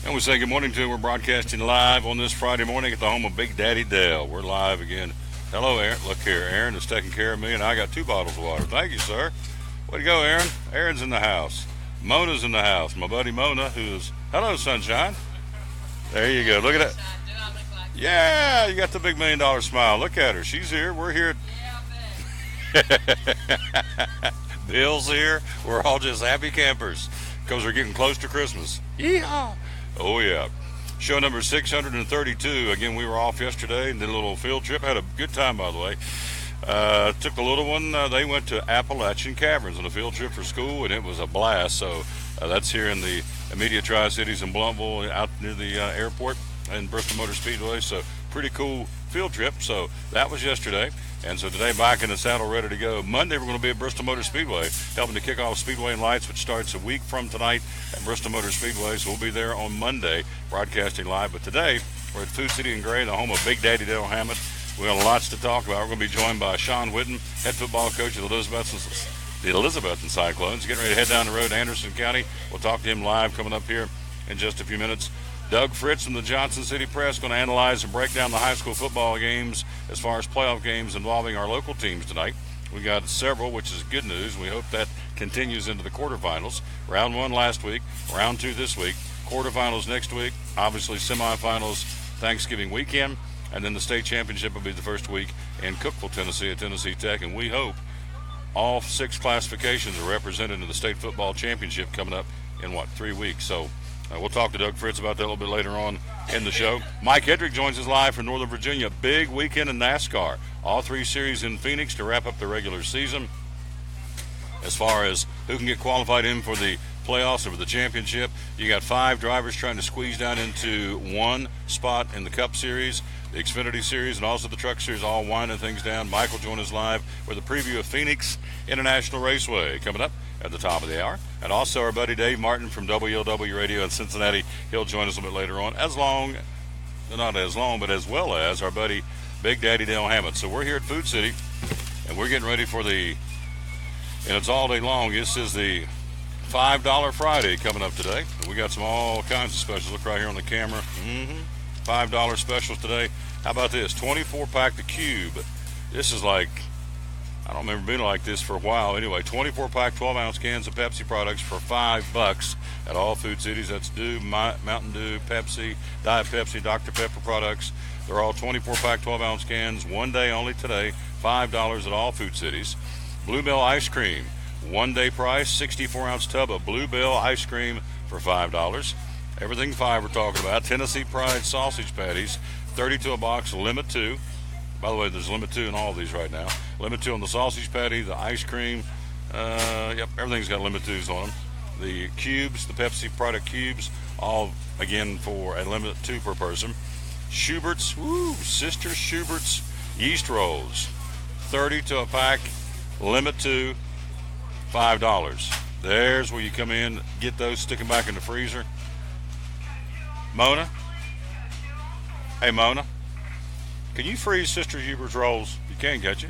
And we say good morning to you. We're broadcasting live on this Friday morning at the home of Big Daddy Dale. We're live again. Hello, Aaron. Look here. Aaron is taking care of me, and I got 2 bottles of water. Thank you, sir. Way to go, Aaron. Aaron's in the house. Mona's in the house. My buddy Mona, who's... Hello, sunshine. There you go. Look at that. Yeah, you got the big $1 million smile. Look at her. She's here. We're here. Bill's here. We're all just happy campers because we're getting close to Christmas. Yeehaw. Oh, yeah. Show number 632. Again, we were off yesterday and did a little field trip. Had a good time, by the way. Took the little one. They went to Appalachian Caverns on a field trip for school, and it was a blast. So that's here in the immediate Tri-Cities in Bluntville, out near the airport and Bristol Motor Speedway. So pretty cool field trip. So that was yesterday. And so today, back in the saddle, ready to go. Monday, we're going to be at Bristol Motor Speedway, helping to kick off Speedway and Lights, which starts a week from tonight at Bristol Motor Speedway. So we'll be there on Monday, broadcasting live. But today, we're at Food City in Gray, the home of Big Daddy Dale Hammett. We got lots to talk about. We're going to be joined by Sean Whitten, head football coach of the Elizabethton Cyclones. Getting ready to head down the road to Anderson County. We'll talk to him live coming up here in just a few minutes. Doug Fritz from the Johnson City Press going to analyze and break down the high school football games as far as playoff games involving our local teams tonight. We got several, which is good news. We hope that continues into the quarterfinals. Round 1 last week, round 2 this week, quarterfinals next week, obviously semifinals Thanksgiving weekend, and then the state championship will be the first week in Cookeville, Tennessee at Tennessee Tech, and we hope all 6 classifications are represented in the state football championship coming up in, 3 weeks. So we'll talk to Doug Fritz about that a little bit later on in the show. Mike Hedrick joins us live from Northern Virginia. Big weekend in NASCAR. All 3 series in Phoenix to wrap up the regular season. As far as who can get qualified in for the playoffs or for the championship, you got 5 drivers trying to squeeze down into 1 spot in the Cup Series, the Xfinity Series, and also the Truck Series, all winding things down. Mike will join us live with a preview of Phoenix International Raceway coming up at the top of the hour. And also our buddy Dave Martin from WLW Radio in Cincinnati. He'll join us a bit later on, as well as our buddy Big Daddy Dale Hammett. So we're here at Food City, and we're getting ready for and it's all day long. This is the $5 Friday coming up today. And we got all kinds of specials. Look right here on the camera. $5 specials today. How about this? 24-pack The Cube. This is like, I don't remember being like this for a while. Anyway, 24-pack, 12-ounce cans of Pepsi products for $5 at all Food Cities. That's Dew, Mountain Dew, Pepsi, Diet Pepsi, Dr. Pepper products. They're all 24-pack, 12-ounce cans. One day only today, $5 at all Food Cities. Bluebell ice cream, one-day price, 64-ounce tub of Bluebell ice cream for $5. Everything 5 we're talking about. Tennessee Pride sausage patties, 32 a box, limit 2. By the way, there's limit 2 in all of these right now. Limit 2 on the sausage patty, the ice cream. Everything's got limit 2s on them. The cubes, the Pepsi product cubes, all, again, for a limit 2 per person. Schubert's, Sister Schubert's yeast rolls, 32 a pack, limit 2, $5. There's where you come in, get those, stick them back in the freezer. Mona? Hey, Mona? Can you freeze Sister Hubert's rolls? You can, can't you?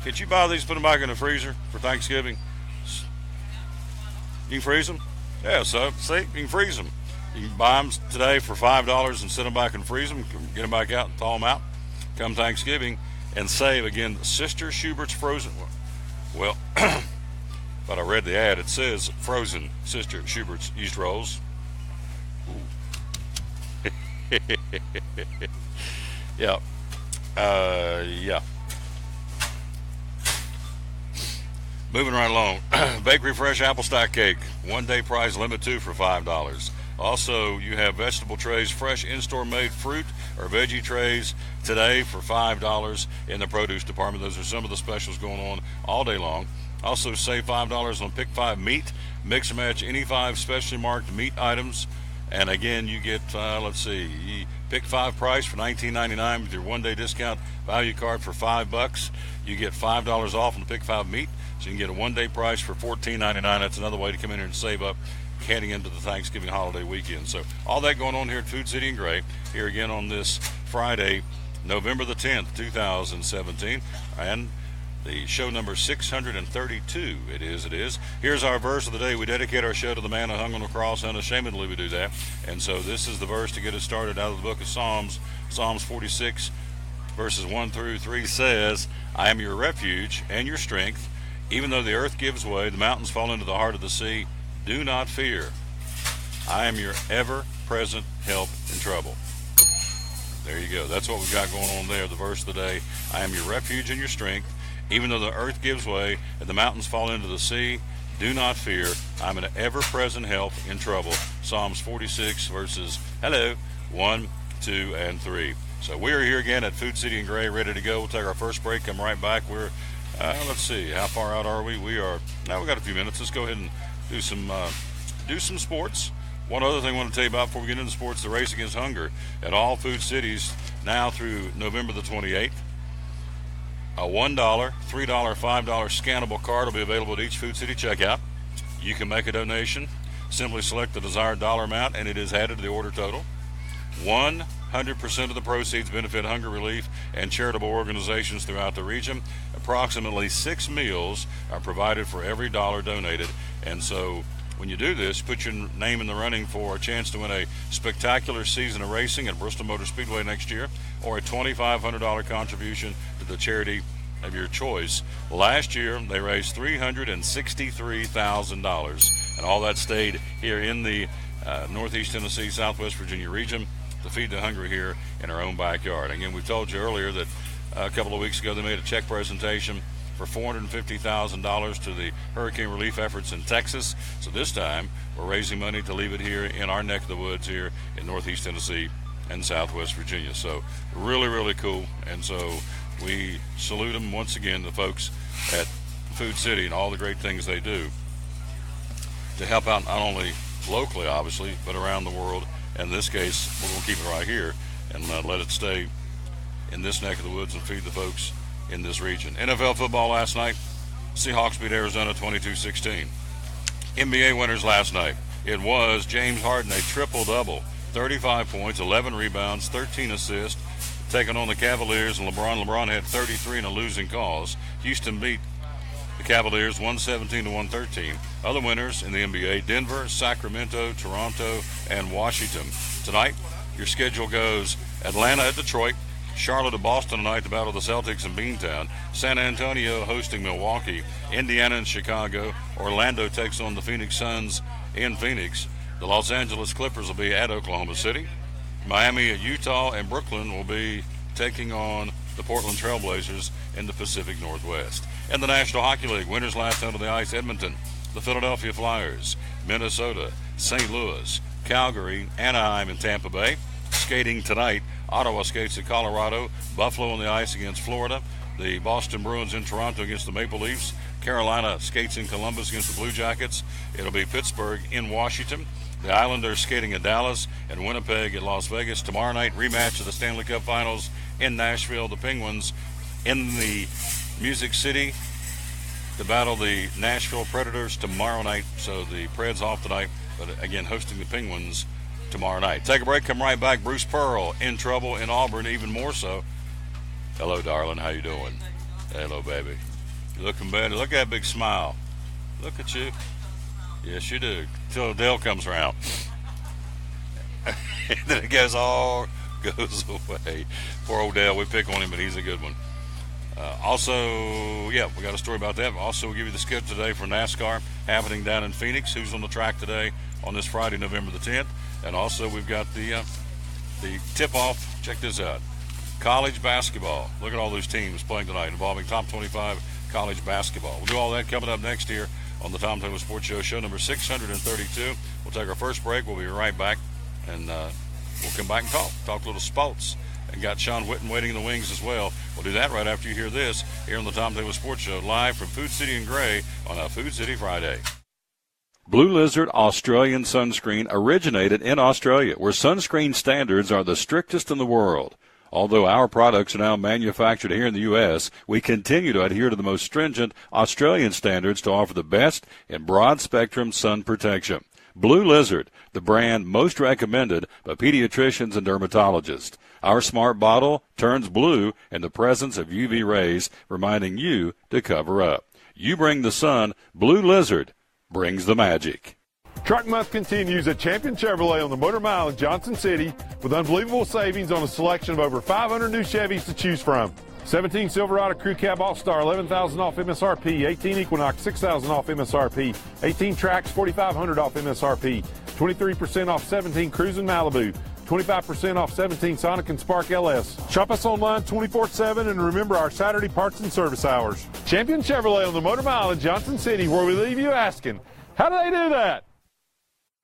Could you buy these, put them back in the freezer for Thanksgiving? You can freeze them? Yeah, so, see, you can freeze them. You can buy them today for $5 and set them back and freeze them, get them back out and thaw them out. Come Thanksgiving and save, again, Sister Schubert's frozen. Well, but I read the ad. It says frozen Sister Schubert's yeast rolls. Yeah. Yeah. Moving right along. Bakery Fresh Apple Stack Cake. One-day price, limit 2 for $5. Also, you have vegetable trays, fresh in-store made fruit or veggie trays today for $5 in the produce department. Those are some of the specials going on all day long. Also, save $5 on Pick 5 meat. Mix and match any 5 specially marked meat items. And again, you get, Pick 5 price for $19.99 with your one-day discount value card for $5. You get $5 off on the Pick 5 meat. So you can get a one-day price for $14.99. That's another way to come in here and save up heading into the Thanksgiving holiday weekend. So all that going on here at Food City in Gray. Here again on this Friday, November the 10th, 2017. And The show number 632. It is. Here's our verse of the day. We dedicate our show to the man who hung on the cross. Unashamedly we do that. And so this is the verse to get us started out of the book of Psalms. Psalms 46, verses 1 through 3 says, I am your refuge and your strength. Even though the earth gives way, the mountains fall into the heart of the sea, do not fear. I am your ever-present help in trouble. There you go. That's what we've got going on there. The verse of the day, I am your refuge and your strength. Even though the earth gives way and the mountains fall into the sea, do not fear. I'm an ever-present help in trouble. Psalms 46, verses, 1, 2, and 3. So we are here again at Food City and Gray, ready to go. We'll take our first break, come right back. We're, let's see, how far out are we? We got a few minutes. Let's go ahead and do some sports. One other thing I want to tell you about before we get into sports, the Race Against Hunger at all food cities now through November the 28th. A $1, $3, $5 scannable card will be available at each Food City checkout. You can make a donation. Simply select the desired dollar amount, and it is added to the order total. 100% of the proceeds benefit hunger relief and charitable organizations throughout the region. Approximately 6 meals are provided for every dollar donated. And so when you do this, put your name in the running for a chance to win a spectacular season of racing at Bristol Motor Speedway next year, or a $2,500 contribution to the charity of your choice. Last year, they raised $363,000, and all that stayed here in the Northeast Tennessee, Southwest Virginia region to feed the hungry here in our own backyard. Again, we told you earlier that a couple of weeks ago they made a check presentation for $450,000 to the hurricane relief efforts in Texas. So this time, we're raising money to leave it here in our neck of the woods here in Northeast Tennessee and Southwest Virginia. So really, really cool. And so we salute them once again, the folks at Food City and all the great things they do to help out not only locally, obviously, but around the world. In this case, we're going to keep it right here and let it stay in this neck of the woods and feed the folks in this region. NFL football last night, Seahawks beat Arizona 22-16. NBA winners last night, it was James Harden, a triple-double, 35 points, 11 rebounds, 13 assists, taking on the Cavaliers, and LeBron had 33 in a losing cause. Houston beat the Cavaliers 117-113. Other winners in the NBA, Denver, Sacramento, Toronto, and Washington. Tonight, your schedule goes Atlanta at Detroit, Charlotte at Boston tonight to battle the Celtics in Beantown. San Antonio hosting Milwaukee. Indiana and Chicago. Orlando takes on the Phoenix Suns in Phoenix. The Los Angeles Clippers will be at Oklahoma City. Miami at Utah, and Brooklyn will be taking on the Portland Trailblazers in the Pacific Northwest. In the National Hockey League, winners last under the ice, Edmonton, the Philadelphia Flyers, Minnesota, St. Louis, Calgary, Anaheim, and Tampa Bay. Skating tonight, Ottawa skates at Colorado, Buffalo on the ice against Florida, the Boston Bruins in Toronto against the Maple Leafs, Carolina skates in Columbus against the Blue Jackets. It'll be Pittsburgh in Washington, the Islanders skating at Dallas, and Winnipeg at Las Vegas. Tomorrow night, rematch of the Stanley Cup Finals in Nashville. The Penguins in the Music City to battle the Nashville Predators tomorrow night. So the Preds off tonight, but again hosting the Penguins tomorrow night. Take a break, come right back. Bruce Pearl in trouble in Auburn, even more so. Hello, darling. How you doing? Hello, baby. You looking better. Look at that big smile. Look at you. Yes, you do. Till Dale comes around. And then it goes away. Poor old Dale. We pick on him, but he's a good one. Also, we got a story about that. Also, we'll give you the schedule today for NASCAR happening down in Phoenix. Who's on the track today on this Friday, November the 10th. And also, we've got the tip-off. Check this out. College basketball. Look at all those teams playing tonight involving top 25 college basketball. We'll do all that coming up next year on the Tom Taylor Sports Show, show number 632. We'll take our first break. We'll be right back, and we'll come back and talk a little sports. And got Sean Witten waiting in the wings as well. We'll do that right after you hear this here on the Tom Taylor Sports Show, live from Food City and Gray on a Food City Friday. Blue Lizard Australian Sunscreen originated in Australia, where sunscreen standards are the strictest in the world. Although our products are now manufactured here in the U.S., we continue to adhere to the most stringent Australian standards to offer the best in broad-spectrum sun protection. Blue Lizard, the brand most recommended by pediatricians and dermatologists. Our smart bottle turns blue in the presence of UV rays, reminding you to cover up. You bring the sun, Blue Lizard brings the magic. Truck Month continues at Champion Chevrolet on the Motor Mile in Johnson City with unbelievable savings on a selection of over 500 new Chevys to choose from. 17 Silverado Crew Cab All-Star, $11,000 off MSRP. 18 Equinox, $6,000 off MSRP. 18 Trax, $4,500 off MSRP. 23% off 17 Cruze and Malibu. 25% off 17 Sonic and Spark LS. Shop us online 24/7 and remember our Saturday parts and service hours. Champion Chevrolet on the Motor Mile in Johnson City, where we leave you asking, how do they do that?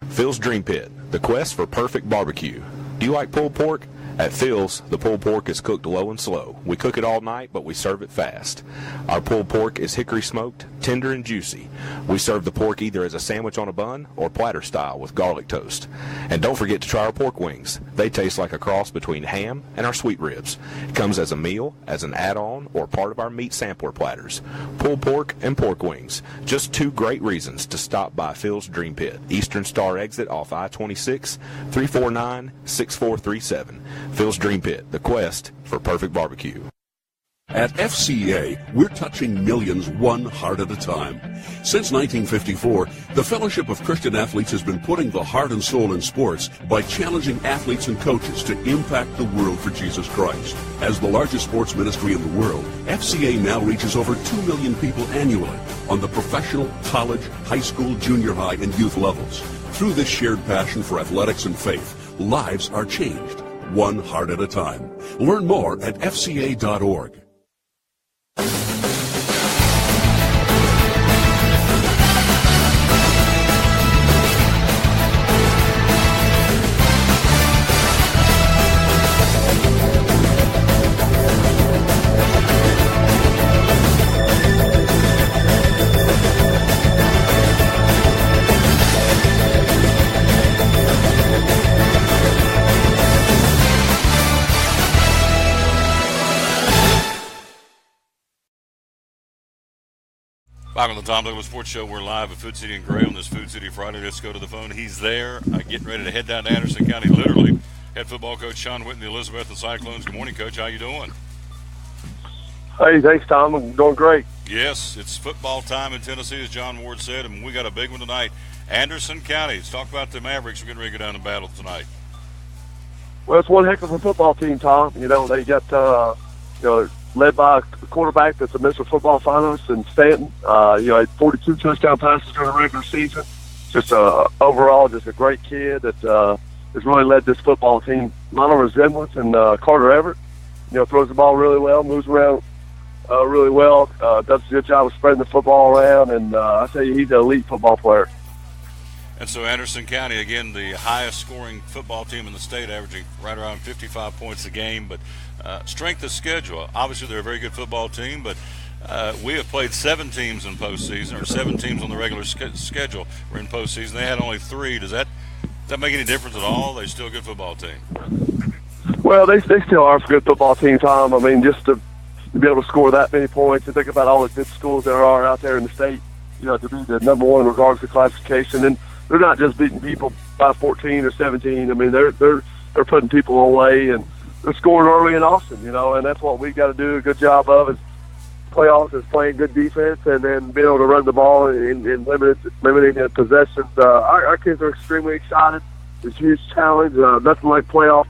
Phil's Dream Pit, the quest for perfect barbecue. Do you like pulled pork? At Phil's, the pulled pork is cooked low and slow. We cook it all night, but we serve it fast. Our pulled pork is hickory smoked, tender and juicy. We serve the pork either as a sandwich on a bun or platter style with garlic toast. And don't forget to try our pork wings. They taste like a cross between ham and our sweet ribs. It comes as a meal, as an add-on, or part of our meat sampler platters. Pulled pork and pork wings. Just two great reasons to stop by Phil's Dream Pit. Eastern Star exit off I-26, 349-6437. Phil's Dream Pit, the quest for perfect barbecue. At FCA, we're touching millions one heart at a time. Since 1954, the Fellowship of Christian Athletes has been putting the heart and soul in sports by challenging athletes and coaches to impact the world for Jesus Christ. As the largest sports ministry in the world, FCA now reaches over 2 million people annually on the professional, college, high school, junior high, and youth levels. Through this shared passion for athletics and faith, lives are changed, one heart at a time. Learn more at fca.org. Back on the Tom Douglas Sports Show, we're live at Food City and Gray on this Food City Friday. Let's go to the phone. He's there, getting ready to head down to Anderson County, literally. Head football coach Sean Whitten, the Elizabethton Cyclones. Good morning, Coach. How you doing? Hey, thanks, Tom. I'm doing great. Yes, it's football time in Tennessee, as John Ward said, and we got a big one tonight. Anderson County. Let's talk about the Mavericks. We're getting ready to go down to battle tonight. Well, it's one heck of a football team, Tom. You know, they got, led by a quarterback that's a Mr. Football finalist in Stanton. Had 42 touchdown passes during the regular season. Just overall, just a great kid that has really led this football team. A lot of resemblance, and Carter Everett, throws the ball really well, moves around really well, does a good job of spreading the football around, and I tell you, he's an elite football player. And so Anderson County, again, the highest scoring football team in the state, averaging right around 55 points a game. But strength of schedule, obviously they're a very good football team, but we have played 7 teams in postseason, or 7 teams on the regular schedule were in postseason. They had only 3. Does that make any difference at all? They're still a good football team. Well, they still are a good football team, Tom. I mean, just to be able to score that many points and think about all the good schools there are out there in the state, to be the number one in regards to classification. And they're not just beating people by 14 or 17. I mean, they're putting people away, and they're scoring early and often, and that's what we've got to do a good job of is playoffs, is playing good defense and then being able to run the ball in limiting the possessions. Our kids are extremely excited. It's a huge challenge. Nothing like playoff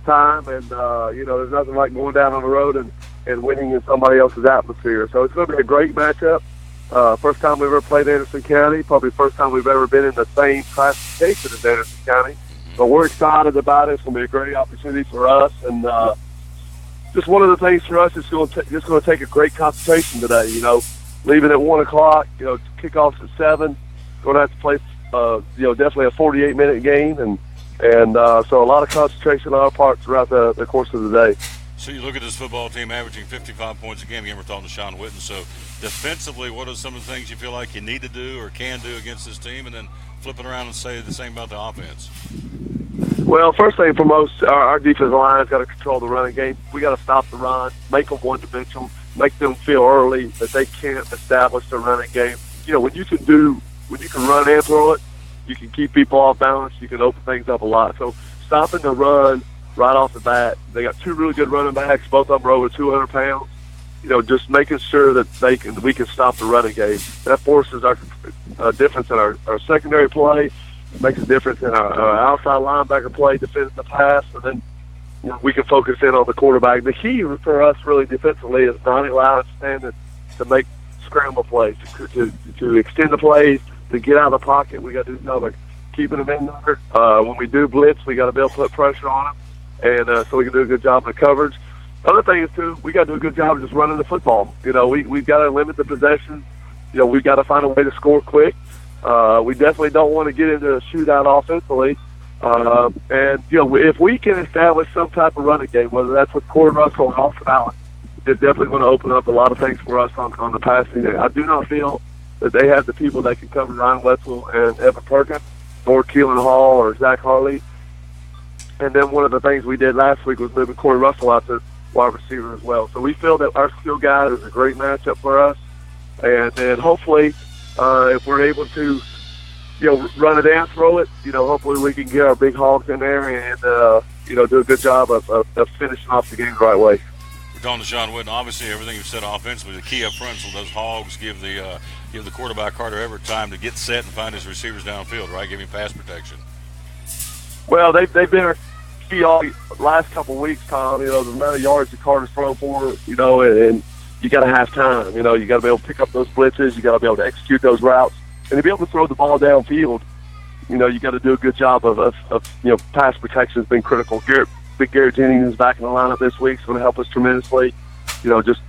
time, and, there's nothing like going down on the road and winning in somebody else's atmosphere. So it's going to be a great matchup. First time we've ever played Anderson County, probably first time we've ever been in the same classification as Anderson County. But we're excited about it. It's going to be a great opportunity for us. And just one of the things for us is just going to take a great concentration today. Leaving at 1 o'clock, kickoffs at 7. Going to have to play, definitely a 48-minute game. And so a lot of concentration on our part throughout the course of the day. So you look at this football team averaging 55 points a game. Again, we're talking to Sean Whitten. So defensively, what are some of the things you feel like you need to do or can do against this team? And then flipping around and say the same about the offense. Well, first thing foremost, our defensive line's got to control the running game. We got to stop the run, make them one-dimensional, make them feel early that they can't establish the running game. When you can run and throw it, you can keep people off balance. You can open things up a lot. So stopping the run right off the bat. They got two really good running backs. Both of them are over 200 pounds. Just making sure that we can stop the running game. That forces our difference in our secondary play. It makes a difference in our outside linebacker play, defending the pass, and then we can focus in on the quarterback. The key for us really defensively is not allowing Stanton to make scramble plays, to extend the plays, to get out of the pocket. We got to do like keeping them in there. When we do blitz, we got to be able to put pressure on them, and so we can do a good job of the coverage. Other thing is too, we got to do a good job of just running the football. We've got to limit the possession. We've got to find a way to score quick. We definitely don't want to get into a shootout offensively. And if we can establish some type of running game, whether that's with Corey Russell or Austin Allen, it's definitely going to open up a lot of things for us on the passing game. I do not feel that they have the people that can cover Ryan Wetzel and Evan Perkins, or Keelan Hall or Zach Harley. And then one of the things we did last week was moving Corey Russell out to wide receiver as well. So we feel that our skill guy is a great matchup for us. And then hopefully, if we're able to, run it and throw it, hopefully we can get our big hogs in there and, do a good job of finishing off the game the right way. We're talking to Sean Witten. Obviously, everything you've said offensively, the key up front, so those hogs give the quarterback Carter Everett time to get set and find his receivers downfield, right? Give him pass protection. Well, they've been our key all last couple of weeks, Tom. The amount of yards that Carter's thrown for, and you got to have time. You got to be able to pick up those blitzes. You got to be able to execute those routes. And to be able to throw the ball downfield, you got to do a good job of pass protection has been critical. Big Garrett Jennings is back in the lineup this week. It's going to help us tremendously. Just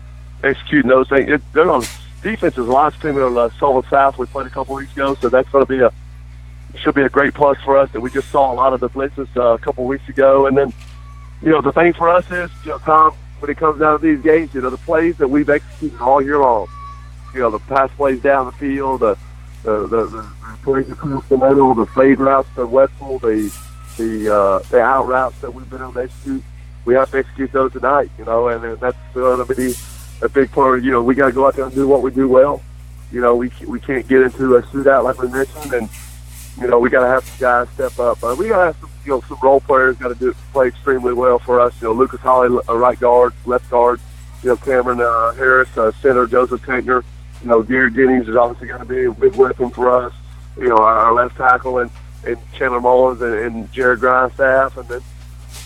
executing those things. They're on defense is a lot similar to Sullivan South we played a couple weeks ago, so that's going to be should be a great plus for us. And we just saw a lot of the blitzes a couple weeks ago. And then, the thing for us is, Tom, when it comes down to these games, the plays that we've executed all year long, the pass plays down the field, the plays across the middle, the fade routes to Wetzel, the out routes that we've been able to execute, we have to execute those tonight, and that's going to be a big part of, we got to go out there and do what we do well. We can't get into a shootout like we mentioned, and, we got to have some guys step up. We got to have some, some role players got to play extremely well for us. Lucas Holly, right guard, left guard, Cameron Harris, center, Joseph Tankner. Garrett Jennings is obviously going to be a big weapon for us. Our left tackle and Chandler Mullins and Jared Grindstaff, and then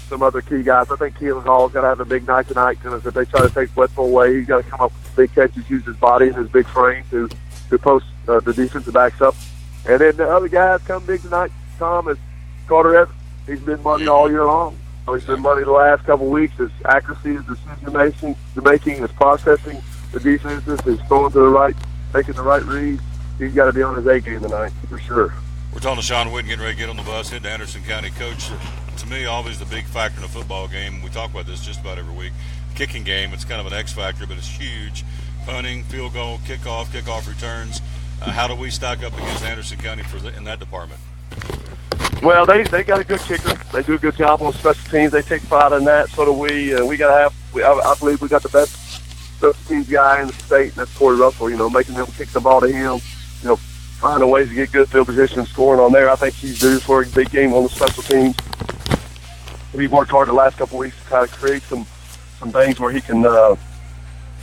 some other key guys. I think Keelan Hall's got to have a big night tonight, because if they try to take Wetzel away, he's got to come up with big catches, use his body and his big frame to post the defensive backs up. And then the other guys come big tonight, Tom, is Carter Everett. He's been money all year long. He's been money the last couple of weeks. His accuracy, his decision making, his processing the defenses, his throwing to the right, making the right reads. He's got to be on his A game tonight for sure. We're talking to Sean Witten, getting ready to get on the bus, head to Anderson County. Coach, to me, always the big factor in a football game, we talk about this just about every week, kicking game, it's kind of an X factor, but it's huge. Punting, field goal, kickoff returns. How do we stack up against Anderson County in that department? Well, they got a good kicker. They do a good job on special teams. They take pride in that. So do we. We got to have. I believe we got the best special teams guy in the state, and that's Corey Russell. Making them kick the ball to him. Finding ways to get good field position, scoring on there. I think he's due for a big game on the special teams. We've worked hard the last couple of weeks to try to create some things where he can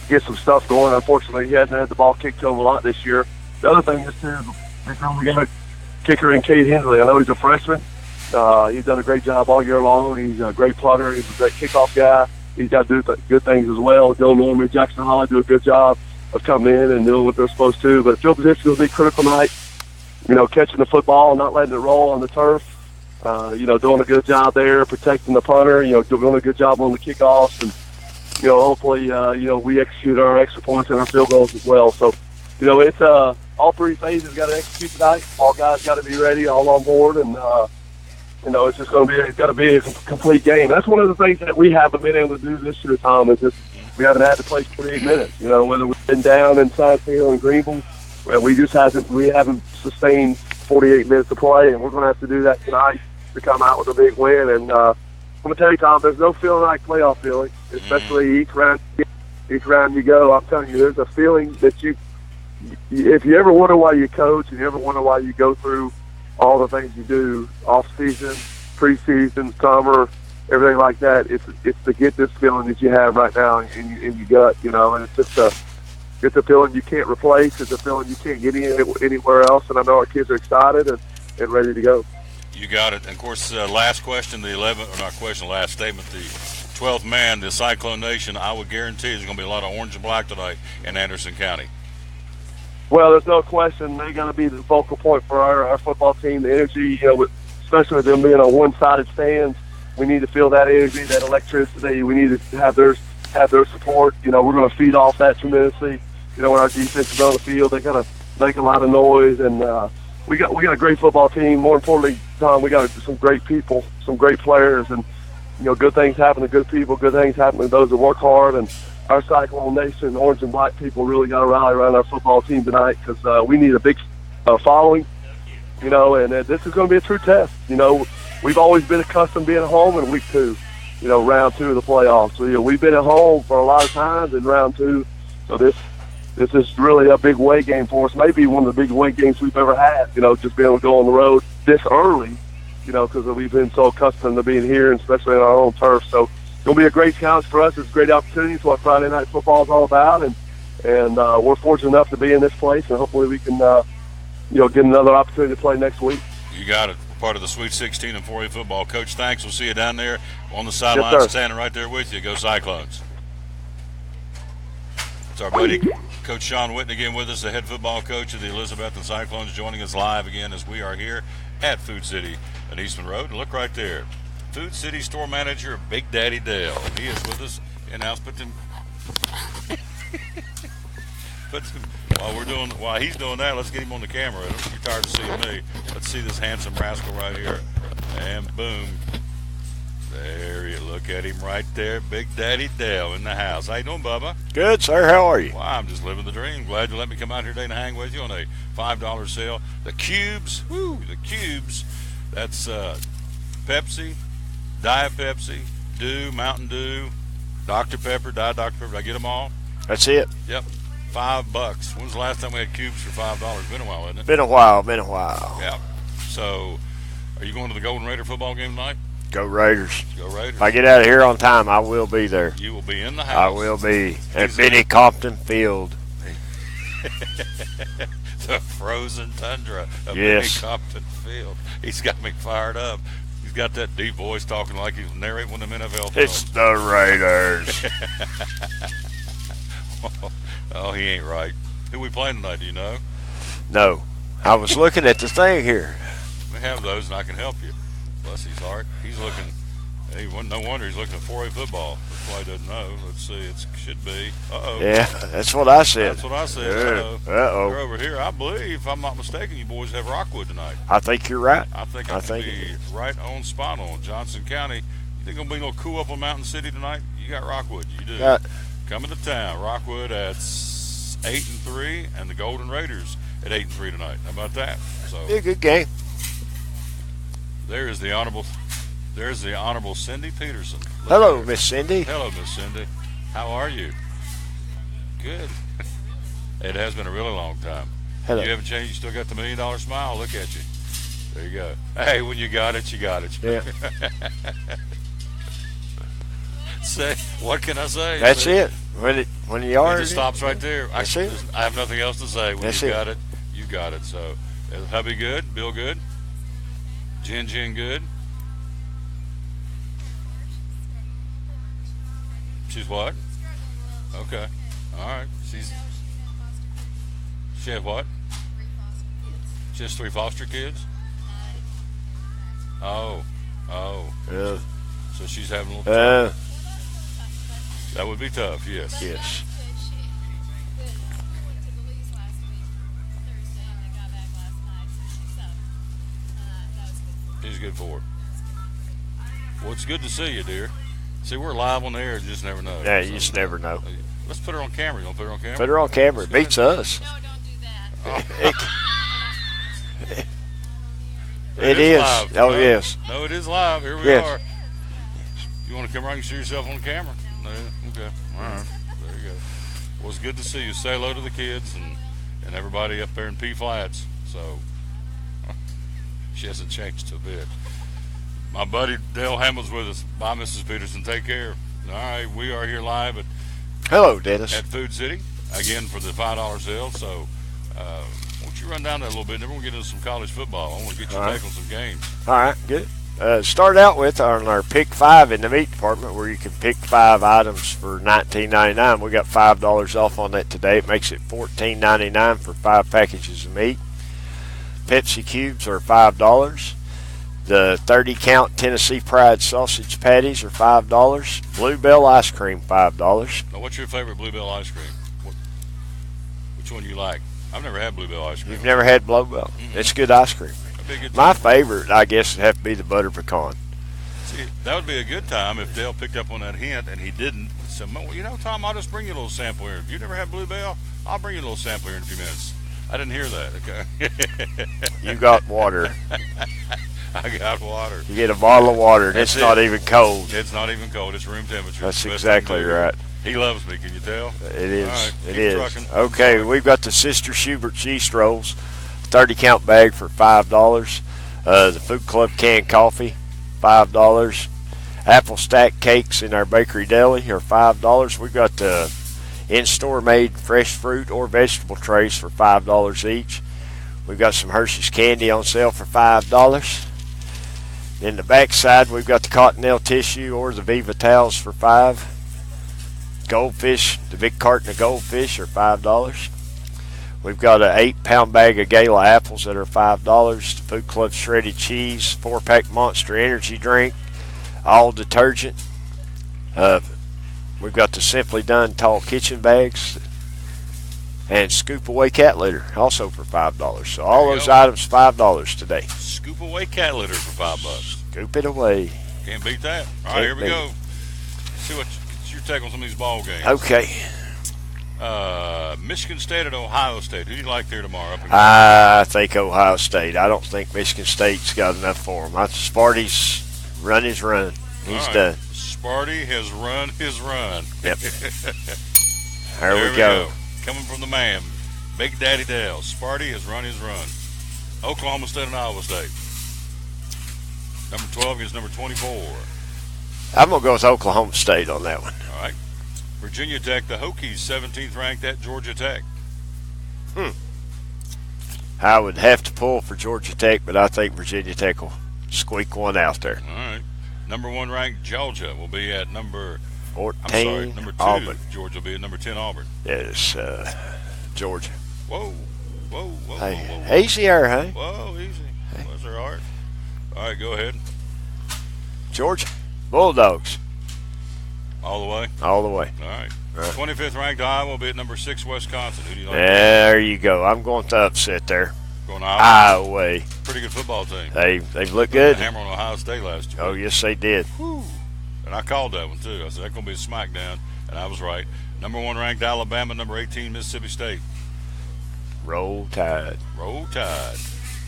get some stuff going. Unfortunately, he hasn't had the ball kicked to him a lot this year. The other thing is, too, we got a kicker in Cade Hensley. I know he's a freshman. He's done a great job all year long. He's a great punter. He's a great kickoff guy. He's got to do good things as well. Dylan Norman, Jackson Holly do a good job of coming in and doing what they're supposed to. But field position will be critical tonight. Catching the football, not letting it roll on the turf. Doing a good job there, protecting the punter. Doing a good job on the kickoffs, and hopefully, we execute our extra points and our field goals as well. So, it's all three phases got to execute tonight. All guys got to be ready, all on board, and it's just going to be it's got to be a complete game. That's one of the things that we haven't been able to do this year, Tom. Is just we haven't had to play 48 minutes. Whether we've been down in Sciencefield and Greenville, well, we haven't sustained 48 minutes of play, and we're going to have to do that tonight to come out with a big win. And I'm going to tell you, Tom, there's no feeling like playoff feeling, especially each round you go. I'm telling you, there's a feeling that if you ever wonder why you coach and you ever wonder why you go through all the things you do, off season, preseason, summer, everything like that. It's to get this feeling that you have right now in your gut, you know, and it's just it's a feeling you can't replace. It's a feeling you can't get anywhere else. And I know our kids are excited and ready to go. You got it. And of course, last question, the 11th, or not question, last statement, the 12th man, the Cyclone Nation. I would guarantee there's going to be a lot of orange and black tonight in Anderson County. Well, there's no question they're going to be the focal point for our football team. The energy, you know, especially with them being on one-sided stands, we need to feel that energy, that electricity. We need to have their support. You know, we're going to feed off that tremendously. You know, when our defense is on the field, they got to make a lot of noise, and we got a great football team. More importantly, Tom, we got some great people, some great players, and you know, good things happen to good people. Good things happen to those that work hard, and our Cyclone Nation, orange and black people, really got to rally around our football team tonight because we need a big following. You know, and this is going to be a true test. You know, we've always been accustomed to being at home in week 2. You know, round 2 of the playoffs. So, you know, we've been at home for a lot of times in round 2. So this is really a big away game for us. Maybe one of the big away games we've ever had. You know, just being able to go on the road this early. You know, because we've been so accustomed to being here, and especially on our own turf. So it's going to be a great challenge for us. It's a great opportunity. It's what Friday Night Football is all about, and we're fortunate enough to be in this place, and hopefully we can, you know, get another opportunity to play next week. You got it. Part of the Sweet 16 and 4A football. Coach, thanks. We'll see you down there on the sidelines, Yes, sir. standing right there with you. Go Cyclones. It's our buddy, Coach Sean Whitten, again with us, the head football coach of the Elizabethton Cyclones, joining us live again as we are here at Food City on Eastman Road. And look right there, Food City store manager, Big Daddy Dale. He is with us in-house. While he's doing that, let's get him on the camera. You're tired of seeing me. Let's see this handsome rascal right here. And boom. There you look at him right there. Big Daddy Dale in the house. How you doing, Bubba? Good, sir. How are you? Well, I'm just living the dream. Glad you let me come out here today and hang with you on a $5 sale. The Cubes. Woo, the Cubes. That's Pepsi, Diet Pepsi, Dew, Mountain Dew, Dr. Pepper, Diet Dr. Pepper. Did I get them all? That's it. Yep. $5. When was the last time we had cubes for $5? Been a while, isn't it? Been a while. Yeah. So, are you going to the Golden Raider football game tonight? Go Raiders. Go Raiders. If I get out of here on time, I will be there. You will be in the house. I will be at Benny Compton Field. The frozen tundra of Yes. Benny Compton Field. He's got me fired up. He's got that deep voice talking like he's narrating one of them NFL films. It's the Raiders. Oh, he ain't right. Who we playing tonight, do you know? No. I was looking at the thing here. We have those, and I can help you. Bless his heart. He's looking. Hey, no wonder he's looking at 4A football. He probably doesn't know. Let's see. It should be. Uh-oh. Yeah, that's what I said. That's what I said. Uh-oh. Uh-oh. They're over here. I believe, if I'm not mistaken, you boys have Rockwood tonight. I think you're right. I think I can be right on spot on. Johnson County. You think going to be a little cool up on Mountain City tonight? You got Rockwood. You do. Coming to town. Rockwood at 8-3, and the Golden Raiders at 8-3 tonight. How about that? So Be a good game. there's the honorable Cindy Peterson. Look Hello, there. Miss Cindy. Hello, Miss Cindy. How are you? Good. It has been a really long time. Hello. You haven't changed. You still got the $1 million smile. Look at you. There you go. Hey, when you got it, you got it. Yeah. Say, what can I say? That's See? it. When you are. It just stops right there. That's it. I have nothing else to say. When That's you it. got it, you got it. So, is hubby good? Bill good? Jen good? She's what? Okay. All right. She had what? She has 3 foster kids? Oh. Yeah. So she's having a little trouble. Uh, That would be tough, yes. yes. She's good for it. Well, it's good to see you, dear. See, we're live on the air. You just never know. Yeah, you just never know. Let's put her on camera. You want to put her on camera? Put her on camera. It beats us. No, don't do that. It is. live. Oh, No. yes. No, it is live. Here we Yes. are. You want to come around and see yourself on camera? No? Okay. All right. There you go. Well, it's good to see you. Say hello to the kids and everybody up there in P Flats. So, she hasn't changed a bit. My buddy Dale Hamill's with us. Bye, Mrs. Peterson. Take care. All right, we are here live Hello, Dennis. at Food City again for the $5 sale. So, why don't you run down that a little bit? Then we'll get into some college football. I want to get your All right. take on some games. All right, good. Start out with on our Pick 5 in the meat department, where you can pick 5 items for $19.99. We got $5 off on that today. It makes it $14.99 for 5 packages of meat. Pepsi cubes are $5. The 30-count Tennessee Pride sausage patties are $5. Bluebell ice cream, $5. Now, what's your favorite Bluebell ice cream? Which one do you like? I've never had Bluebell ice cream. You've never had Bluebell? It's good ice cream. That'd be a good My time. favorite, I guess, would have to be the butter pecan. See, that would be a good time if Dale picked up on that hint and he didn't. So, you know, Tom, I'll just bring you a little sample here. If you never had Bluebell, I'll bring you a little sample here in a few minutes. I didn't hear that, okay? You got water. I got water. You get a bottle of water, and That's it's not it. even cold. It's not even cold. It's room temperature. That's Best exactly thing to do. right. He loves me. Can you tell? It is. All right, It keep is. trucking. Okay, we've got the Sister Schubert's yeast rolls, 30-count bag for $5. The Food Club canned coffee, $5. Apple stack cakes in our bakery deli are $5. We've got the in-store made fresh fruit or vegetable trays for $5 each. We've got some Hershey's candy on sale for $5. In the back side, we've got the Cottonelle tissue or the Viva towels for $5. Goldfish, the big carton of goldfish are $5. We've got an 8-pound bag of Gala apples that are $5. The Food Club shredded cheese, 4-pack Monster Energy drink, all detergent. We've got the Simply Done tall kitchen bags and Scoop Away cat litter, also for $5. So all There you those go. items $5 today. Scoop away cat litter for $5. Scoop it away. Can't beat that. All right, Can't here we beat go. See what's your take on some of these ball games. Okay. Michigan State at Ohio State. Who do you like there tomorrow? Up in I think Ohio State. I don't think Michigan State's got enough for them. Sparty's run his run. He's All right. done. Sparty has run his run. Yep. There There we go. Coming from the man, Big Daddy Dale. Sparty has run his run. Oklahoma State and Iowa State. Number 12 against number 24. I'm going to go with Oklahoma State on that one. All right. Virginia Tech, the Hokies, 17th ranked at Georgia Tech. I would have to pull for Georgia Tech, but I think Virginia Tech will squeak one out there. All right. Number 1 ranked Georgia will be at number 14, number 2. Auburn. Georgia will be at number 10 Auburn. Yes, Georgia. Whoa. Whoa, whoa, Hey, whoa, whoa. easy there, hey? Whoa, easy. Bless her heart. All right, go ahead. Georgia. Bulldogs. All the way. All the way. All right. Right. 25th ranked Iowa will be at number 6 Wisconsin. Who do you like? There you go. I'm going to upset there. Going to Iowa. Iowa way. Pretty good football team. They've looked The good. hammer on Ohio State last year. Oh, yes, they did. And I called that one, too. I said, that's going to be a smackdown. And I was right. Number 1 ranked Alabama, number 18 Mississippi State. Roll Tide. Roll Tide.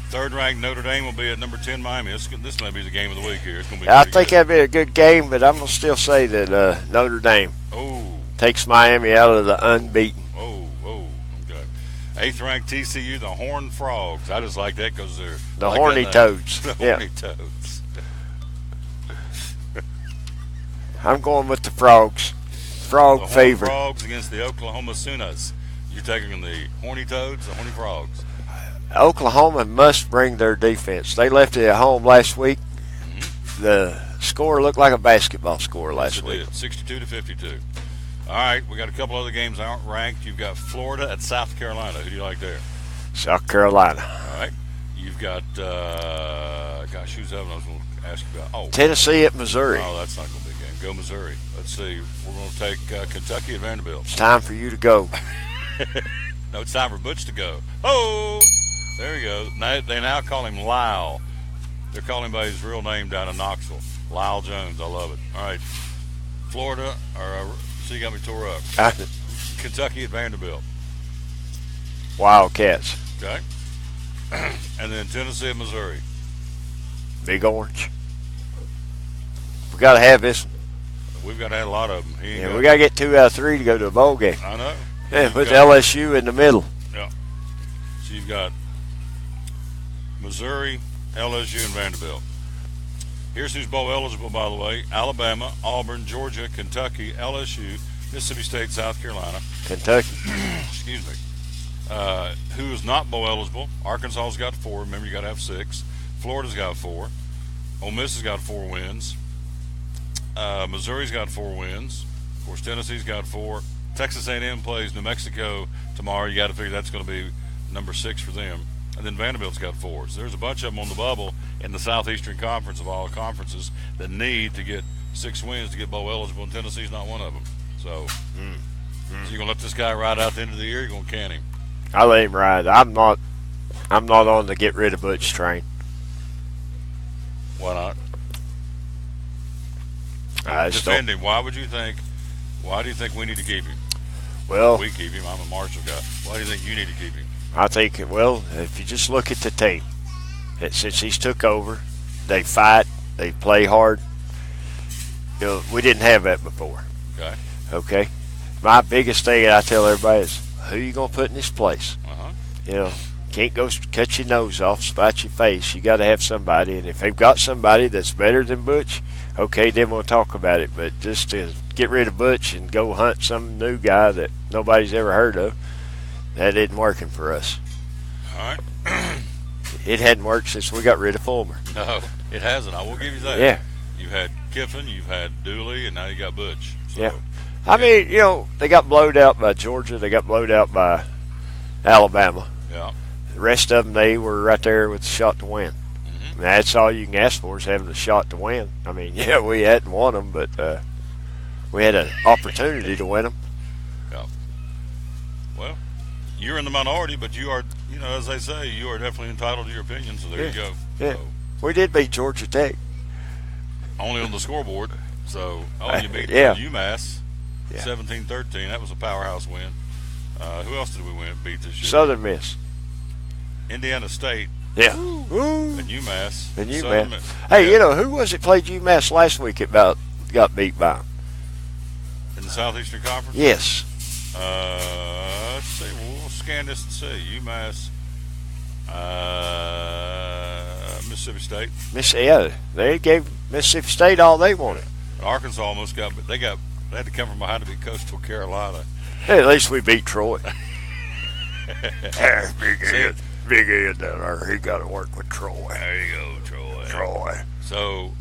3rd ranked Notre Dame will be at number 10 Miami. This may be the game of the week here. It's going to be I pretty think good. that'd be a good game, but I'm going to still say that Notre Dame Oh, takes Miami out of the unbeaten. okay. 8th ranked TCU, the Horned Frogs. I just like that because they're The like Horny that name. Toads. The Yeah. Horny Toads. I'm going with the Frogs. The Frog Horned favorite. Frogs against the Oklahoma Sooners. You're taking the Horny Toads, the Horny Frogs. Oklahoma must bring their defense. They left it at home last week. The score looked like a basketball score last Yes, it week. did. 62 to 52. All right, we got a couple other games that aren't ranked. You've got Florida at South Carolina. Who do you like there? South Carolina. All right. You've got, gosh, who's that one I was going to ask you about? Oh, Tennessee at Missouri. no, that's not going to be a game. Go Missouri. Let's see. We're going to take Kentucky at Vanderbilt. It's time for you to go. No, it's time for Butch to go. Oh, there you go. Now, they now call him Lyle. They're calling him by his real name down in Knoxville. Lyle Jones. I love it. All right. Florida, so you got me tore up. Kentucky at Vanderbilt. Wildcats. Okay. And then Tennessee at Missouri. Big Orange. We got to have this one. We've got to have a lot of them. He ain't Yeah, got- we got to get 2 out of 3 to go to a bowl game. I know. Yeah, put got- LSU in the middle. So you've got Missouri, LSU, and Vanderbilt. Here's who's bowl eligible, by the way: Alabama, Auburn, Georgia, Kentucky, LSU, Mississippi State, South Carolina. Kentucky. Excuse me. Who is not bowl eligible? Arkansas's got 4. Remember, you got to have 6. Florida's got 4. Ole Miss has got 4 wins. Missouri's got 4 wins. Of course, Tennessee's got 4. Texas A&M plays New Mexico tomorrow. You got to figure that's going to be number 6 for them. And then Vanderbilt's got 4. So there's a bunch of them on the bubble in the Southeastern Conference of all conferences that need to get 6 wins to get bowl eligible, and Tennessee's not one of them. So, so you're going to let this guy ride out the end of the year? You're going to can him? I let him ride. I'm not on the get rid of Butch train. Why not? I just Defend him. Why do you think we need to keep him? Well, We keep him. I'm a Marshall guy. Why do you think you need to keep him? I think, well, if you just look at the team, since he's took over, they fight, they play hard. You know, we didn't have that before. Okay. Okay. My biggest thing I tell everybody is, who you gonna put in this place? You know, can't go cut your nose off, spite your face. You got to have somebody, and if they've got somebody that's better than Butch, okay, then we'll talk about it. But just to get rid of Butch and go hunt some new guy that nobody's ever heard of, that isn't working for us. All right. It hadn't worked since we got rid of Fulmer. No, it hasn't. I will give you that. Yeah. You've had Kiffin, you've had Dooley, and now you got Butch. So, Yeah. I mean, you know, they got blowed out by Georgia. They got blowed out by Alabama. Yeah. The rest of them, they were right there with a shot to win. I mean, that's all you can ask for is having a shot to win. I mean, yeah, we hadn't won them, but we had an opportunity to win them. Yeah. Well, you're in the minority, but you are, you know, as they say, you are definitely entitled to your opinion, so there you go. Yeah. So, We did beat Georgia Tech. only on the scoreboard. So, and you beat Yeah. UMass Yeah. 17-13. That was a powerhouse win. Who else did we beat this year? Southern Miss. Indiana State Yeah. Ooh. and UMass. And Southern UMass. Miss. Hey, Yeah. you know, who was it played UMass last week got beat by 'em? In the Southeastern Conference? Yes. Let's see. We'll scan this and see. UMass, Mississippi State. Yeah, they gave Mississippi State all they wanted. Arkansas almost got, but they had to come from behind to beat Coastal Carolina. Hey, at least we beat Troy. Big Ed down there, he got to work with Troy. There you go, Troy. Troy. So,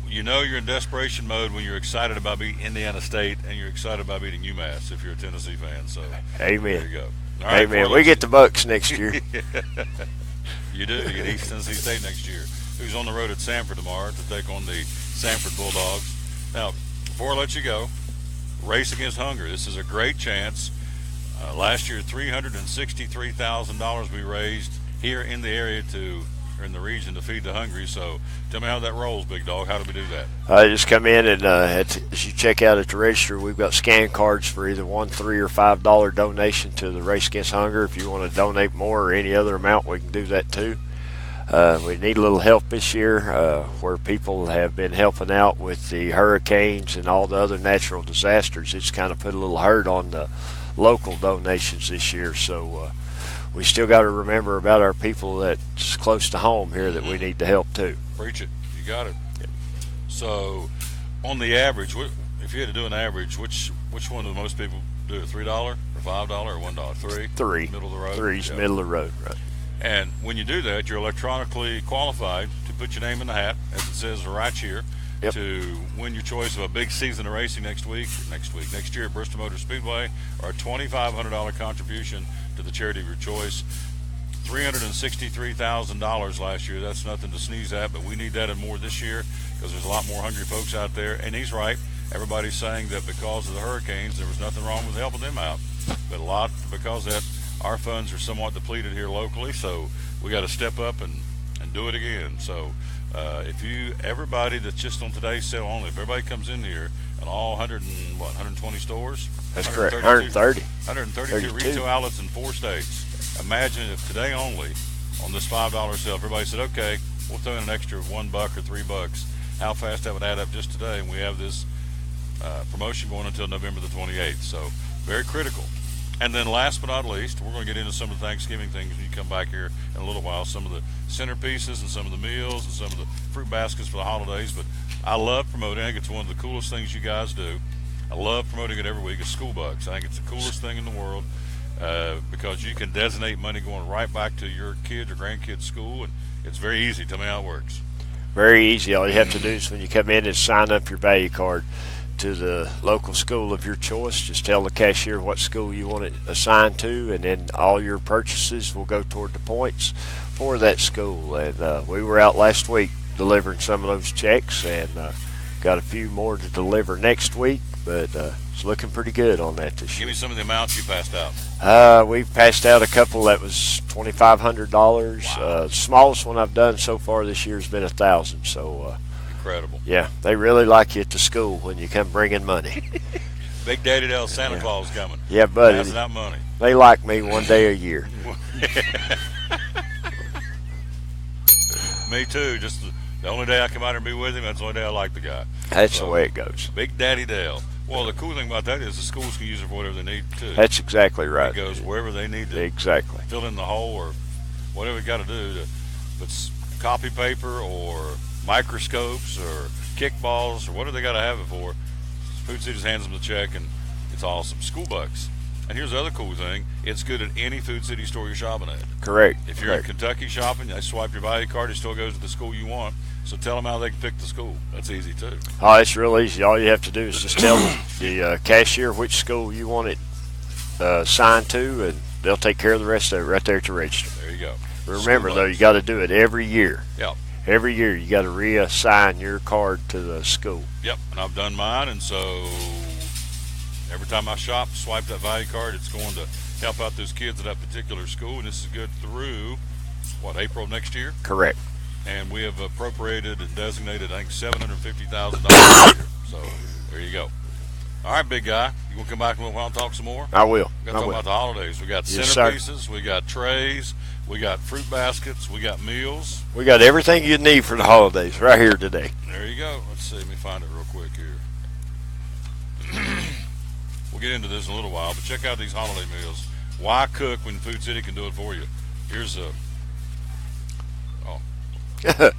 you know you're in desperation mode when you're excited about beating Indiana State and you're excited about beating UMass if you're a Tennessee fan. So, Amen. there you go. All right, Amen. before We get the Bucks next year. You do. You get East Tennessee State next year, who's on the road at Sanford tomorrow to take on the Sanford Bulldogs. Now, before I let you go, Race Against Hunger. This is a great chance. Last year, $363,000 we raised here in the area or in the region to feed the hungry. So tell me how that rolls, big dog. How do we do that? Just come in and as you check out at the register, we've got scan cards for either $1, $3, or $5 donation to the Race Against Hunger. If you want to donate more or any other amount, we can do that too. We need a little help this year where people have been helping out with the hurricanes and all the other natural disasters. It's kind of put a little hurt on the local donations this year. So we still got to remember about our people that's close to home here that we need to help too. Preach it. You got it. So on the average, if you had to do an average, which one do most people do? $3 or $5 or $1? Three. Middle of the road? Three's Yeah. middle of the road, right? And when you do that, you're electronically qualified to put your name in the hat, as it says right here, Yep. to win your choice of a big season of racing next year at Bristol Motor Speedway, or a $2,500 contribution to the charity of your choice. $363,000 last year. That's nothing to sneeze at, but we need that and more this year because there's a lot more hungry folks out there. And he's right. Everybody's saying that because of the hurricanes, there was nothing wrong with helping them out. But a lot because of that, our funds are somewhat depleted here locally, so we got to step up and do it again. So everybody that's just on today's sale only, if everybody comes in here and all 120 stores? That's correct. 132 132 retail outlets in 4 states. Imagine if today only, on this $5 sale, everybody said, okay, we'll throw in an extra $1 or $3. How fast that would add up just today, and we have this promotion going until November the 28th. So very critical. And then last but not least, we're going to get into some of the Thanksgiving things when you come back here in a little while, some of the centerpieces and some of the meals and some of the fruit baskets for the holidays. But I love promoting. I think it's one of the coolest things you guys do. I love promoting it every week. It's School Bucks. I think it's the coolest thing in the world because you can designate money going right back to your kids or grandkids' school, and it's very easy. Tell me how it works. Very easy. All you have to do is when you come in is sign up your value card to the local school of your choice. Just tell the cashier what school you want it assigned to, and then all your purchases will go toward the points for that school. And we were out last week delivering some of those checks, and got a few more to deliver next week, but it's looking pretty good on that this year. Give me some of the amounts you passed out. We've passed out a couple that was $2,500. Wow. The smallest one I've done so far this year has been $1,000. So Incredible. yeah, they really like you at the school when you come bringing money. Big Daddy Dale Santa Claus coming. Yeah, buddy. Passing out money. They like me one day a year. Me too. Just the only day I come out here and be with him, that's the only day I like the guy. That's the way it goes. Big Daddy Dale. Well, the cool thing about that is the schools can use it for whatever they need too. That's exactly right. It goes wherever they need to Exactly. fill in the hole or whatever we got to do. If it's copy paper or microscopes or kickballs or whatever they got to have it for, Food City just hands them the check and it's awesome. School Bucks. And here's the other cool thing. It's good at any Food City store you're shopping at. Correct. If you're in Kentucky shopping, they swipe your value card. It still goes to the school you want. So tell them how they can pick the school. That's easy too. Oh, it's real easy. All you have to do is just tell the cashier which school you want it signed to, and they'll take care of the rest of it right there at the register. There you go. Remember, School though, Bucks. you got to do it every year. Yep. Every year you got to reassign your card to the school. Yep. And I've done mine, and so every time I shop, swipe that value card, it's going to help out those kids at that particular school, and this is good through, April next year? Correct. And we have appropriated and designated, I think, $750,000 this year. So there you go. All right, big guy. You want to come back in a little while and talk some more? I will. We got to talk about the holidays. We got Yes, sir. centerpieces, we got trays, we got fruit baskets, we got meals. We got everything you need for the holidays right here today. There you go. Let's see. Let me find it real quick here. We'll get into this in a little while, but check out these holiday meals. Why cook when Food City can do it for you? Here's a. Oh. Yeah,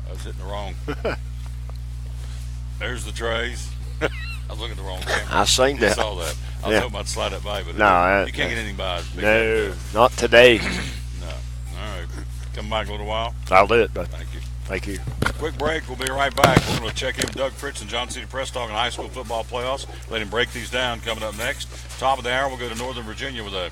I was hitting the wrong. There's the trays. I was looking at the wrong camera. I seen You that. saw that. I was Yeah. hoping I'd slide that by, but No, you can't get anything by it. No, not today. No. All right. Come back a little while. I'll do it, but Thank you. thank you. Quick break. We'll be right back. We're going to check in with Doug Fritz and John City Press talking high school football playoffs. Let him break these down. Coming up next, top of the hour, we'll go to Northern Virginia with a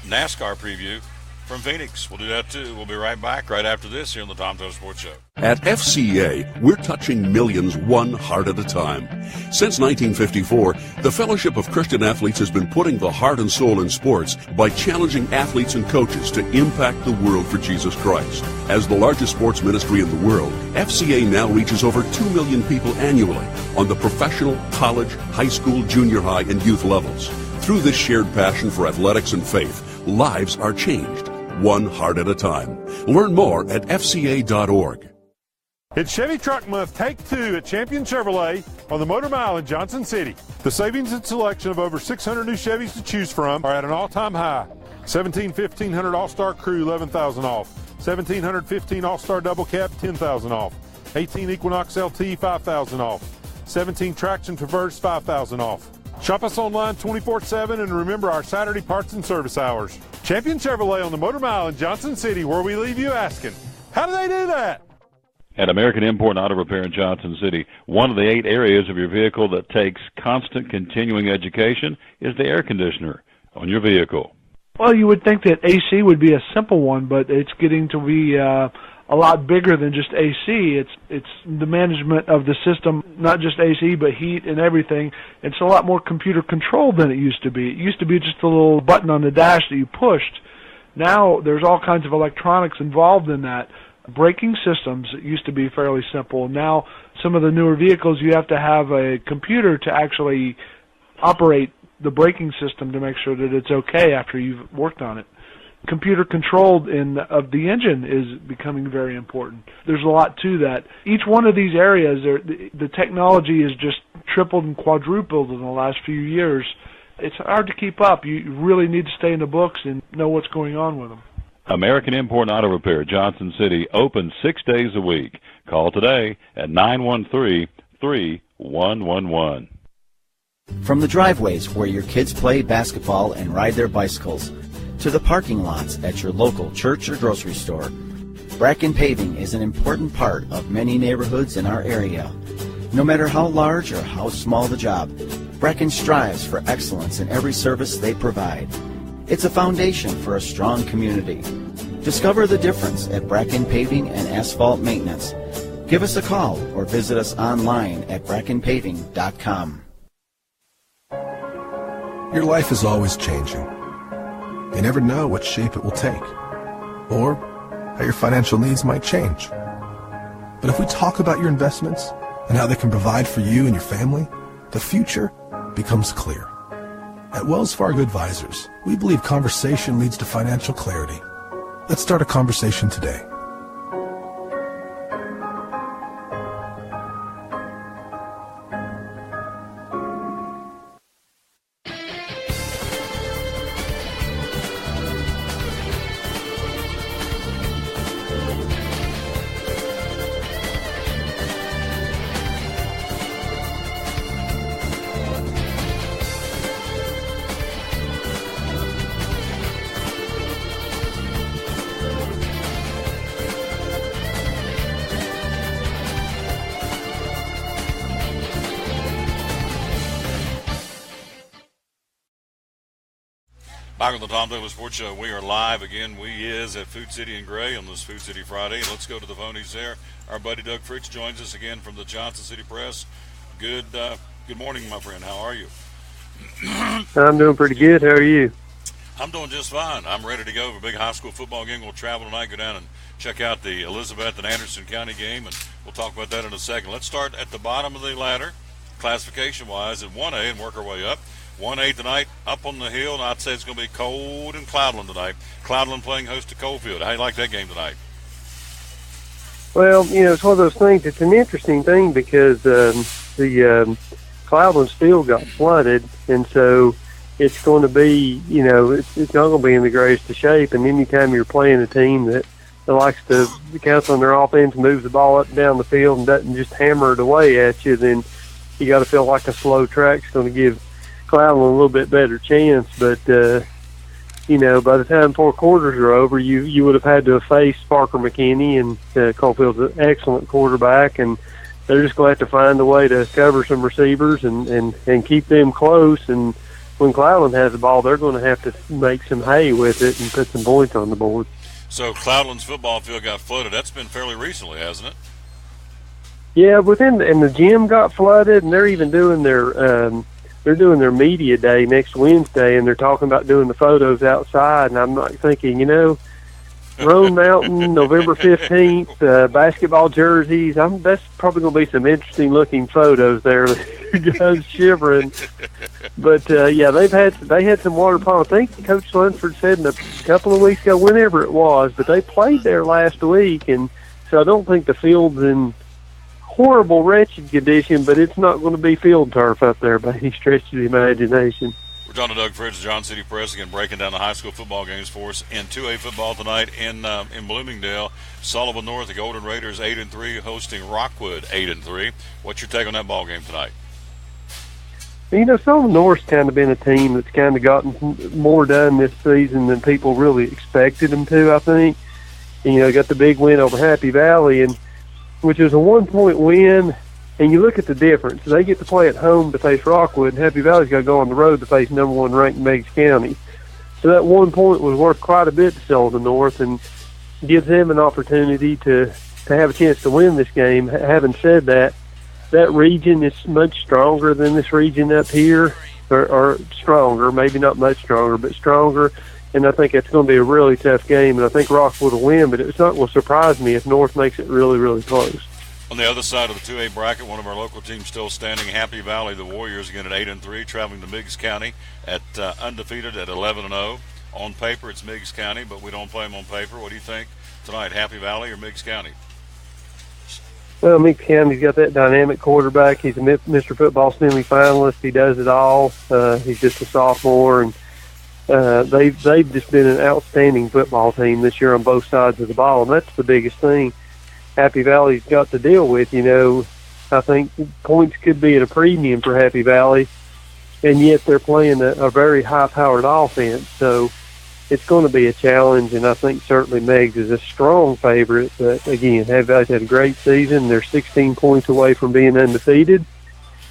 NASCAR preview from Phoenix. We'll do that too. We'll be right back right after this here on the Tom Toad Sports Show. At FCA, we're touching millions one heart at a time. Since 1954, the Fellowship of Christian Athletes has been putting the heart and soul in sports by challenging athletes and coaches to impact the world for Jesus Christ. As the largest sports ministry in the world, FCA now reaches over 2 million people annually on the professional, college, high school, junior high, and youth levels. Through this shared passion for athletics and faith, lives are changed, one heart at a time. Learn more at fca.org. It's Chevy Truck Month, Take 2 at Champion Chevrolet on the Motor Mile in Johnson City. The savings and selection of over 600 new Chevys to choose from are at an all-time high. 1500 All-Star Crew, $11,000 off. 1715 All-Star Double Cab, $10,000 off. 18 Equinox LT, $5,000 off. 17 Traction Traverse, $5,000 off. Shop us online 24/7 and remember our Saturday parts and service hours. Champion Chevrolet on the Motor Mile in Johnson City, where we leave you asking, how do they do that? At American Import and Auto Repair in Johnson City, one of the 8 areas of your vehicle that takes constant continuing education is the air conditioner on your vehicle. Well, you would think that AC would be a simple one, but it's getting to be a lot bigger than just AC. It's the management of the system, not just AC, but heat and everything. It's a lot more computer controlled than it used to be. It used to be just a little button on the dash that you pushed. Now there's all kinds of electronics involved in that. Braking systems used to be fairly simple. Now some of the newer vehicles, you have to have a computer to actually operate the braking system to make sure that it's okay after you've worked on it. Computer controlled of the engine is becoming very important. There's a lot to that. Each one of these areas, the technology is just tripled and quadrupled in the last few years. It's hard to keep up. You really need to stay in the books and know what's going on with them. American Import and Auto Repair, Johnson City, open 6 days a week. Call today at 913-3111. From the driveways where your kids play basketball and ride their bicycles, to the parking lots at your local church or grocery store, Bracken Paving is an important part of many neighborhoods in our area. No matter how large or how small the job, Bracken strives for excellence in every service they provide. It's a foundation for a strong community. Discover the difference at Bracken Paving and Asphalt Maintenance. Give us a call or visit us online at brackenpaving.com. Your life is always changing. You never know what shape it will take, or how your financial needs might change. But if we talk about your investments and how they can provide for you and your family, the future becomes clear. At Wells Fargo Advisors, we believe conversation leads to financial clarity. Let's start a conversation today. Back on the Tom Douglas Sports Show, we are live again. We is at Food City and Gray on this Food City Friday. Let's go to the phonies there. Our buddy Doug Fritz joins us again from the Johnson City Press. Good morning, my friend. How are you? I'm doing pretty good. How are you? I'm doing just fine. I'm ready to go for a big high school football game. We'll travel tonight, go down and check out the Elizabeth and Anderson County game, and we'll talk about that in a second. Let's start at the bottom of the ladder, classification-wise, at 1A and work our way up. 1A tonight, up on the hill, and I'd say it's going to be cold in Cloudland tonight. Cloudland playing host to Coalfield. How do you like that game tonight? Well, it's one of those things. It's an interesting thing because the Cloudland's field got flooded, and so it's going to be, it's not going to be in the greatest of shape. And anytime you're playing a team that likes to count on their offense, moves the ball up and down the field, and doesn't just hammer it away at you, then you got to feel like a slow track's going to give Cloudland a little bit better chance. But by the time 4 quarters are over, you would have had to have faced Parker McKinney, and Caulfield's an excellent quarterback, and they're just going to have to find a way to cover some receivers and keep them close. And when Cloudland has the ball, they're going to have to make some hay with it and put some points on the board. So Cloudland's football field got flooded. That's been fairly recently, hasn't it? Yeah, and the gym got flooded, and they're even doing their media day next Wednesday, and they're talking about doing the photos outside. And I'm like thinking, Roan Mountain, November 15th, basketball jerseys. That's probably going to be some interesting looking photos there. Guys shivering. But they had some water pond. I think Coach Lunsford said a couple of weeks ago, whenever it was, but they played there last week, and so I don't think the field's in horrible, wretched condition, but it's not going to be field turf up there by any stretch of the imagination. We're talking to Doug Fritz, John City Press, again breaking down the high school football games for us. In 2A football tonight in Bloomingdale, Sullivan North, the Golden Raiders 8-3, hosting Rockwood 8-3. What's your take on that ball game tonight? Sullivan North's kind of been a team that's kind of gotten more done this season than people really expected them to, I think. And, got the big win over Happy Valley, which is a 1-point win, and you look at the difference. They get to play at home to face Rockwood, and Happy Valley's got to go on the road to face number 1 ranked Meigs County. So that 1 point was worth quite a bit to Sullivan North and gives them an opportunity to have a chance to win this game. Having said that, that region is much stronger than this region up here, or stronger, maybe not much stronger, but stronger. And I think it's going to be a really tough game, and I think Rockwood will win, but it's not going to surprise me if North makes it really, really close. On the other side of the 2A bracket, one of our local teams still standing, Happy Valley, the Warriors, again at 8-3, traveling to Meigs County at undefeated at 11-0. On paper, it's Meigs County, but we don't play them on paper. What do you think tonight, Happy Valley or Meigs County? Well, Meeks County's got that dynamic quarterback. He's a Mr. Football semifinalist. He does it all. He's just a sophomore, and they've just been an outstanding football team this year on both sides of the ball, and that's the biggest thing Happy Valley's got to deal with. I think points could be at a premium for Happy Valley, and yet they're playing a very high-powered offense. So it's going to be a challenge, and I think certainly Meigs is a strong favorite. But, again, Happy Valley's had a great season. They're 16 points away from being undefeated,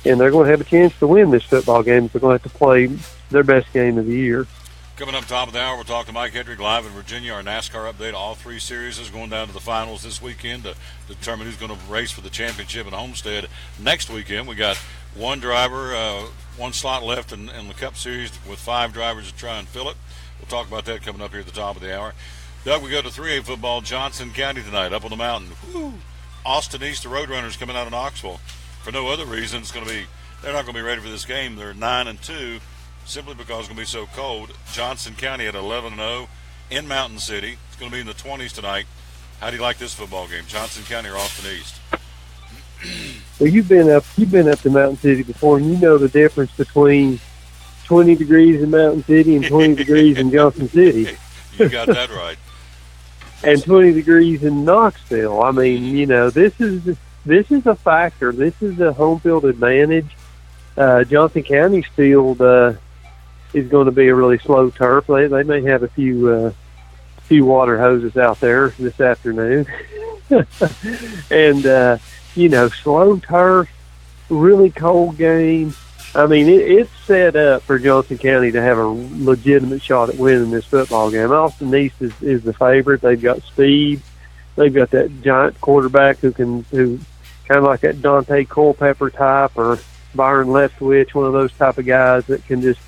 and they're going to have a chance to win this football game. They're going to have to play their best game of the year. Coming up top of the hour, we'll talk to Mike Hedrick live in Virginia. Our NASCAR update. All three series is going down to the finals this weekend to determine who's going to race for the championship at Homestead. Next weekend, we got one driver, one slot left in the Cup Series with 5 drivers to try and fill it. We'll talk about that coming up here at the top of the hour. Doug, we go to 3A football, Johnson County tonight, up on the mountain. Woo! Austin East, the Roadrunners, coming out of Knoxville. For no other reason, they're not going to be ready for this game. They're 9-2. Simply because it's going to be so cold. Johnson County at 11-0 in Mountain City. It's going to be in the 20s tonight. How do you like this football game, Johnson County or Austin East? Well, you've been up to Mountain City before, and you know the difference between 20 degrees in Mountain City and 20 degrees in Johnson City. You got that right. And 20 degrees in Knoxville. I mean, this is a factor. This is a home field advantage. Johnson County's field is going to be a really slow turf. They may have a few water hoses out there this afternoon. And, slow turf, really cold game. I mean, it's set up for Johnson County to have a legitimate shot at winning this football game. Austin East is the favorite. They've got speed. They've got that giant quarterback who kind of like that Dante Culpepper type or Byron Leftwich, one of those type of guys that can just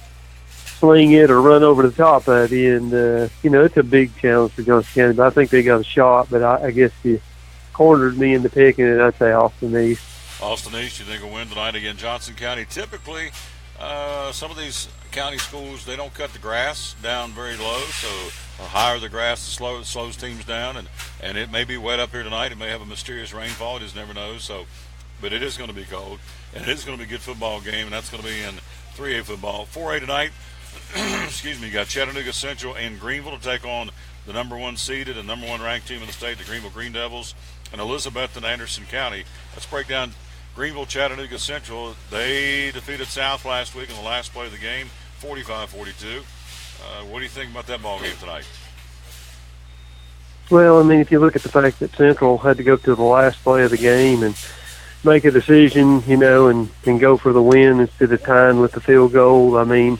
sling it or run over the top of you. And, it's a big challenge for Johnson County. But I think they got a shot, but I guess you cornered me into picking it. I'd say Austin East. Austin East, you think will win tonight again? Johnson County, typically, some of these county schools, they don't cut the grass down very low, so the higher the grass, the slows teams down, and it may be wet up here tonight. It may have a mysterious rainfall. You just never know. But it is going to be cold, and it is going to be a good football game, and that's going to be in 3A football. 4A tonight, you got Chattanooga Central and Greenville to take on the number 1 seeded and number 1 ranked team in the state, the Greenville Green Devils, and Elizabeth and Anderson County. Let's break down Greenville, Chattanooga Central. They defeated South last week in the last play of the game, 45-42. What do you think about that ball game tonight? Well, I mean, if you look at the fact that Central had to go to the last play of the game and make a decision, and go for the win instead of tying with the field goal, I mean,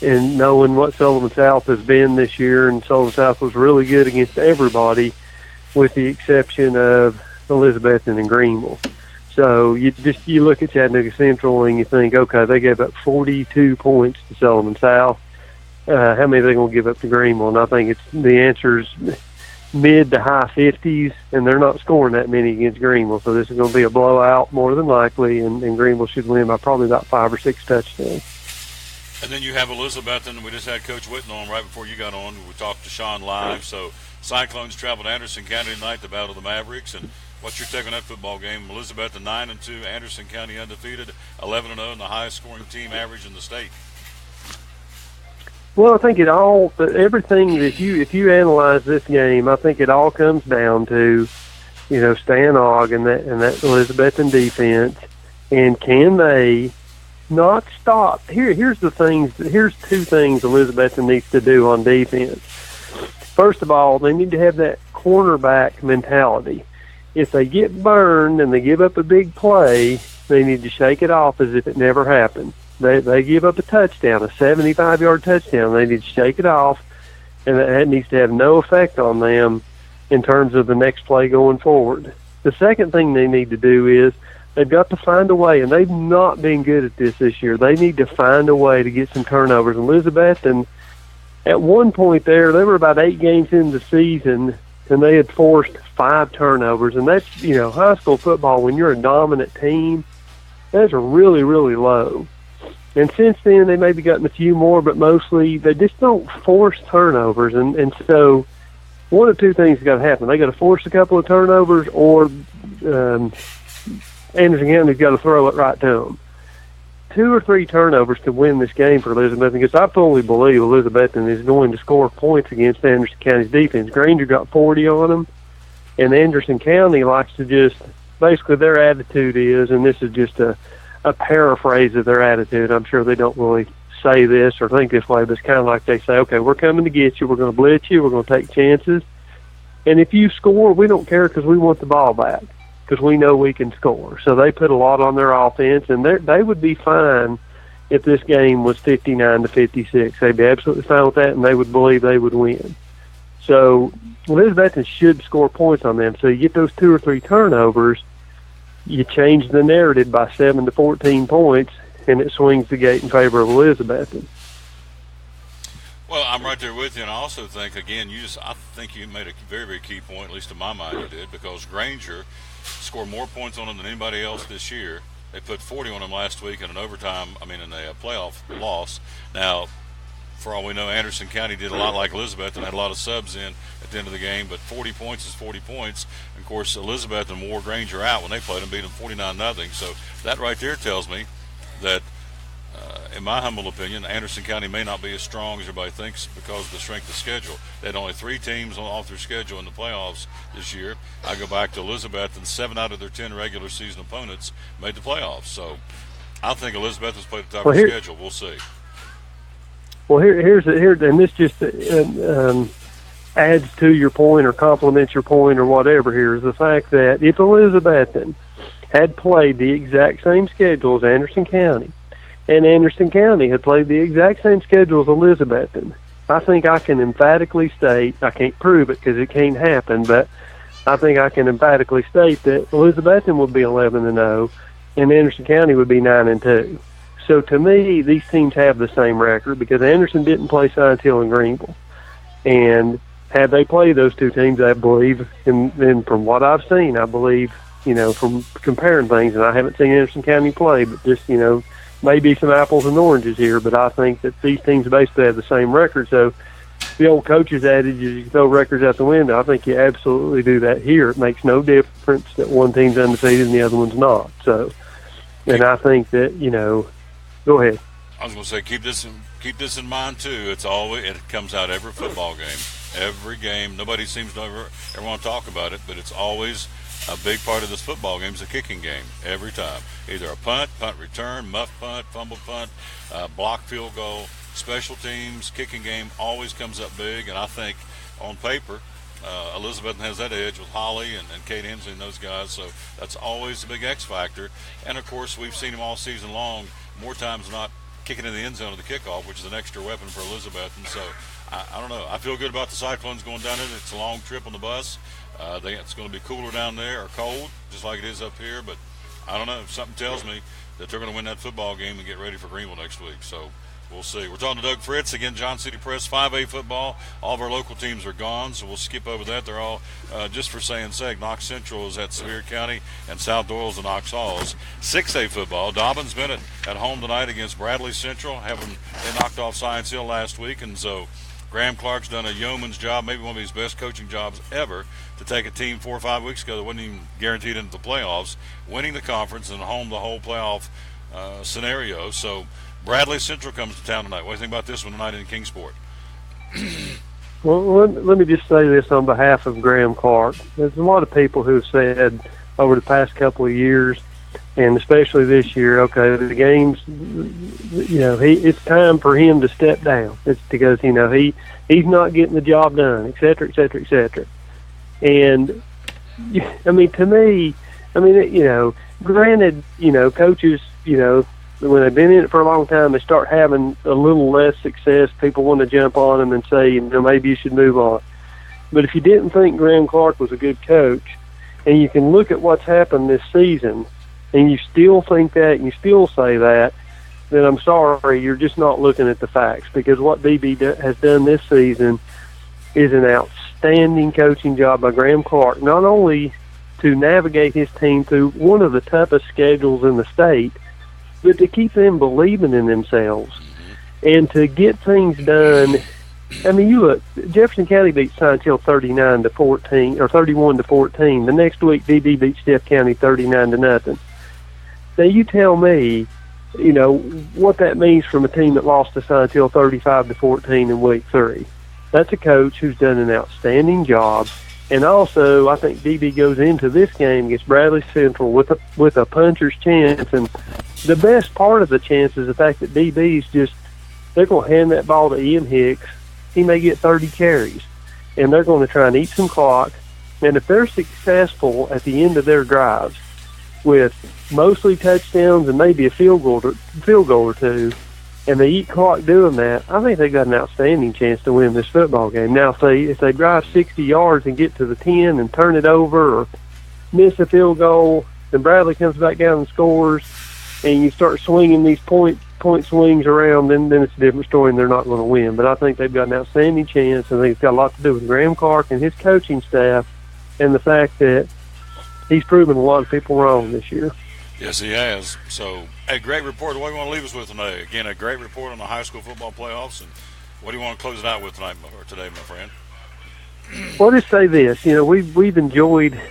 and knowing what Sullivan South has been this year, and Sullivan South was really good against everybody with the exception of Elizabethton and Greenville. So you look at Chattanooga Central and you think, okay, they gave up 42 points to Sullivan South. How many are they going to give up to Greenville? And I think the answer's mid to high 50s, and they're not scoring that many against Greenville. So this is going to be a blowout more than likely, and Greenville should win by probably about 5 or 6 touchdowns. And then you have Elizabethton. We just had Coach Whitten on right before you got on. We talked to Sean live. So Cyclones travel to Anderson County tonight to battle the Mavericks. And what's your take on that football game? Elizabethton 9-2, Anderson County undefeated, 11-0, and the highest scoring team average in the state. Well, I think everything that if you analyze this game, I think it all comes down to, Stan Ogg and that Elizabethton defense, and can they not stop? Here's 2 things Elizabethton needs to do on defense. First of all, they need to have that cornerback mentality. If they get burned and they give up a big play, they need to shake it off as if it never happened. They give up a touchdown, a 75-yard touchdown. They need to shake it off, and that needs to have no effect on them in terms of the next play going forward. The second thing they need to do is they've got to find a way, and they've not been good at this year. They need to find a way to get some turnovers. Elizabethton, at one point they were about 8 games into the season, and they had forced 5 turnovers. And that's, high school football, when you're a dominant team, that's really, really low. And since then, they maybe gotten a few more, but mostly they just don't force turnovers. And so one of two things got to happen. They got to force a couple of turnovers, or Anderson County's got to throw it right to them. 2 or 3 turnovers to win this game for Elizabethton, because I fully believe Elizabethton is going to score points against Anderson County's defense. Granger got 40 on them, and Anderson County likes to just, basically their attitude is, and this is just a paraphrase of their attitude. I'm sure they don't really say this or think this way, but it's kind of like they say, okay, we're coming to get you, we're going to blitz you, we're going to take chances, and if you score, we don't care because we want the ball back, because we know we can score. So they put a lot on their offense, and they would be fine if this game was 59-56. They'd be absolutely fine with that, and they would believe they would win. So Elizabethton should score points on them. So you get those 2 or 3 turnovers, you change the narrative by 7 to 14 points, and it swings the gate in favor of Elizabethton. Well, I'm right there with you, and I also think, again, I think you made a very, very key point, at least in my mind you did, because Granger scored more points on them than anybody else this year. They put 40 on them last week in a playoff loss. Now, for all we know, Anderson County did a lot like Elizabeth and had a lot of subs in at the end of the game, but 40 points is 40 points. And of course, Elizabethton wore Granger out when they played them, beat them 49-0. So that right there tells me that, in my humble opinion, Anderson County may not be as strong as everybody thinks because of the strength of schedule. They had only 3 teams off their schedule in the playoffs this year. I go back to Elizabeth, and 7 out of their 10 regular season opponents made the playoffs. So I think Elizabeth has played a tougher schedule. We'll see. Well, here, and this just adds to your point or complements your point or whatever here, is the fact that if Elizabethton had played the exact same schedule as Anderson County, and Anderson County had played the exact same schedule as Elizabethton, I think I can emphatically state, I can't prove it because it can't happen, but I think I can emphatically state that Elizabethton would be 11-0 and Anderson County would be 9-2. So to me, these teams have the same record because Anderson didn't play Science Hill and Greenville. And had they played those 2 teams, I believe, and from what I've seen, I believe, from comparing things, and I haven't seen Anderson County play, but just, maybe some apples and oranges here, but I think that these teams basically have the same record. So the old coach's adage is you throw records out the window. I think you absolutely do that here. It makes no difference that one team's undefeated and the other one's not. So, and I think that, go ahead. I was going to say, keep this in mind too. It comes out every football game. Every game, nobody seems to ever want to talk about it, but it's always a big part of this football game is a kicking game every time. Either a punt return, muff punt, fumble punt, block field goal, special teams, kicking game always comes up big. And I think on paper, Elizabethton has that edge with Holly and Kate Hensley and those guys. So that's always a big X factor. And of course, we've seen them all season long, more times than not kicking in the end zone of the kickoff, which is an extra weapon for Elizabethton. So I don't know. I feel good about the Cyclones going down there. It's a long trip on the bus. It's going to be cooler down there, or cold, just like it is up here. But I don't know. Something tells me that they're going to win that football game and get ready for Greenville next week. So we'll see. We're talking to Doug Fritz. Again, Johnson City Press, 5A football. All of our local teams are gone, so we'll skip over that. They're all, just for saying sake, Knox Central is at Sevier County, and South Doyle's at Knox Halls. 6A football, Dobbins Bennett at home tonight against Bradley Central. They knocked off Science Hill last week, and so Graham Clark's done a yeoman's job, maybe one of his best coaching jobs ever, to take a team 4 or 5 weeks ago that wasn't even guaranteed into the playoffs, winning the conference and home the whole playoff scenario. So Bradley Central comes to town tonight. What do you think about this one tonight in Kingsport? Well, let me just say this on behalf of Graham Clark. There's a lot of people who have said over the past couple of years, and especially this year, okay, the games, it's time for him to step down. It's because, he's not getting the job done, et cetera, et cetera, et cetera. And, to me, granted, coaches, when they've been in it for a long time, they start having a little less success. People want to jump on them and say, maybe you should move on. But if you didn't think Graham Clark was a good coach, and you can look at what's happened this season, and you still think that, and you still say that, then I'm sorry, you're just not looking at the facts. Because what DB has done this season is an outstanding coaching job by Graham Clark, not only to navigate his team through one of the toughest schedules in the state, but to keep them believing in themselves and to get things done I mean, you look, Jefferson County beat Science-Hill 39-14 or 31-14. The next week, DB beat Steph County 39-0. Now you tell me, you know, what that means from a team that lost to Science-Hill 35-14 in week 3. That's a coach who's done an outstanding job. And also, I think DB goes into this game against Bradley Central with a puncher's chance. And the best part of the chance is the fact that DB's just, they're going to hand that ball to Ian Hicks. He may get 30 carries. And they're going to try and eat some clock. And if they're successful at the end of their drives with mostly touchdowns and maybe a field goal or two, and they eat clock doing that, I think they got an outstanding chance to win this football game. Now, if they drive 60 yards and get to the 10 and turn it over or miss a field goal, then Bradley comes back down and scores, and you start swinging these point swings around, then it's a different story and they're not going to win. But I think they've got an outstanding chance. I think it's got a lot to do with Graham Clark and his coaching staff and the fact that he's proven a lot of people wrong this year. Yes, he has. So, a great report. What do you want to leave us with tonight? Again, a great report on the high school football playoffs. And what do you want to close it out with today, my friend? Well, just say this. You know, we've enjoyed,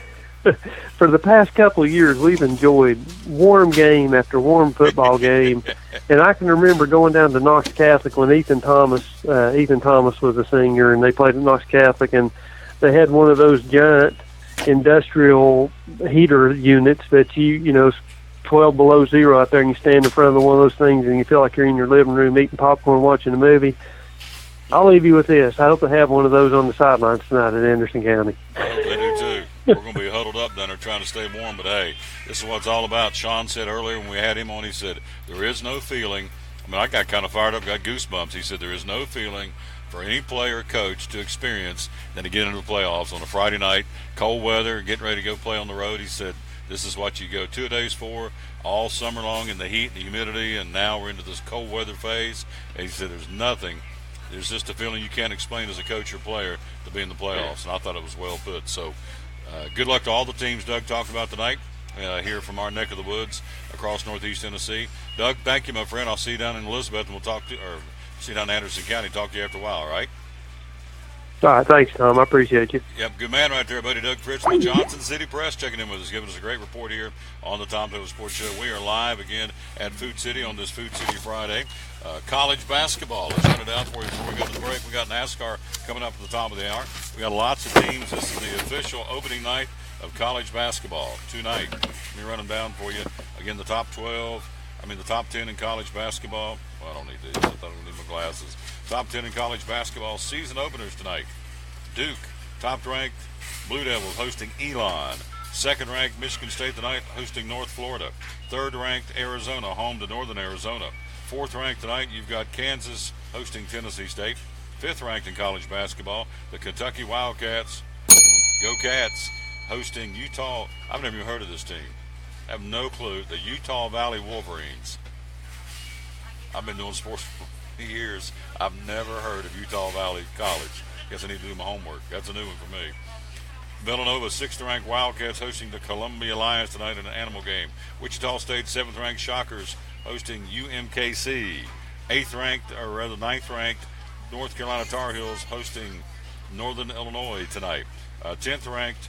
for the past couple of years, we've enjoyed warm game after warm football game. And I can remember going down to Knox Catholic when Ethan Thomas was a senior, and they played at Knox Catholic, and they had one of those giant industrial heater units that you know, 12 below zero out there, and you stand in front of one of those things and you feel like you're in your living room eating popcorn watching a movie. I'll leave you with this. I hope they have one of those on the sidelines tonight at Anderson County. I hope they do too. We're going to be huddled up down there trying to stay warm, but hey, this is what it's all about. Sean said earlier when we had him on, he said, there is no feeling. I mean, I got kind of fired up, got goosebumps. He said there is no feeling for any player or coach to experience than to get into the playoffs on a Friday night, cold weather, getting ready to go play on the road. He said, this is what you go 2 days for, all summer long in the heat and the humidity, and now we're into this cold weather phase. And he said there's nothing. There's just a feeling you can't explain as a coach or player to be in the playoffs, and I thought it was well put. So good luck to all the teams Doug talked about tonight here from our neck of the woods across Northeast Tennessee. Doug, thank you, my friend. I'll see you down in Elizabeth, and we'll see you down in Anderson County. Talk to you after a while, all right? All right, thanks, Tom. I appreciate you. Yep, good man right there, buddy. Doug Fritz from the Johnson City Press checking in with us, giving us a great report here on the Tom Taylor Sports Show. We are live again at Food City on this Food City Friday. College basketball. Let's run it out for you before we go to the break. We got NASCAR coming up at the top of the hour. We got lots of teams. This is the official opening night of college basketball tonight. Let me run them down for you. Again, the top 10 in college basketball. Well, I don't need these. I thought I would need my glasses. Top 10 in college basketball season openers tonight. Duke, top-ranked Blue Devils hosting Elon. Second-ranked Michigan State tonight hosting North Florida. Third-ranked Arizona home to Northern Arizona. Fourth-ranked tonight, you've got Kansas hosting Tennessee State. Fifth-ranked in college basketball, the Kentucky Wildcats, go Cats, hosting Utah. I've never even heard of this team. I have no clue. The Utah Valley Wolverines. I've been doing sports for years. I've never heard of Utah Valley College. Guess I need to do my homework. That's a new one for me. Villanova, 6th-ranked Wildcats hosting the Columbia Lions tonight in an animal game. Wichita State, 7th-ranked Shockers hosting UMKC. 9th-ranked North Carolina Tar Heels hosting Northern Illinois tonight. 10th-ranked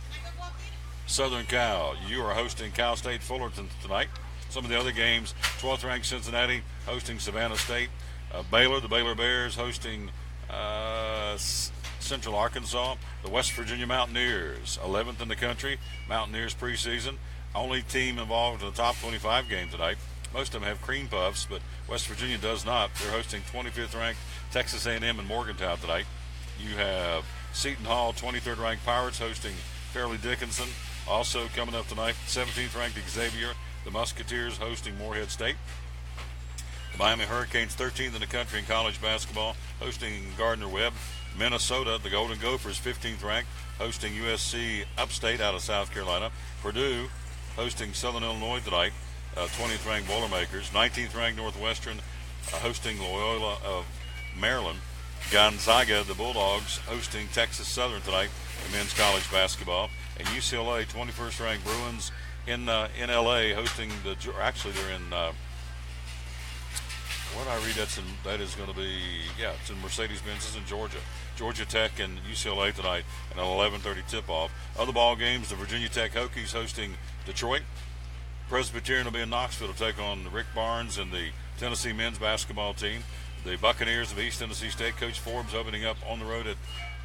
Southern Cal. You are hosting Cal State Fullerton tonight. Some of the other games, 12th-ranked Cincinnati hosting Savannah State. Baylor, the Baylor Bears hosting Central Arkansas. The West Virginia Mountaineers, 11th in the country. Mountaineers preseason. Only team involved in the top 25 game tonight. Most of them have cream puffs, but West Virginia does not. They're hosting 25th-ranked Texas A&M in Morgantown tonight. You have Seton Hall, 23rd-ranked Pirates hosting Fairleigh Dickinson. Also coming up tonight, 17th-ranked Xavier, the Musketeers hosting Morehead State. The Miami Hurricanes, 13th in the country in college basketball, hosting Gardner-Webb. Minnesota, the Golden Gophers, 15th ranked, hosting USC Upstate out of South Carolina. Purdue hosting Southern Illinois tonight. 20th ranked Boilermakers. 19th ranked Northwestern hosting Loyola of Maryland. Gonzaga, the Bulldogs, hosting Texas Southern tonight in men's college basketball. And UCLA, 21st ranked Bruins in LA hosting they're in what I read, that is going to be, it's in Mercedes-Benz. It's in Georgia. Georgia Tech and UCLA tonight, and an 11:30 tip-off. Other ball games: the Virginia Tech Hokies hosting Detroit. Presbyterian will be in Knoxville to take on Rick Barnes and the Tennessee men's basketball team. The Buccaneers of East Tennessee State, Coach Forbes, opening up on the road at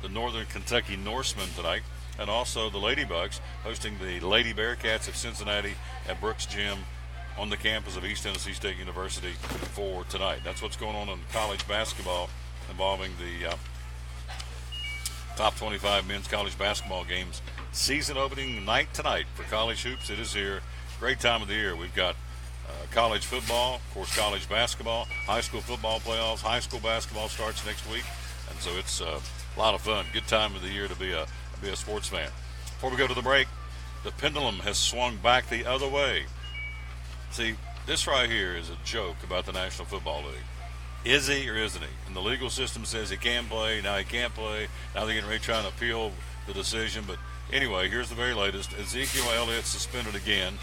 the Northern Kentucky Norsemen tonight. And also the Ladybugs hosting the Lady Bearcats of Cincinnati at Brooks Gym on the campus of East Tennessee State University for tonight. That's what's going on in college basketball involving the top 25 men's college basketball games. Season opening night tonight for college hoops. It is here. Great time of the year. We've got college football, of course, college basketball, high school football playoffs, high school basketball starts next week, and so it's a lot of fun. Good time of the year to be a sports fan. Before we go to the break, the pendulum has swung back the other way. See, this right here is a joke about the National Football League. Is he or isn't he? And the legal system says he can play. Now he can't play. Now they're getting ready trying to appeal the decision. But anyway, here's the very latest. Ezekiel Elliott suspended again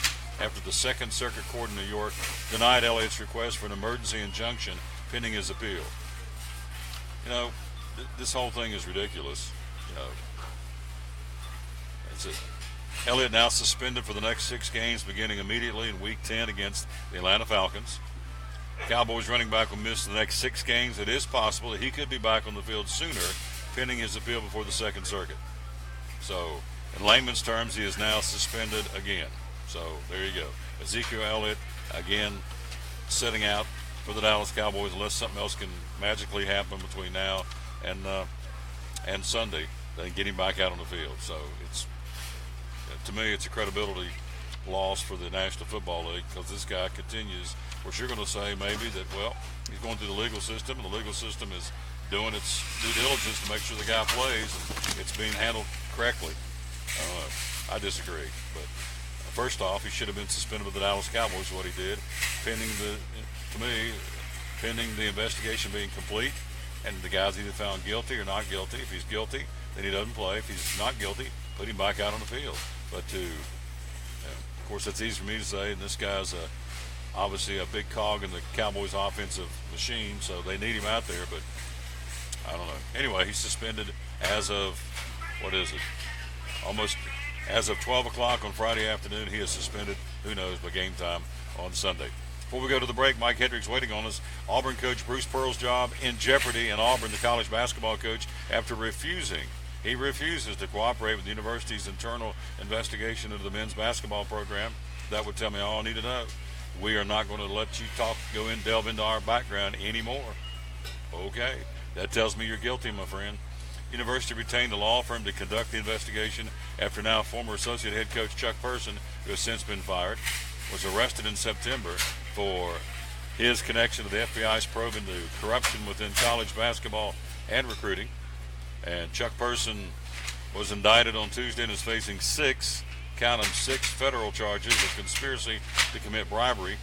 after the Second Circuit Court in New York denied Elliott's request for an emergency injunction pending his appeal. You know, this whole thing is ridiculous. You know, that's it. Elliott now suspended for the next 6 games, beginning immediately in Week 10 against the Atlanta Falcons. Cowboys running back will miss the next 6 games. It is possible that he could be back on the field sooner, pending his appeal before the Second Circuit. So, in layman's terms, he is now suspended again. So, there you go. Ezekiel Elliott, again, sitting out for the Dallas Cowboys unless something else can magically happen between now and Sunday. Then get him back out on the field. So, to me, it's a credibility loss for the National Football League because this guy continues. Of course, you're going to say maybe that, well, he's going through the legal system, and the legal system is doing its due diligence to make sure the guy plays, and it's being handled correctly. I disagree. But first off, he should have been suspended with the Dallas Cowboys for what he did, pending the investigation being complete, and the guy's either found guilty or not guilty. If he's guilty, then he doesn't play. If he's not guilty, put him back out on the field. But of course, that's easy for me to say, and this guy's obviously a big cog in the Cowboys' offensive machine, so they need him out there, but I don't know. Anyway, he's suspended as of, almost as of 12 o'clock on Friday afternoon. He is suspended, who knows, by game time on Sunday. Before we go to the break, Mike Hedrick's waiting on us. Auburn coach Bruce Pearl's job in jeopardy, and Auburn, the college basketball coach, after he refuses to cooperate with the university's internal investigation into the men's basketball program. That would tell me all I need to know. We are not going to let you delve into our background anymore. Okay, that tells me you're guilty, my friend. University retained a law firm to conduct the investigation after now former associate head coach Chuck Person, who has since been fired, was arrested in September for his connection to the FBI's probe into corruption within college basketball and recruiting. And Chuck Person was indicted on Tuesday and is facing 6 federal charges of conspiracy to commit bribery,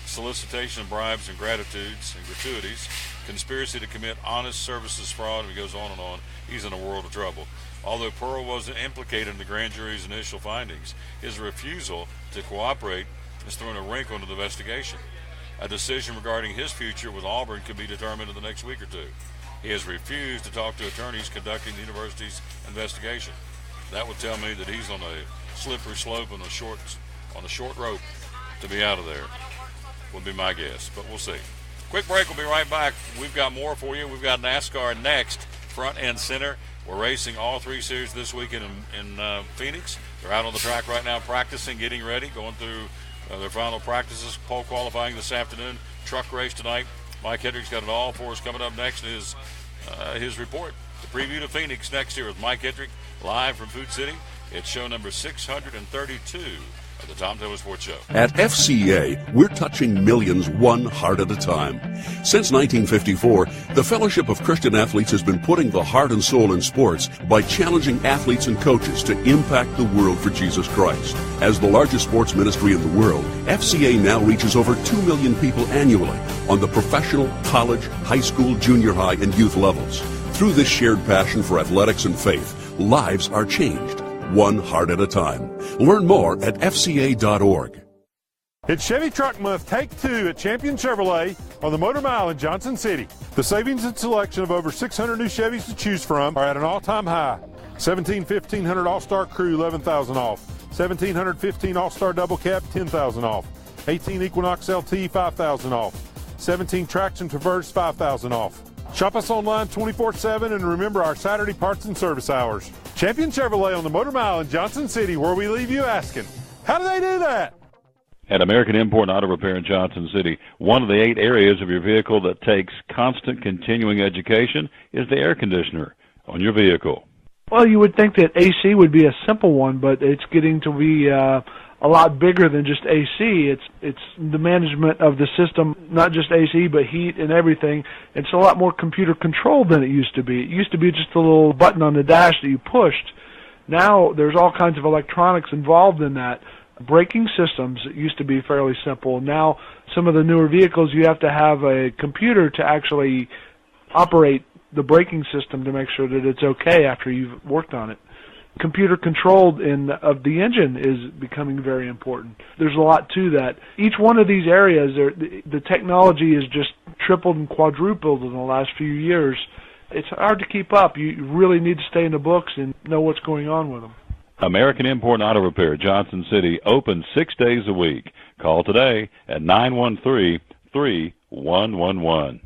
solicitation of bribes and gratuities, conspiracy to commit honest services fraud, and he goes on and on. He's in a world of trouble. Although Pearl wasn't implicated in the grand jury's initial findings, his refusal to cooperate has thrown a wrinkle into the investigation. A decision regarding his future with Auburn could be determined in the next week or two. He has refused to talk to attorneys conducting the university's investigation. That would tell me that he's on a slippery slope on a short rope to be out of there, would be my guess, but we'll see. Quick break, we'll be right back. We've got more for you. We've got NASCAR next, front and center. We're racing all 3 series this weekend in Phoenix. They're out on the track right now practicing, getting ready, going through their final practices, pole qualifying this afternoon, truck race tonight. Mike Hedrick's got it all for us. Coming up next is his report. The preview to Phoenix next year with Mike Hedrick live from Food City. It's show number 632 of the Tom Taylor Sports Show. At FCA, we're touching millions one heart at a time. Since 1954, the Fellowship of Christian Athletes has been putting the heart and soul in sports by challenging athletes and coaches to impact the world for Jesus Christ. As the largest sports ministry in the world, FCA now reaches over 2 million people annually on the professional, college, high school, junior high, and youth levels. Through this shared passion for athletics and faith, lives are changed, one heart at a time. Learn more at fca.org. It's Chevy Truck Month, Take 2 at Champion Chevrolet on the Motor Mile in Johnson City. The savings and selection of over 600 new Chevys to choose from are at an all-time high. 1500 All-Star Crew, $11,000 off. 1715 All-Star Double Cab, $10,000 off. 18 Equinox LT, $5,000 off. 17 Traction Traverse, $5,000 off. Shop us online 24/7 and remember our Saturday parts and service hours. Champion Chevrolet on the Motor Mile in Johnson City, where we leave you asking, how do they do that? At American Import Auto Repair in Johnson City, one of the 8 areas of your vehicle that takes constant continuing education is the air conditioner on your vehicle. Well, you would think that AC would be a simple one, but it's getting to be a lot bigger than just AC. It's the management of the system, not just AC, but heat and everything. It's a lot more computer controlled than it used to be. It used to be just a little button on the dash that you pushed. Now there's all kinds of electronics involved in that. Braking systems used to be fairly simple. Now some of the newer vehicles, you have to have a computer to actually operate the braking system to make sure that it's okay after you've worked on it. Computer controlled of the engine is becoming very important. There's a lot to that. Each one of these areas, the technology is just tripled and quadrupled in the last few years. It's hard to keep up. You really need to stay in the books and know what's going on with them. American Import Auto Repair, Johnson City, open 6 days a week. Call today at 913-3111.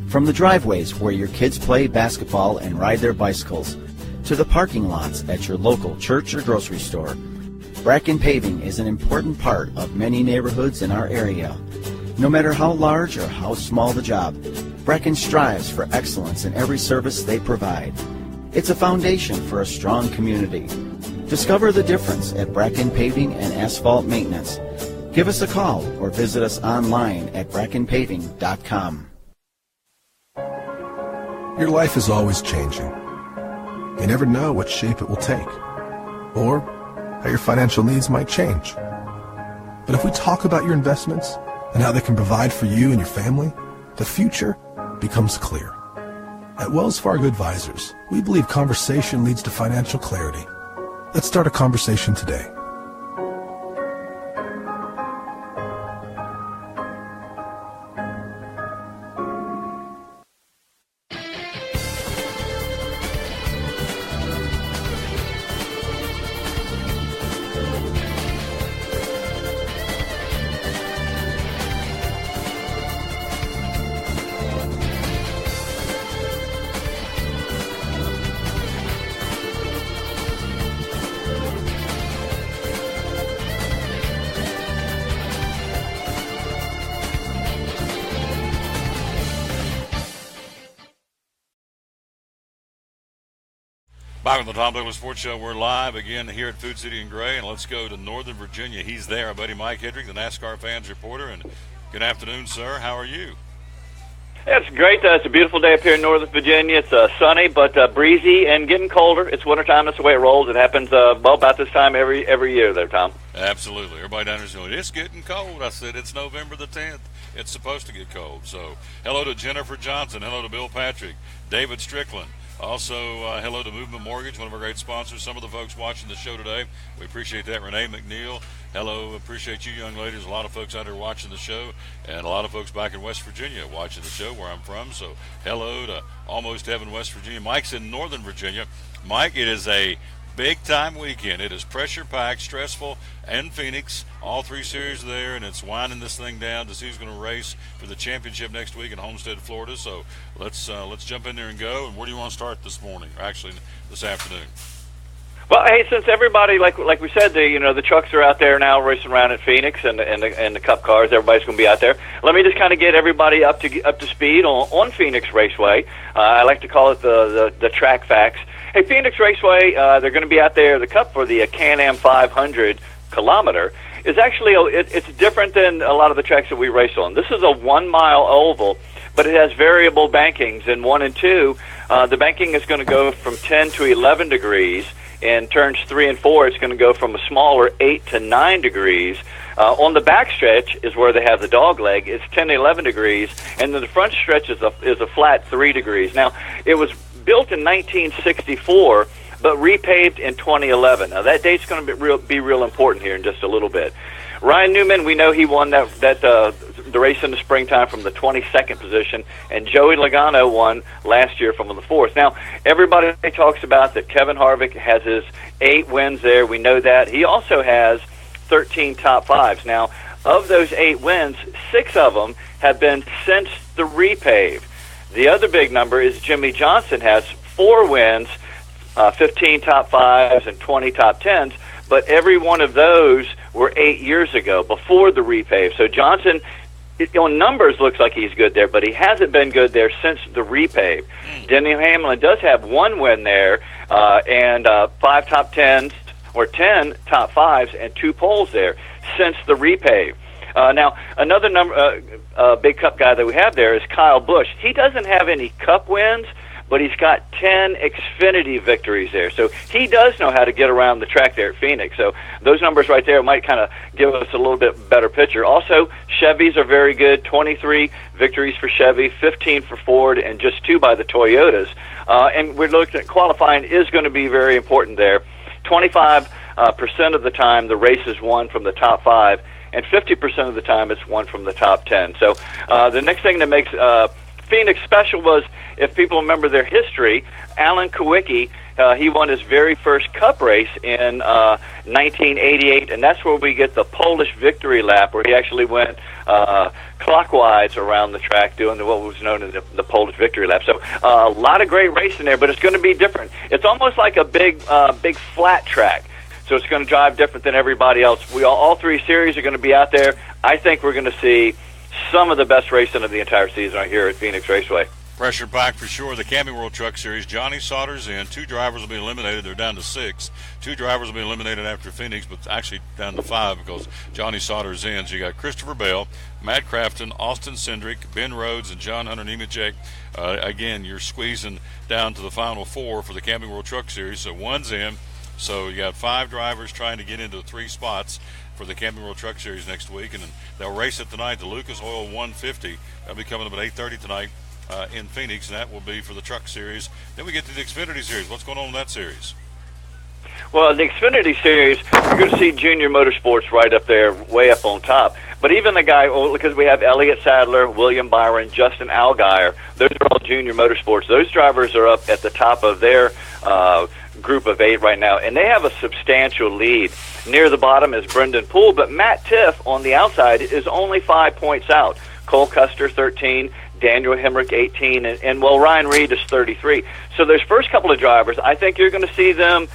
From the driveways where your kids play basketball and ride their bicycles, to the parking lots at your local church or grocery store, Bracken Paving is an important part of many neighborhoods in our area. No matter how large or how small the job, Bracken strives for excellence in every service they provide. It's a foundation for a strong community. Discover the difference at Bracken Paving and Asphalt Maintenance. Give us a call or visit us online at brackenpaving.com. Your life is always changing. You never know what shape it will take, or how your financial needs might change. But if we talk about your investments and how they can provide for you and your family, the future becomes clear. At Wells Fargo Advisors, we believe conversation leads to financial clarity. Let's start a conversation today. Back on the Tom Douglas Sports Show, we're live again here at Food City and Gray, and let's go to Northern Virginia. He's there, our buddy Mike Hedrick, the NASCAR fans reporter. And good afternoon, sir. How are you? It's great. It's a beautiful day up here in Northern Virginia. It's sunny but breezy and getting colder. It's wintertime. That's the way it rolls. It happens about this time every year there, Tom. Absolutely. Everybody down there's going, it's getting cold. I said, it's November the 10th. It's supposed to get cold. So hello to Jennifer Johnson. Hello to Bill Patrick. David Strickland. Also, hello to Movement Mortgage, one of our great sponsors. Some of the folks watching the show today, we appreciate that. Renee McNeil, hello, appreciate you young ladies. A lot of folks out there watching the show, and a lot of folks back in West Virginia watching the show where I'm from. So hello to Almost Heaven, West Virginia. Mike's in Northern Virginia. Mike, it is a big-time weekend. It is pressure-packed, stressful, and Phoenix. All 3 series there, and it's winding this thing down to see who's going to race for the championship next week in Homestead, Florida. So let's jump in there and go. And where do you want to start this morning, or actually this afternoon? Well, hey, since everybody, like we said, the trucks are out there now racing around at Phoenix, and the Cup cars, everybody's going to be out there. Let me just kind of get everybody up to speed on Phoenix Raceway. I like to call it the track facts. Hey, Phoenix Raceway, they're going to be out there. The Cup for the Can-Am 500 kilometer is actually it's different than a lot of the tracks that we race on. This is a 1 mile oval, but it has variable bankings in 1 and 2. The banking is going to go from 10 to 11 degrees. In turns 3 and 4, it's going to go from a smaller 8 to 9 degrees. On the back stretch is where they have the dog leg. It's 10 to 11 degrees, and then the front stretch is a flat 3 degrees. Now, it was built in 1964, but repaved in 2011. Now, that date's going to be real important here in just a little bit. Ryan Newman, we know he won the race in the springtime from the 22nd position, and Joey Logano won last year from the 4th. Now, everybody talks about that Kevin Harvick has his 8 wins there. We know that. He also has 13 top 5s. Now, of those 8 wins, 6 of them have been since the repave. The other big number is Jimmy Johnson has 4 wins, 15 top 5s and 20 top 10s, but every one of those were 8 years ago, before the repave. So Johnson, on numbers, looks like he's good there, but he hasn't been good there since the repave. Denny Hamlin does have 1 win there, and 5 top 10s, or 10 top 5s, and 2 poles there since the repave. Now, another big Cup guy that we have there is Kyle Busch. He doesn't have any Cup wins, but he's got 10 Xfinity victories there. So he does know how to get around the track there at Phoenix. So those numbers right there might kind of give us a little bit better picture. Also, Chevys are very good. 23 victories for Chevy, 15 for Ford, and just 2 by the Toyotas. And we're looking at qualifying is going to be very important there. 25% of the time the race is won from the top 5, and 50% of the time it's won from the top 10. So the next thing that makes Phoenix special was, if people remember their history, Alan Kulwicki, he won his very first Cup race in 1988, and that's where we get the Polish victory lap, where he actually went clockwise around the track doing what was known as the Polish victory lap. So a lot of great racing there, but it's going to be different. It's almost like a big flat track. So it's going to drive different than everybody else. All 3 series are going to be out there. I think we're going to see some of the best racing of the entire season right here at Phoenix Raceway. Pressure packed for sure. The Camping World Truck Series, Johnny Sauter's in. 2 drivers will be eliminated. They're down to 6. 2 drivers will be eliminated after Phoenix, but actually down to 5 because Johnny Sauter's in. So you got Christopher Bell, Matt Crafton, Austin Cindric, Ben Rhodes, and John Hunter Nemechek. Again, you're squeezing down to the final 4 for the Camping World Truck Series. So 1's in. So you got 5 drivers trying to get into 3 spots for the Camping World Truck Series next week, and then they'll race it tonight. The Lucas Oil 150. That'll be coming up at 8:30 tonight in Phoenix, and that will be for the Truck Series. Then we get to the Xfinity Series. What's going on in that series? Well, the Xfinity Series, you're going to see Junior Motorsports right up there, way up on top. But even the guy, because we have Elliott Sadler, William Byron, Justin Allgaier, those are all Junior Motorsports. Those drivers are up at the top of their group of 8 right now, and they have a substantial lead. Near the bottom is Brendan Poole, but Matt Tiff on the outside is only 5 points out. Cole Custer, 13, Daniel Hemrick, 18, and Ryan Reed is 33. So those first couple of drivers, I think you're going to see them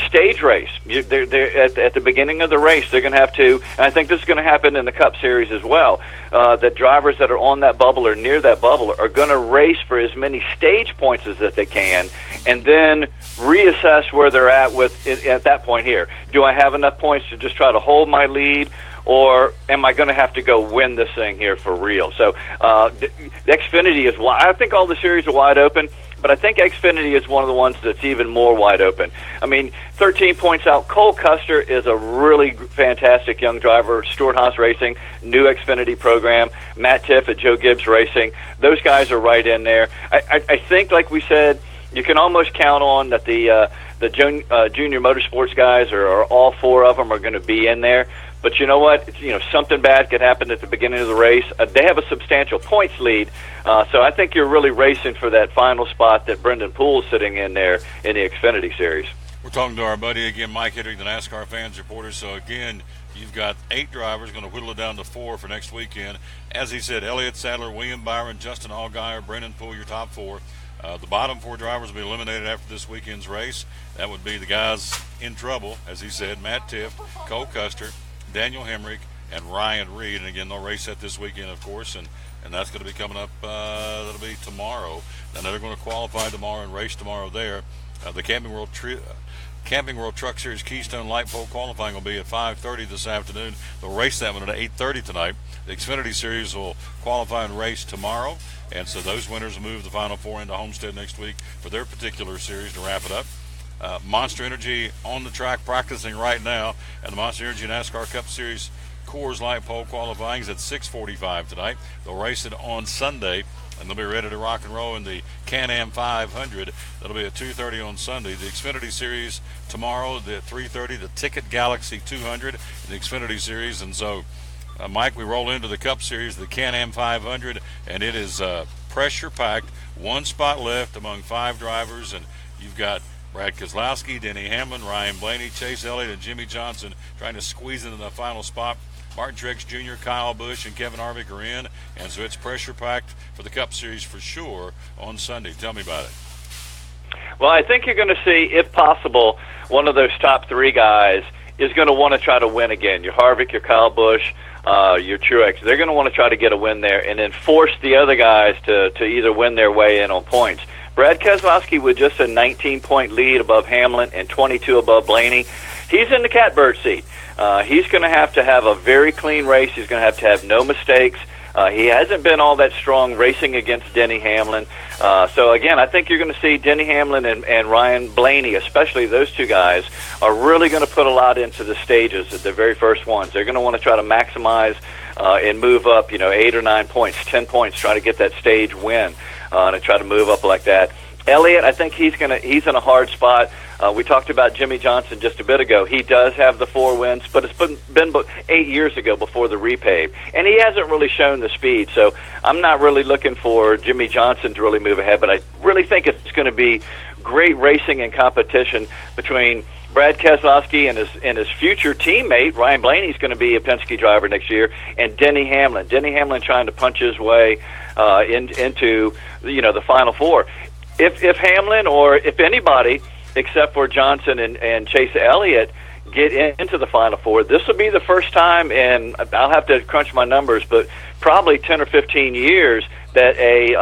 stage race. They're at the beginning of the race, they're going to have to, and I think this is going to happen in the Cup Series as well, that drivers that are on that bubble or near that bubble are going to race for as many stage points as that they can, and then reassess where they're at that point here. Do I have enough points to just try to hold my lead, or am I going to have to go win this thing here for real? So the Xfinity is wide. I think all the series are wide open, but I think Xfinity is one of the ones that's even more wide open. I mean, 13 points out. Cole Custer is a really fantastic young driver. Stuart Haas Racing, new Xfinity program. Matt Tiff at Joe Gibbs Racing. Those guys are right in there. I think, like we said, you can almost count on that the Junior Motorsports guys are all 4 of them are going to be in there. But you know what? Something bad could happen at the beginning of the race. They have a substantial points lead, so I think you're really racing for that final spot that Brendan Poole's sitting in there in the Xfinity Series. We're talking to our buddy again, Mike Hittering, the NASCAR Fans Reporter. So again, you've got 8 drivers, going to whittle it down to 4 for next weekend. As he said, Elliott Sadler, William Byron, Justin Allgaier, Brendan Poole, your top 4. The bottom 4 drivers will be eliminated after this weekend's race. That would be the guys in trouble, as he said, Matt Tiff, Cole Custer, Daniel Hemrick, and Ryan Reed. And again, they'll race that this weekend, of course, and that's going to be coming up. That'll be tomorrow. And they're going to qualify tomorrow and race tomorrow there. The Camping World Truck Series Keystone Light Pole qualifying will be at 5:30 this afternoon. They'll race that one at 8:30 tonight. The Xfinity Series will qualify and race tomorrow, and so those winners will move the Final 4 into Homestead next week for their particular series to wrap it up. Monster Energy on the track practicing right now, and the Monster Energy NASCAR Cup Series Coors Light Pole qualifying is at 6:45 tonight. They'll race it on Sunday and they'll be ready to rock and roll in the Can-Am 500. That'll be at 2:30 on Sunday. The Xfinity Series tomorrow at 3:30. The Ticket Galaxy 200 in the Xfinity Series, and so. Mike, we roll into the Cup Series, the Can-Am 500, and it is pressure-packed. One spot left among 5 drivers, and you've got Brad Keselowski, Denny Hamlin, Ryan Blaney, Chase Elliott, and Jimmy Johnson trying to squeeze into the final spot. Martin Truex Jr., Kyle Busch, and Kevin Harvick are in, and so it's pressure-packed for the Cup Series for sure on Sunday. Tell me about it. Well, I think you're going to see, if possible, one of those top 3 guys is going to want to try to win again. Your Harvick, your Kyle Busch, your Truex. They're going to want to try to get a win there and then force the other guys to either win their way in on points. Brad Keselowski with just a 19-point lead above Hamlin and 22 above Blaney. He's in the catbird seat. He's going to have a very clean race. He's going to have no mistakes. He hasn't been all that strong racing against Denny Hamlin. So, again, I think you're going to see Denny Hamlin and Ryan Blaney, especially those 2 guys, are really going to put a lot into the stages at the very first ones. They're going to want to try to maximize and move up, 8 or 9 points, 10 points, try to get that stage win and try to move up like that. Elliott, I think he's in a hard spot. We talked about Jimmy Johnson just a bit ago. He does have the 4 wins, but it's been 8 years ago before the repave, and he hasn't really shown the speed. So I'm not really looking for Jimmy Johnson to really move ahead, but I really think it's going to be great racing and competition between Brad Keselowski and his future teammate Ryan Blaney's going to be a Penske driver next year, and Denny Hamlin. Denny Hamlin trying to punch his way into the Final 4. If Hamlin or if anybody except for Johnson and Chase Elliott get into the Final 4, this will be the first time in, I'll have to crunch my numbers, but probably 10 or 15 years that a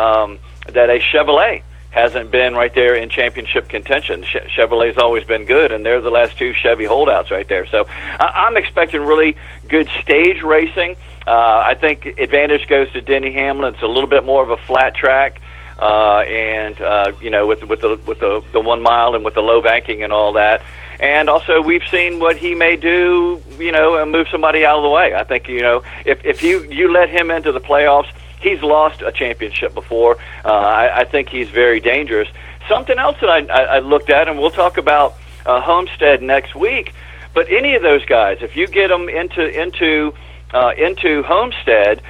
Chevrolet hasn't been right there in championship contention. Chevrolet's always been good, and they're the last 2 Chevy holdouts right there. So I'm expecting really good stage racing. I think advantage goes to Denny Hamlin. It's a little bit more of a flat track. With the 1 mile and with the low banking and all that. And also we've seen what he may do, and move somebody out of the way. I think, if you let him into the playoffs, he's lost a championship before. I think he's very dangerous. Something else that I looked at, and we'll talk about Homestead next week, but any of those guys, if you get them into Homestead,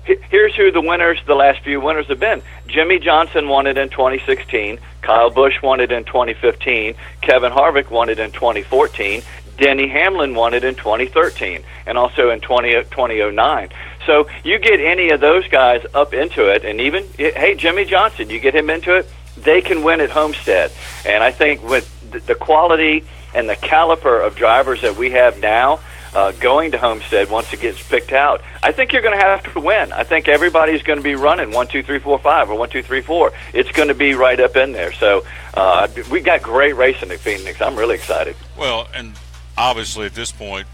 here's who the last few winners have been. Jimmy Johnson won it in 2016. Kyle Busch won it in 2015. Kevin Harvick won it in 2014. Denny Hamlin won it in 2013 and also in 2009. So you get any of those guys up into it, and even, hey, Jimmy Johnson, you get him into it, they can win at Homestead. And I think with the quality and the caliber of drivers that we have now, going to Homestead once it gets picked out, I think you're going to have to win. I think everybody's going to be running 1, 2, 3, 4, 5 or 1, 2, 3, 4. It's going to be right up in there. So we got great racing at Phoenix. I'm really excited. Well, and obviously at this point,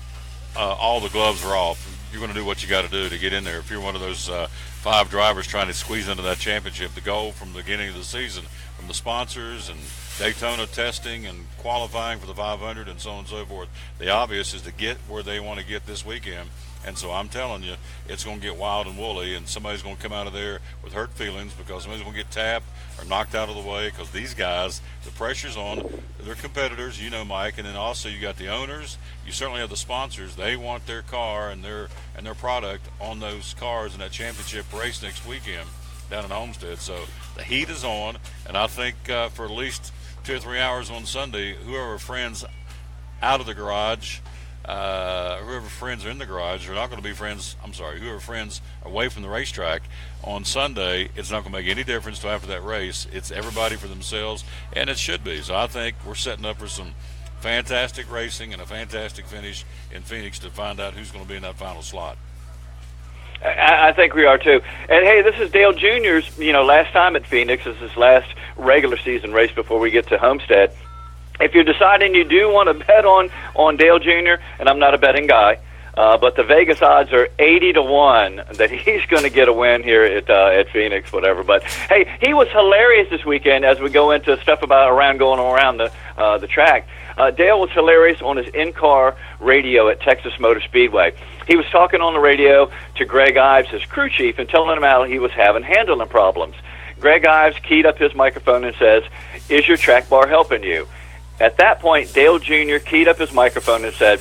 all the gloves are off. You're going to do what you got to do to get in there. If you're one of those 5 drivers trying to squeeze into that championship, the goal from the beginning of the season, from the sponsors and Daytona testing and qualifying for the 500 and so on and so forth, the obvious is to get where they want to get this weekend. And so I'm telling you, it's going to get wild and woolly, and somebody's going to come out of there with hurt feelings because somebody's going to get tapped or knocked out of the way because these guys, the pressure's on. They're competitors, Mike, and then also you got the owners. You certainly have the sponsors. They want their car and their product on those cars in that championship race next weekend down in Homestead. So the heat is on, and I think for at least 2 or 3 hours on Sunday, whoever friends out of the garage, whoever friends are in the garage are not going to be friends. Whoever friends away from the racetrack on Sunday, it's not going to make any difference till after that race. It's everybody for themselves, and it should be. So I think we're setting up for some fantastic racing and a fantastic finish in Phoenix to find out who's going to be in that final slot. I think we are too. And hey, this is Dale Jr.'s, last time at Phoenix. This is his last regular season race before we get to Homestead. If you're deciding you do want to bet on Dale Jr., and I'm not a betting guy, But the Vegas odds are 80-1 that he's going to get a win here at Phoenix, whatever. But hey, he was hilarious this weekend as we go into stuff about going around the track. Dale was hilarious on his in-car radio at Texas Motor Speedway. He was talking on the radio to Greg Ives, his crew chief, and telling him how he was having handling problems. Greg Ives keyed up his microphone and says, "Is your track bar helping you?" At that point, Dale Jr. keyed up his microphone and said,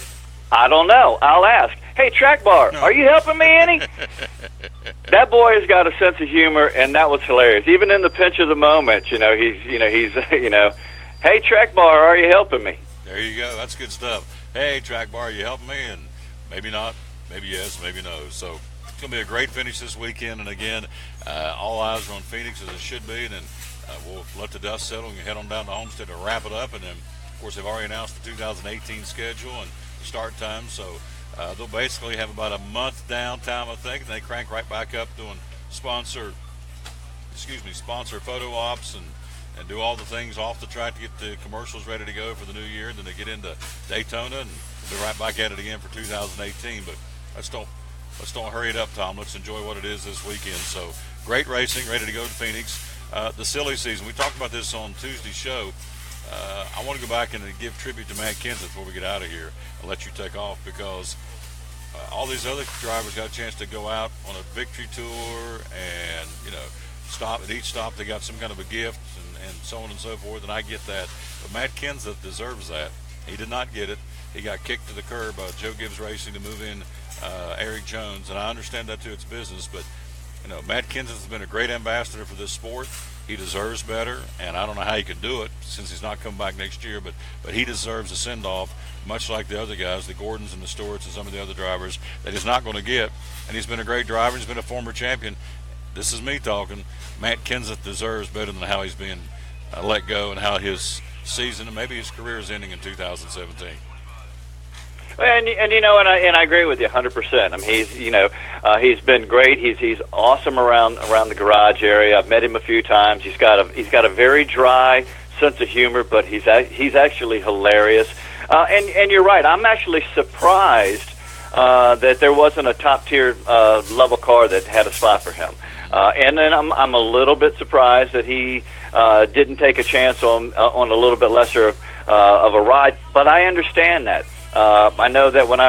"I don't know. I'll ask. Hey, track bar, are you helping me any?" That boy has got a sense of humor, and that was hilarious. Even in the pinch of the moment, he's hey, track bar, are you helping me? There you go. That's good stuff. Hey, track bar, are you helping me? And maybe not, maybe yes, maybe no. So it's going to be a great finish this weekend. And again, all eyes are on Phoenix as it should be. And then we'll let the dust settle and head on down to Homestead to wrap it up. And then, of course, they've already announced the 2018 schedule and start time. So they'll basically have about a month downtime, I think, and they crank right back up doing sponsor photo ops and do all the things off the track to get the commercials ready to go for the new year. And then they get into Daytona and we'll be right back at it again for 2018. But let's don't hurry it up, Tom. Let's enjoy what it is this weekend. So great racing, ready to go to Phoenix. The silly season, we talked about this on Tuesday's show. I want to go back and give tribute to Matt Kenseth before we get out of here and let you take off, because all these other drivers got a chance to go out on a victory tour and, stop at each stop. They got some kind of a gift and so on and so forth, and I get that. But Matt Kenseth deserves that. He did not get it. He got kicked to the curb by Joe Gibbs Racing to move in Eric Jones, and I understand that too. It's business, but Matt Kenseth has been a great ambassador for this sport. He deserves better, and I don't know how he can do it since he's not coming back next year, but he deserves a send-off, much like the other guys, the Gordons and the Stewarts and some of the other drivers that he's not going to get. And he's been a great driver. He's been a former champion. This is me talking. Matt Kenseth deserves better than how he's been let go and how his season and maybe his career is ending in 2017. And I agree with you 100%. I mean, he's been great. He's awesome around the garage area. I've met him a few times. He's got a very dry sense of humor, but he's actually hilarious. And you're right. I'm actually surprised that there wasn't a top tier level car that had a spot for him. And then I'm a little bit surprised that he didn't take a chance on a little bit lesser of a ride. But I understand that. I know that when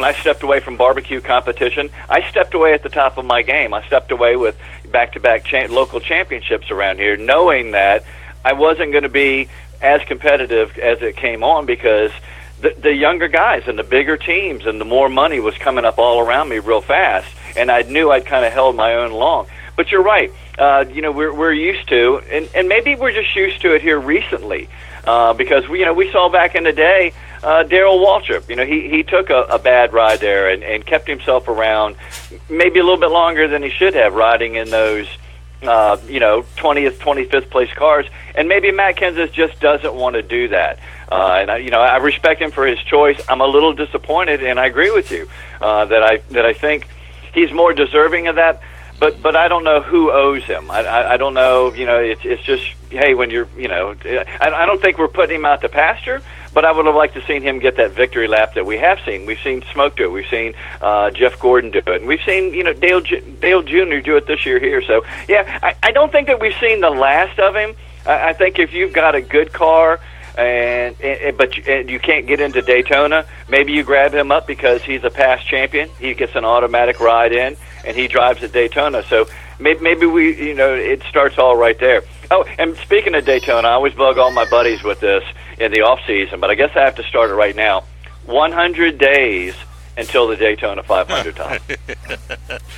I stepped away from barbecue competition, I stepped away at the top of my game. I stepped away with back-to-back local championships around here, knowing that I wasn't going to be as competitive as it came on, because the younger guys and the bigger teams and the more money was coming up all around me real fast, and I knew I'd kind of held my own long. But you're right. We're used to, and maybe we're just used to it here recently, because we saw back in the day. Darrell Waltrip, he took a bad ride there and kept himself around maybe a little bit longer than he should have, riding in those 20th, 25th place cars. And maybe Matt Kenseth just doesn't want to do that. And I respect him for his choice. I'm a little disappointed, and I agree with you that I think he's more deserving of that. But I don't know who owes him. I don't know. It's just, hey, when you're, I don't think we're putting him out to pasture. But I would have liked to seen him get that victory lap that we have seen. We've seen Smoke do it. We've seen Jeff Gordon do it. And we've seen, Dale Jr. do it this year here. So, yeah, I don't think that we've seen the last of him. I think if you've got a good car but you can't get into Daytona, maybe you grab him up because he's a past champion. He gets an automatic ride in, and he drives at Daytona. So maybe it starts all right there. Oh, and speaking of Daytona, I always bug all my buddies with this in the off season, but I guess I have to start it right now. 100 days until the Daytona 500 time.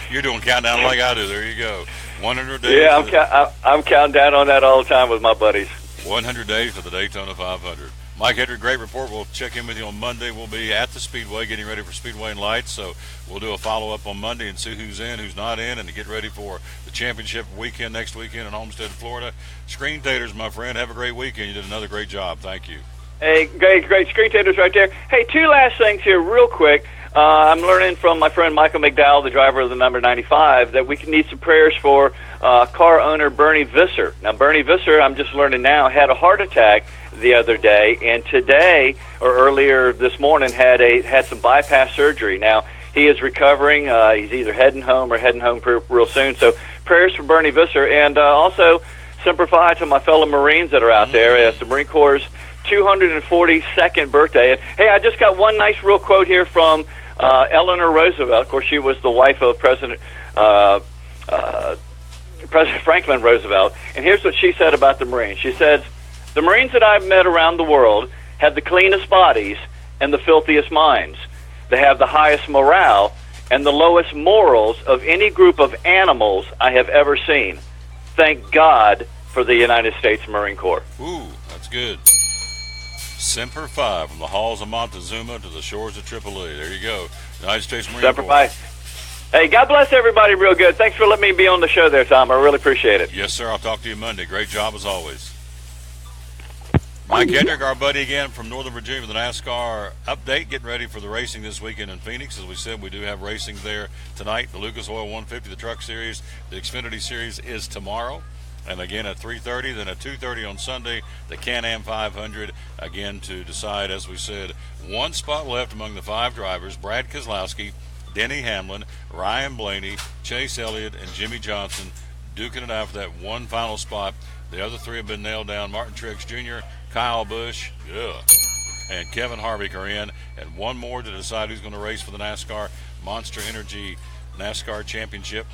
You're doing countdown like I do. There you go. 100 days. Yeah, I'm counting down on that all the time with my buddies. 100 days to the Daytona 500. Mike Hedrick, great report. We'll check in with you on Monday. We'll be at the Speedway getting ready for Speedway and Lights, so we'll do a follow-up on Monday and see who's in, who's not in, and to get ready for the championship weekend next weekend in Homestead, Florida. Screen Taters, my friend, have a great weekend. You did another great job. Thank you. Hey, great Screen Taters right there. Hey, two last things here real quick. I'm learning from my friend Michael McDowell, the driver of the number 95, that we can need some prayers for car owner Bernie Visser. Now, Bernie Visser, I'm just learning now, had a heart attack the other day, and today, or earlier this morning, had some bypass surgery. Now, he is recovering. He's either heading home or heading home real soon. So prayers for Bernie Visser. And also, Semper Fi to my fellow Marines that are out there. It's the Marine Corps' 242nd birthday. And, hey, I just got one nice real quote here from Eleanor Roosevelt. Of course, she was the wife of President Franklin Roosevelt. And here's what she said about the Marines. She says, "The Marines that I've met around the world have the cleanest bodies and the filthiest minds. They have the highest morale and the lowest morals of any group of animals I have ever seen. Thank God for the United States Marine Corps." Ooh, that's good. Semper Fi, from the halls of Montezuma to the shores of Tripoli. There you go. United States Marine Semper Corps. Fi. Hey, God bless everybody real good. Thanks for letting me be on the show there, Tom. I really appreciate it. Yes, sir. I'll talk to you Monday. Great job as always. Mike Hedrick, our buddy again from Northern Virginia with the NASCAR update. Getting ready for the racing this weekend in Phoenix. As we said, we do have racing there tonight. The Lucas Oil 150, the Truck Series, the Xfinity Series is tomorrow. And again at 3:30, then at 2:30 on Sunday, the Can-Am 500, again to decide, as we said, one spot left among the 5 drivers: Brad Keselowski, Denny Hamlin, Ryan Blaney, Chase Elliott, and Jimmy Johnson, duking it out for that one final spot. The other 3 have been nailed down. Martin Truex Jr., Kyle Busch, and Kevin Harvick are in, and one more to decide who's going to race for the NASCAR Monster Energy NASCAR Championship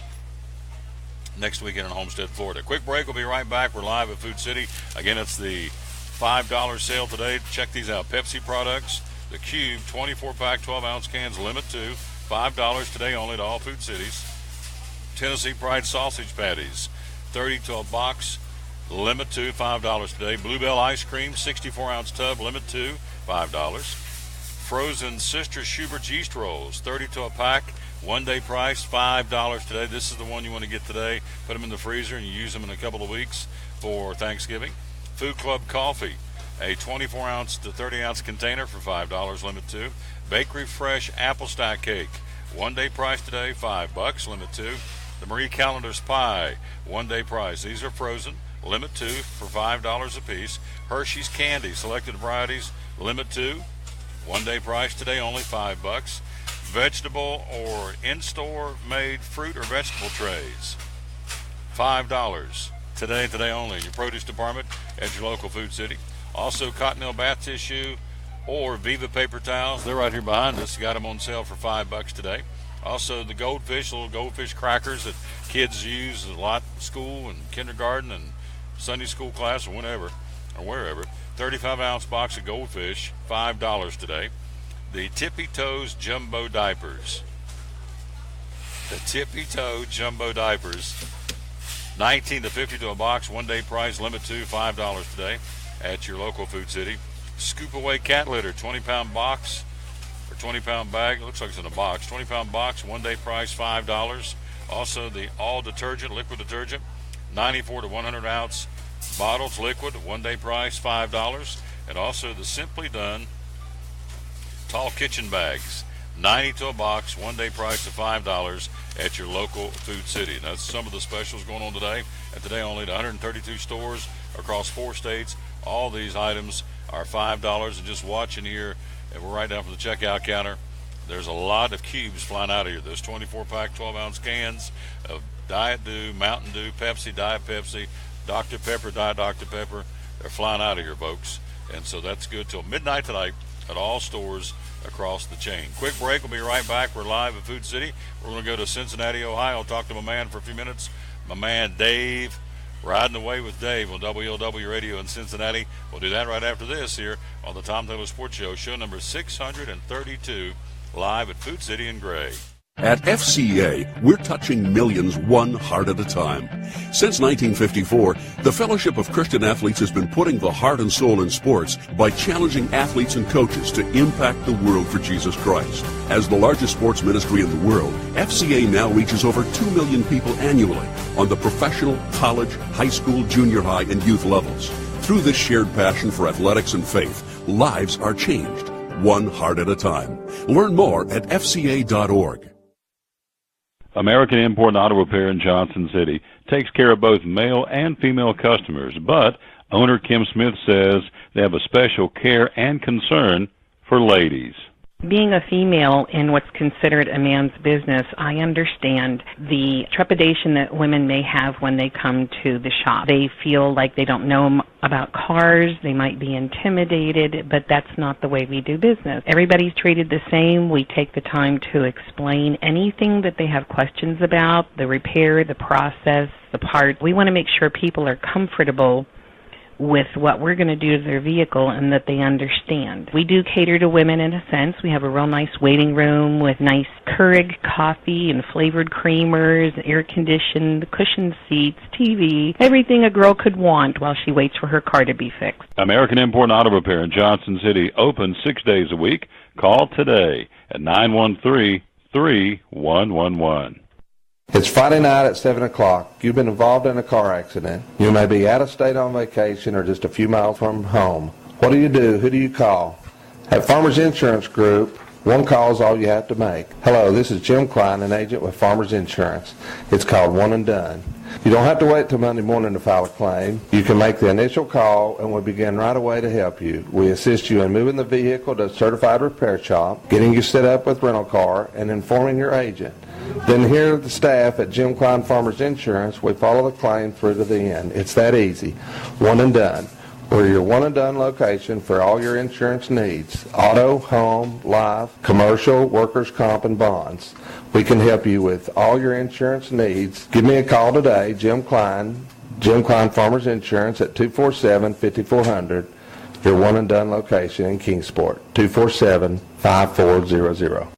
next weekend in Homestead, Florida. Quick break. We'll be right back. We're live at Food City. Again, it's the $5 sale today. Check these out. Pepsi products, the Cube 24-pack 12-ounce cans, limit to $5 today only at all Food Cities. Tennessee Pride sausage patties, 30 to a box, limit to $5 today. Bluebell ice cream, 64-ounce tub, limit to $5. Frozen Sister Schubert's yeast rolls, 30 to a pack, one-day price, $5 today. This is the one you want to get today. Put them in the freezer and you use them in a couple of weeks for Thanksgiving. Food Club coffee, a 24-ounce to 30-ounce container for $5, limit to. Bakery Fresh apple stack cake, one-day price today, $5, limit to. The Marie Callender's pie, one-day price. These are frozen, limit to, for $5 a piece. Hershey's candy, selected varieties, limit to, one-day price today, only $5. Vegetable or in-store made fruit or vegetable trays, $5 today only in your produce department at your local Food City. Also, Cottonelle bath tissue or Viva paper towels. They're right here behind us. You got them on sale for $5 today. Also, the goldfish, little goldfish crackers that kids use a lot in school and kindergarten and Sunday school class or whenever or wherever. 35-ounce box of goldfish, $5 today. The Tippy Toes Jumbo Diapers. The Tippy Toe Jumbo Diapers, 19 to 50 to a box, one-day price, limit to $5 today at your local Food City. Scoop Away cat litter, 20-pound box or 20-pound bag. It looks like it's in a box. 20-pound box, one-day price, $5. Also, the all detergent, liquid detergent, 94 to 100-ounce bottles, liquid, one-day price, $5. And also the Simply Done tall kitchen bags, 90 to a box, one-day price of $5 at your local Food City. And that's some of the specials going on today. And today only at 132 stores across 4 states. All these items are $5. And just watching here, and we're right down from the checkout counter, there's a lot of cubes flying out of here. Those 24-pack, 12-ounce cans of Diet Dew, Mountain Dew, Pepsi, Diet Pepsi, Dr. Pepper, Diet Dr. Pepper. They're flying out of here, folks. And so that's good till midnight tonight at all stores across the chain. Quick break. We'll be right back. We're live at Food City. We're going to go to Cincinnati, Ohio. Talk to my man for a few minutes. My man Dave, riding away with Dave on WLW Radio in Cincinnati. We'll do that right after this here on the Tom Taylor Sports Show number 632, live at Food City in Gray. At FCA, we're touching millions one heart at a time. Since 1954, the Fellowship of Christian Athletes has been putting the heart and soul in sports by challenging athletes and coaches to impact the world for Jesus Christ. As the largest sports ministry in the world, FCA now reaches over 2 million people annually on the professional, college, high school, junior high, and youth levels. Through this shared passion for athletics and faith, lives are changed. one heart at a time. Learn more at fca.org. American Import and Auto Repair in Johnson City takes care of both male and female customers, but owner Kim Smith says they have a special care and concern for ladies. Being a female in what's considered a man's business, I understand the trepidation that women may have when they come to the shop. They feel like they don't know about cars, they might be intimidated, but that's not the way we do business. Everybody's treated the same. We take the time to explain anything that they have questions about, the repair, the process, the part. We want to make sure people are comfortable with what we're going to do to their vehicle and that they understand. We do cater to women in a sense. We have a real nice waiting room with nice Keurig coffee and flavored creamers, air-conditioned, cushioned seats, TV, everything a girl could want while she waits for her car to be fixed. American Import and Auto Repair in Johnson City, open 6 days a week. Call today at 913-3111. It's Friday night at 7 o'clock. You've been involved in a car accident. You may be out of state on vacation or just a few miles from home. What do? Who do you call? At Farmers Insurance Group, one call is all you have to make. Hello, this is Jim Klein, an agent with Farmers Insurance. It's called One and Done. You don't have to wait till Monday morning to file a claim. You can make the initial call and we'll begin right away to help you. We assist you in moving the vehicle to a certified repair shop, getting you set up with rental car, and informing your agent. Then here at the staff at Jim Klein Farmers Insurance, we follow the claim through to the end. It's that easy. One and Done. We're your one and done location for all your insurance needs. Auto, home, life, commercial, workers' comp, and bonds. We can help you with all your insurance needs. Give me a call today, Jim Klein Farmers Insurance at 247-5400. Your one and done location in Kingsport, 247-5400.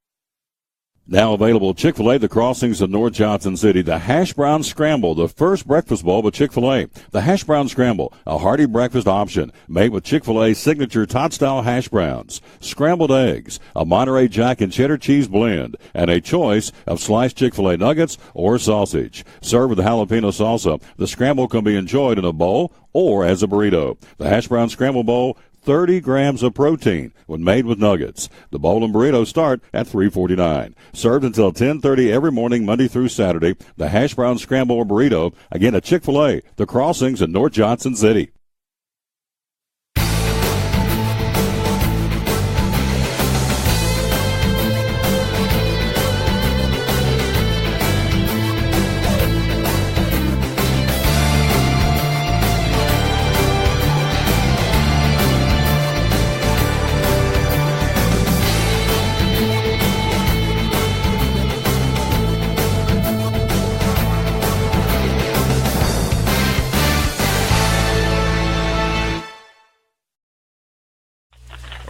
Now available Chick-fil-A, the Crossings of North Johnson City. The Hash Brown Scramble, the first breakfast bowl with Chick-fil-A. The Hash Brown Scramble, a hearty breakfast option made with Chick-fil-A's signature tot-style hash browns, scrambled eggs, a Monterey Jack and cheddar cheese blend, and a choice of sliced Chick-fil-A nuggets or sausage. Served with jalapeno salsa, the scramble can be enjoyed in a bowl or as a burrito. The Hash Brown Scramble Bowl, 30 grams of protein when made with nuggets. The bowl and burrito start at $3.49. Served until 10:30 every morning, Monday through Saturday. The Hash Brown Scramble or burrito, again at Chick-fil-A, the Crossings in North Johnson City.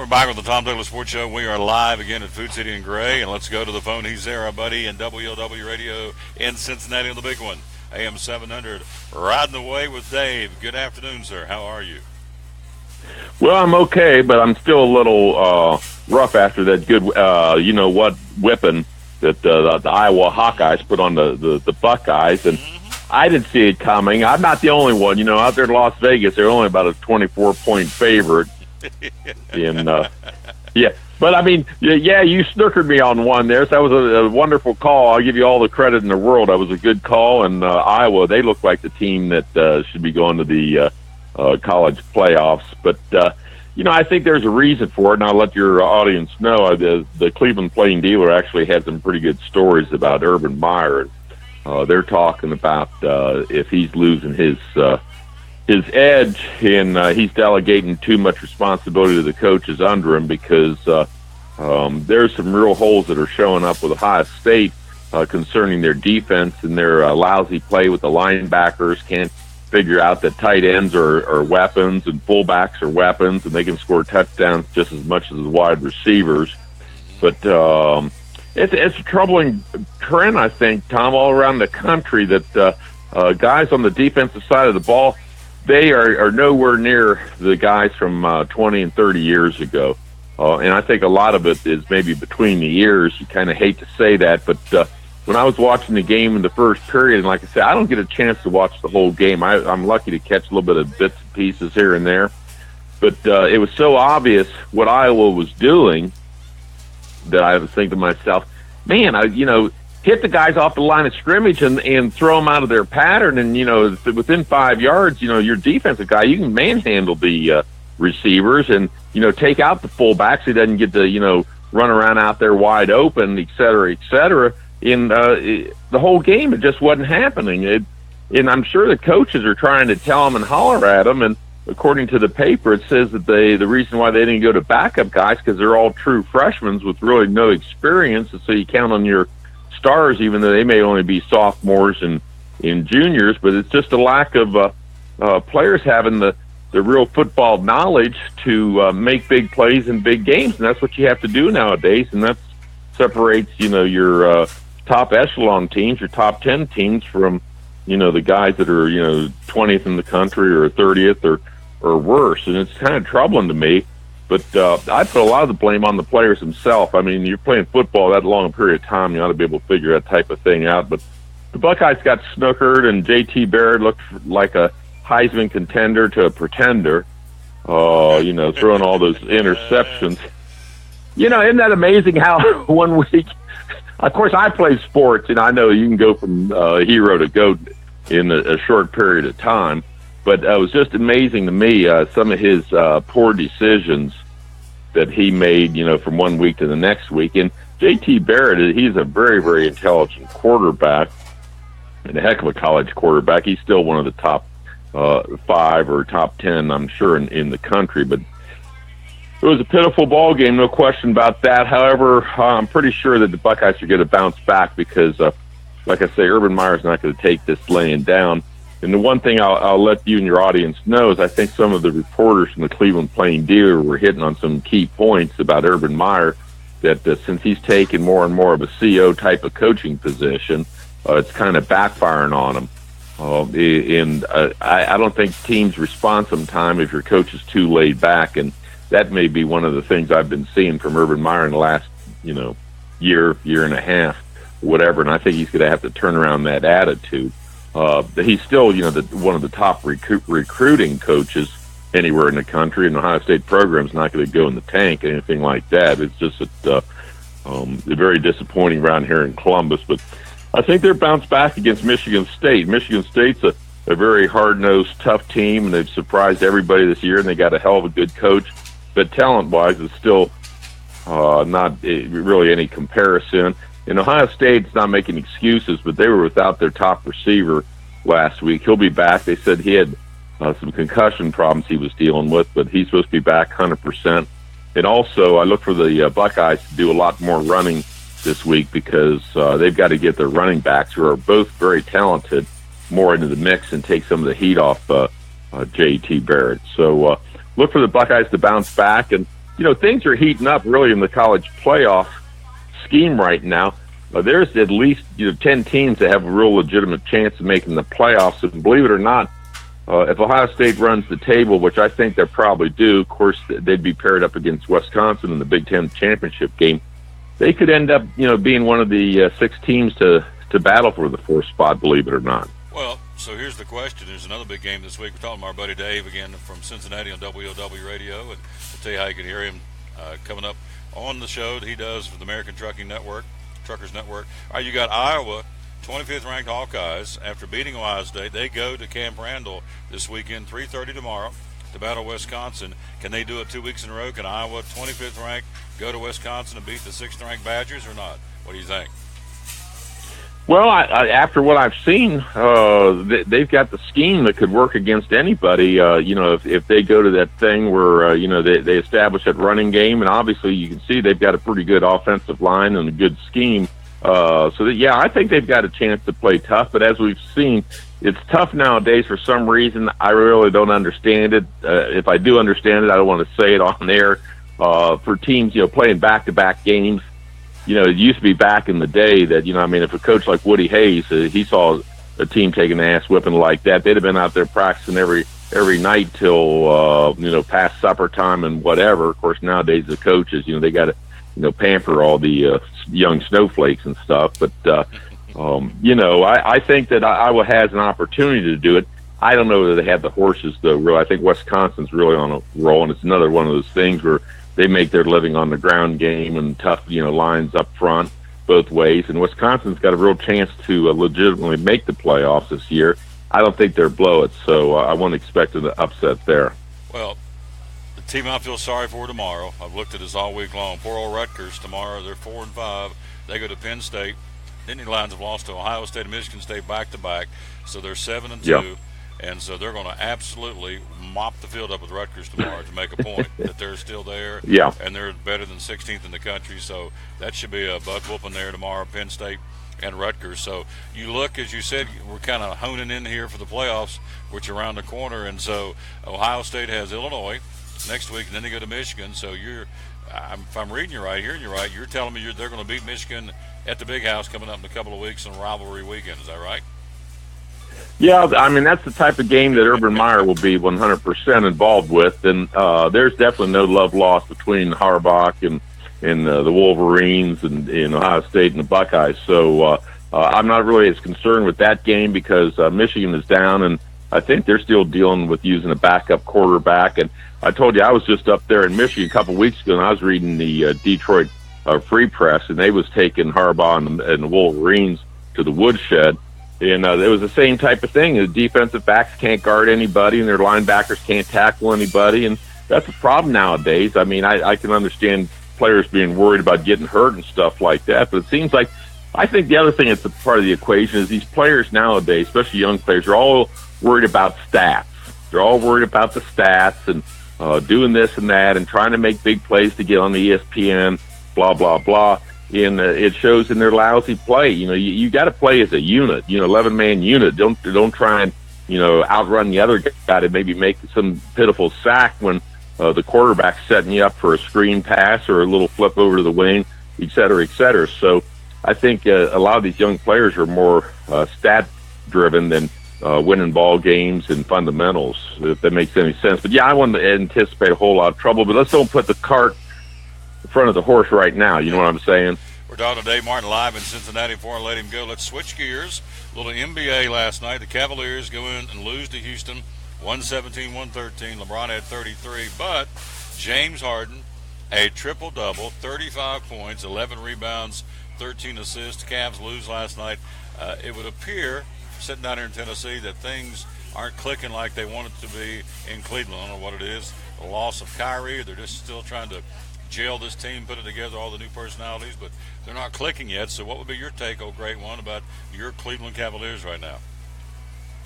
Back with the Tom Douglas Sports Show. We are live again at Food City and Gray, and let's go to the phone. He's there, our buddy, in WLW Radio in Cincinnati on the big one, AM 700, riding away with Dave. Good afternoon, sir. How are you? Well, I'm okay, but I'm still a little rough after that good, whipping that the Iowa Hawkeyes put on the Buckeyes, and I didn't see it coming. I'm not the only one. Out there in Las Vegas, they're only about a 24-point favorite. But I mean, you snookered me on one there. So that was a wonderful call. I'll give you all the credit in the world. That was a good call. And Iowa, they look like the team that should be going to the college playoffs. But I think there's a reason for it, and I'll let your audience know. The Cleveland Plain Dealer actually had some pretty good stories about Urban Meyer. They're talking about if he's losing his edge, and he's delegating too much responsibility to the coaches under him, because there's some real holes that are showing up with Ohio State concerning their defense and their lousy play with the linebackers. Can't figure out that tight ends are weapons and fullbacks are weapons, and they can score touchdowns just as much as the wide receivers. But it's a troubling trend, I think, Tom, all around the country, that guys on the defensive side of the ball, they are nowhere near the guys from 20 and 30 years ago. And I think a lot of it is maybe between the ears. You kind of hate to say that, but when I was watching the game in the first period, and like I said, I don't get a chance to watch the whole game. I'm lucky to catch a little bit of bits and pieces here and there. But it was so obvious what Iowa was doing that I was thinking to myself, man, hit the guys off the line of scrimmage and throw them out of their pattern. And, within 5 yards, your defensive guy, you can manhandle the receivers and, take out the fullbacks. He doesn't get to, run around out there wide open, et cetera, et cetera. In the whole game, it just wasn't happening. And I'm sure the coaches are trying to tell them and holler at them. And according to the paper, it says that the reason why they didn't go to backup guys because they're all true freshmen with really no experience. And so you count on your stars, even though they may only be sophomores and juniors. But it's just a lack of players having the real football knowledge to make big plays in big games. And that's what you have to do nowadays. And that separates, your top echelon teams, your top 10 teams from, the guys that are, 20th in the country or 30th or worse. And it's kind of troubling to me. But I put a lot of the blame on the players themselves. I mean, you're playing football that long a period of time, you ought to be able to figure that type of thing out. But the Buckeyes got snookered, and J.T. Barrett looked like a Heisman contender to a pretender, throwing all those interceptions. Isn't that amazing how 1 week, of course, I play sports, and I know you can go from hero to GOAT in a short period of time, but it was just amazing to me, some of his poor decisions that he made, from 1 week to the next week. And J.T. Barrett, he's a very, very intelligent quarterback and a heck of a college quarterback. He's still one of the top 5 or top 10, I'm sure, in the country. But it was a pitiful ball game, no question about that. However, I'm pretty sure that the Buckeyes are going to bounce back because, like I say, Urban Meyer's not going to take this laying down. And the one thing I'll let you and your audience know is I think some of the reporters from the Cleveland Plain Dealer were hitting on some key points about Urban Meyer, that since he's taken more and more of a CO type of coaching position, it's kind of backfiring on him. I don't think teams respond sometime if your coach is too laid back, and that may be one of the things I've been seeing from Urban Meyer in the last, year and a half, whatever. And I think he's going to have to turn around that attitude. He's still, one of the top recruiting coaches anywhere in the country, and the Ohio State program's not going to go in the tank, anything like that. It's just very disappointing around here in Columbus. But I think they're bounced back against Michigan State. Michigan State's a very hard-nosed, tough team, and they've surprised everybody this year, and they got a hell of a good coach. But talent-wise, it's still not really any comparison. And Ohio State's not making excuses, but they were without their top receiver last week. He'll be back. They said he had some concussion problems he was dealing with, but he's supposed to be back 100%. And also, I look for the Buckeyes to do a lot more running this week because they've got to get their running backs, who are both very talented, more into the mix and take some of the heat off J.T. Barrett. So look for the Buckeyes to bounce back. And, things are heating up really in the college playoff scheme right now. There's at least 10 teams that have a real legitimate chance of making the playoffs. And believe it or not, if Ohio State runs the table, which I think they probably do, of course, they'd be paired up against Wisconsin in the Big Ten championship game. They could end up, being one of the 6 teams to battle for the 4th spot, believe it or not. Well, so here's the question. There's another big game this week. We're talking to our buddy Dave again from Cincinnati on WOW Radio, and we'll tell you how you can hear him coming up on the show that he does for the American Truckers Network. All right, you got Iowa, 25th ranked Hawkeyes. After beating Ohio State, they go to Camp Randall this weekend, 3:30 tomorrow, to battle Wisconsin. Can they do it 2 weeks in a row? Can Iowa, 25th ranked, go to Wisconsin and beat the 6th ranked Badgers or not? What do you think? Well, after what I've seen, they've got the scheme that could work against anybody. If they go to that thing where they establish that running game, and obviously you can see they've got a pretty good offensive line and a good scheme. I think they've got a chance to play tough. But as we've seen, it's tough nowadays for some reason. I really don't understand it. If I do understand it, I don't want to say it on there. For teams, playing back-to-back games. It used to be back in the day that, if a coach like Woody Hayes, he saw a team taking an ass whipping like that, they'd have been out there practicing every night till, past supper time and whatever. Of course, nowadays the coaches, they got to, pamper all the young snowflakes and stuff. But, I think that Iowa has an opportunity to do it. I don't know that they have the horses, though. Really, I think Wisconsin's really on a roll, and it's another one of those things where they make their living on the ground game and tough, lines up front both ways. And Wisconsin's got a real chance to legitimately make the playoffs this year. I don't think they're blow it, so I wouldn't expect an upset there. Well, the team I feel sorry for tomorrow, I've looked at this all week long. Poor old Rutgers tomorrow. They're 4-5. They go to Penn State. Nittany Lions have lost to Ohio State and Michigan State back-to-back, so they're 7-2. Yep. And so they're going to absolutely mop the field up with Rutgers tomorrow to make a point that they're still there. Yeah. And they're better than 16th in the country. So that should be a butt whooping there tomorrow, Penn State and Rutgers. So you look, as you said, we're kind of honing in here for the playoffs, which are around the corner. And so Ohio State has Illinois next week, and then they go to Michigan. So if I'm reading you right, hearing you right, you're telling me they're going to beat Michigan at the Big House coming up in a couple of weeks on rivalry weekend. Is that right? Yeah, I mean, that's the type of game that Urban Meyer will be 100% involved with. And there's definitely no love lost between Harbaugh and the Wolverines and Ohio State and the Buckeyes. So I'm not really as concerned with that game because Michigan is down, and I think they're still dealing with using a backup quarterback. And I told you I was just up there in Michigan a couple of weeks ago, and I was reading the Detroit Free Press, and they was taking Harbaugh and the Wolverines to the woodshed. And it was the same type of thing. The defensive backs can't guard anybody, and their linebackers can't tackle anybody, and that's a problem nowadays. I mean, I can understand players being worried about getting hurt and stuff like that, but it seems like I think the other thing that's a part of the equation is these players nowadays, especially young players, are all worried about stats. They're all worried about the stats and doing this and that and trying to make big plays to get on the ESPN, blah, blah, blah. And it shows in their lousy play. You got to play as a unit, 11-man unit. Don't try and, outrun the other guy to maybe make some pitiful sack when the quarterback's setting you up for a screen pass or a little flip over to the wing, et cetera, et cetera. So I think a lot of these young players are more stat-driven than winning ball games and fundamentals, if that makes any sense. But, yeah, I wouldn't anticipate a whole lot of trouble, but let's don't put the cart in front of the horse right now. You know what I'm saying? We're talking to Dave Martin live in Cincinnati before I let him go. Let's switch gears. A little NBA last night. The Cavaliers go in and lose to Houston, 117-113. LeBron had 33. But James Harden, a triple-double, 35 points, 11 rebounds, 13 assists. Cavs lose last night. It would appear, sitting down here in Tennessee, that things aren't clicking like they want it to be in Cleveland. I don't know what it is. The loss of Kyrie. They're just still trying to gel this team, put it together, all the new personalities, but they're not clicking yet. So what would be your take, oh great one, about your Cleveland Cavaliers right now?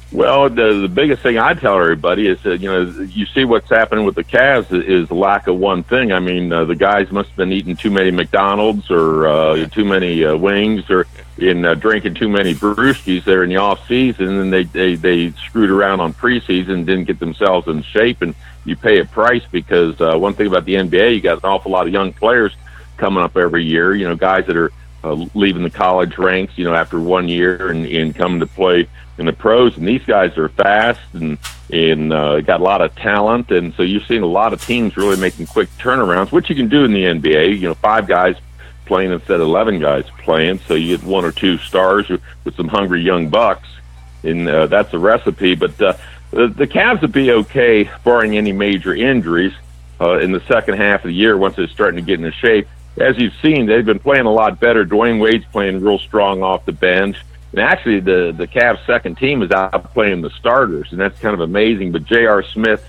Well, the biggest thing I tell everybody is that, you see what's happening with the Cavs is the lack of one thing. I mean, the guys must have been eating too many McDonald's or too many wings or drinking too many brewskis there in the off season, and they screwed around on preseason, didn't get themselves in shape, and you pay a price because one thing about the NBA, you got an awful lot of young players coming up every year. Guys that are leaving the college ranks, after 1 year and coming to play in the pros. And these guys are fast and got a lot of talent. And so you've seen a lot of teams really making quick turnarounds, which you can do in the NBA. 5 guys playing instead of 11 guys playing. So you get 1 or 2 stars with some hungry young bucks. And that's a recipe. But the Cavs would be okay, barring any major injuries, in the second half of the year once they're starting to get into shape. As you've seen, they've been playing a lot better. Dwayne Wade's playing real strong off the bench. And actually, the Cavs' second team is out playing the starters, and that's kind of amazing. But J.R. Smith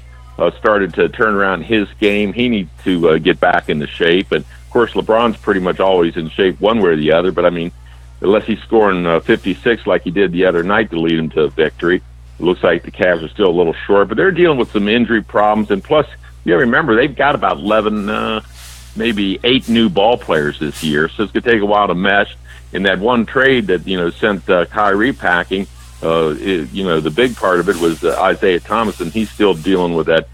started to turn around his game. He needs to get back into shape. And, of course, LeBron's pretty much always in shape one way or the other. But, I mean, unless he's scoring 56 like he did the other night to lead him to a victory, it looks like the Cavs are still a little short. But they're dealing with some injury problems. And, plus, you got to remember, they've got about 11, maybe 8 new ball players this year. So it's going to take a while to mesh. In that one trade that, sent Kyrie packing, the big part of it was Isaiah Thomas, and he's still dealing with that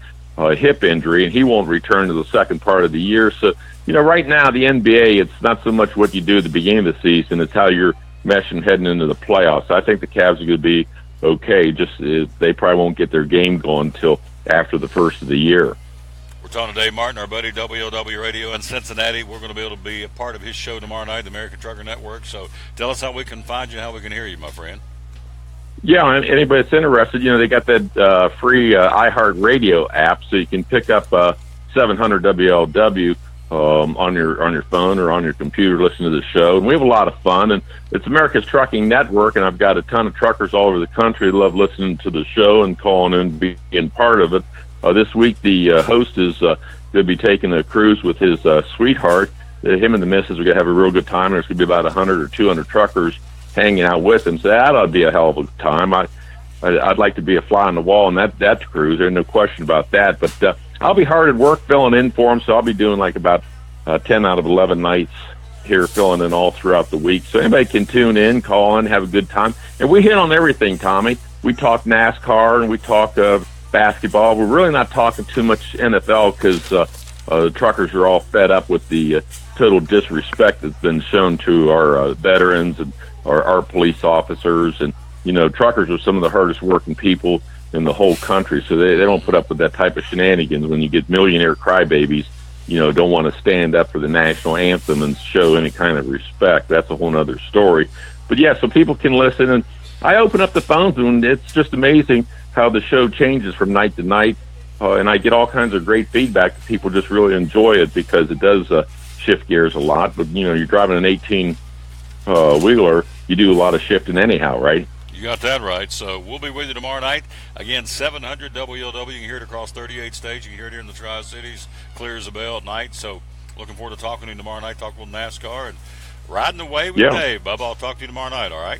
hip injury, and he won't return to the second part of the year. So, right now, the NBA, it's not so much what you do at the beginning of the season, it's how you're meshing heading into the playoffs. I think the Cavs are going to be okay, just they probably won't get their game going until after the first of the year. We're talking to Dave Martin, our buddy, WLW Radio in Cincinnati. We're going to be able to be a part of his show tomorrow night, the American Trucker Network. So tell us how we can find you and how we can hear you, my friend. Yeah, and anybody that's interested, they got that free iHeartRadio app, so you can pick up 700 WLW on your phone or on your computer, listen to the show. And we have a lot of fun, and it's America's Trucking Network, and I've got a ton of truckers all over the country who love listening to the show and calling in and being part of it. This week, the host is going to be taking a cruise with his sweetheart. Him and the missus are going to have a real good time. There's going to be about 100 or 200 truckers hanging out with him, so that ought to be a hell of a time. I'd like to be a fly on the wall on that cruise. There's no question about that. But I'll be hard at work filling in for him, so I'll be doing like about 10 out of 11 nights here, filling in all throughout the week. So anybody can tune in, call in, have a good time. And we hit on everything, Tommy. We talk NASCAR and we talk basketball. We're really not talking too much NFL because the truckers are all fed up with the total disrespect that's been shown to our veterans and our police officers. And, truckers are some of the hardest working people in the whole country, so they don't put up with that type of shenanigans when you get millionaire crybabies, don't want to stand up for the national anthem and show any kind of respect. That's a whole other story. But, yeah, so people can listen. And I open up the phones, and it's just amazing how the show changes from night to night. And I get all kinds of great feedback. People just really enjoy it because it does shift gears a lot. But, you're driving an 18-wheeler, you do a lot of shifting anyhow, right? You got that right. So we'll be with you tomorrow night. Again, 700 WLW. You can hear it across 38 states. You can hear it here in the Tri-Cities. Clear as a bell at night. So looking forward to talking to you tomorrow night, talking with NASCAR and riding away with Dave. Bubba, I'll talk to you tomorrow night, all right?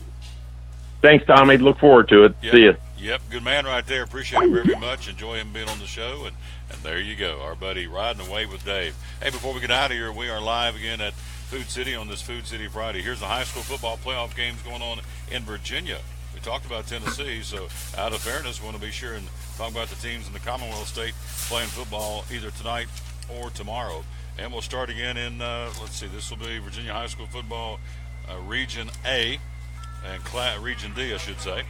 Thanks, Tommy. Look forward to it. Yep. See you. Yep, good man right there. Appreciate him very much. Enjoy him being on the show. And there you go, our buddy riding away with Dave. Hey, before we get out of here, we are live again at Food City on this Food City Friday. Here's the high school football playoff games going on in Virginia. We talked about Tennessee, so out of fairness, we want to be sure and talk about the teams in the Commonwealth State playing football either tonight or tomorrow. And we'll start again in, let's see, this will be Virginia High School Football Region A and Region D, I should say.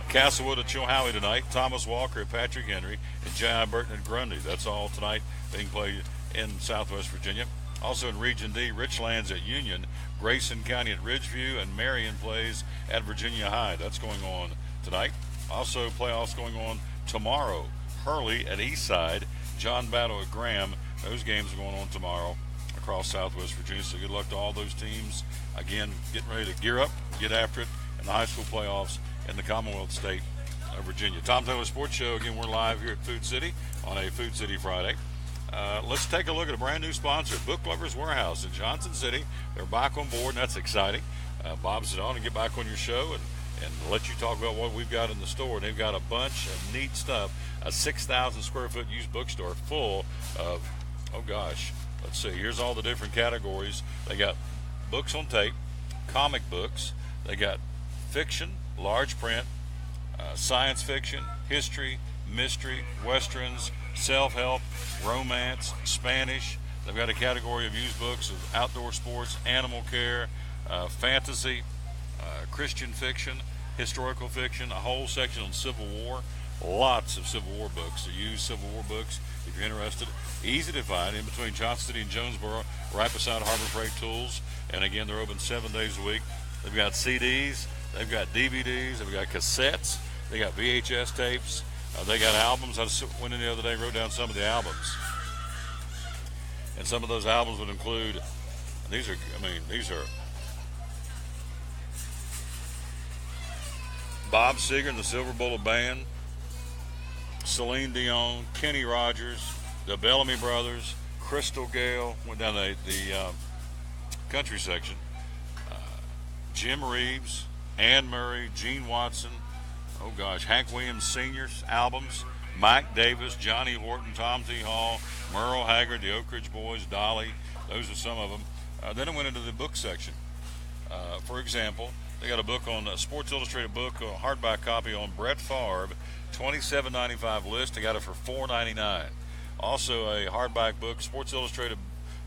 Castlewood at Chilhowie tonight, Thomas Walker at Patrick Henry, and J.I. Burton at Grundy. That's all tonight being played in Southwest Virginia. Also in Region D, Richlands at Union, Grayson County at Ridgeview, and Marion plays at Virginia High. That's going on tonight. Also playoffs going on tomorrow. Hurley at Eastside, John Battle at Graham. Those games are going on tomorrow across Southwest Virginia. So good luck to all those teams. Again, getting ready to gear up, get after it in the high school playoffs in the Commonwealth State of Virginia. Tom Taylor Sports Show. Again, we're live here at Food City on a Food City Friday. Let's take a look at a brand new sponsor, Book Lovers Warehouse in Johnson City. They're back on board, and that's exciting. Bob, sit on and get back on your show and let you talk about what we've got in the store. And they've got a bunch of neat stuff, a 6,000 square foot used bookstore full of, oh gosh, let's see, here's all the different categories. They got books on tape, comic books, they got fiction, large print, science fiction, history, mystery, westerns, self-help, romance, Spanish. They've got a category of used books of outdoor sports, animal care, fantasy, Christian fiction, historical fiction, a whole section on Civil War. Lots of Civil War books, so used Civil War books if you're interested. Easy to find in between Johnson City and Jonesboro, right beside Harbor Freight Tools. And again, they're open 7 days a week. They've got CDs, they've got DVDs, they've got cassettes, they got VHS tapes, they got albums. I just went in the other day and wrote down some of the albums. And some of those albums would include, these are Bob Seger and the Silver Bullet Band, Celine Dion, Kenny Rogers, the Bellamy Brothers, Crystal Gale, went down the country section, Jim Reeves, Anne Murray, Gene Watson, oh gosh, Hank Williams Sr.'s albums, Mike Davis, Johnny Horton, Tom T. Hall, Merle Haggard, the Oak Ridge Boys, Dolly. Those are some of them. Then I went into the book section. For example, they got a book on a Sports Illustrated book, a hardback copy on Brett Favre, $27.95 list. I got it for $4.99. Also a hardback book. Sports Illustrated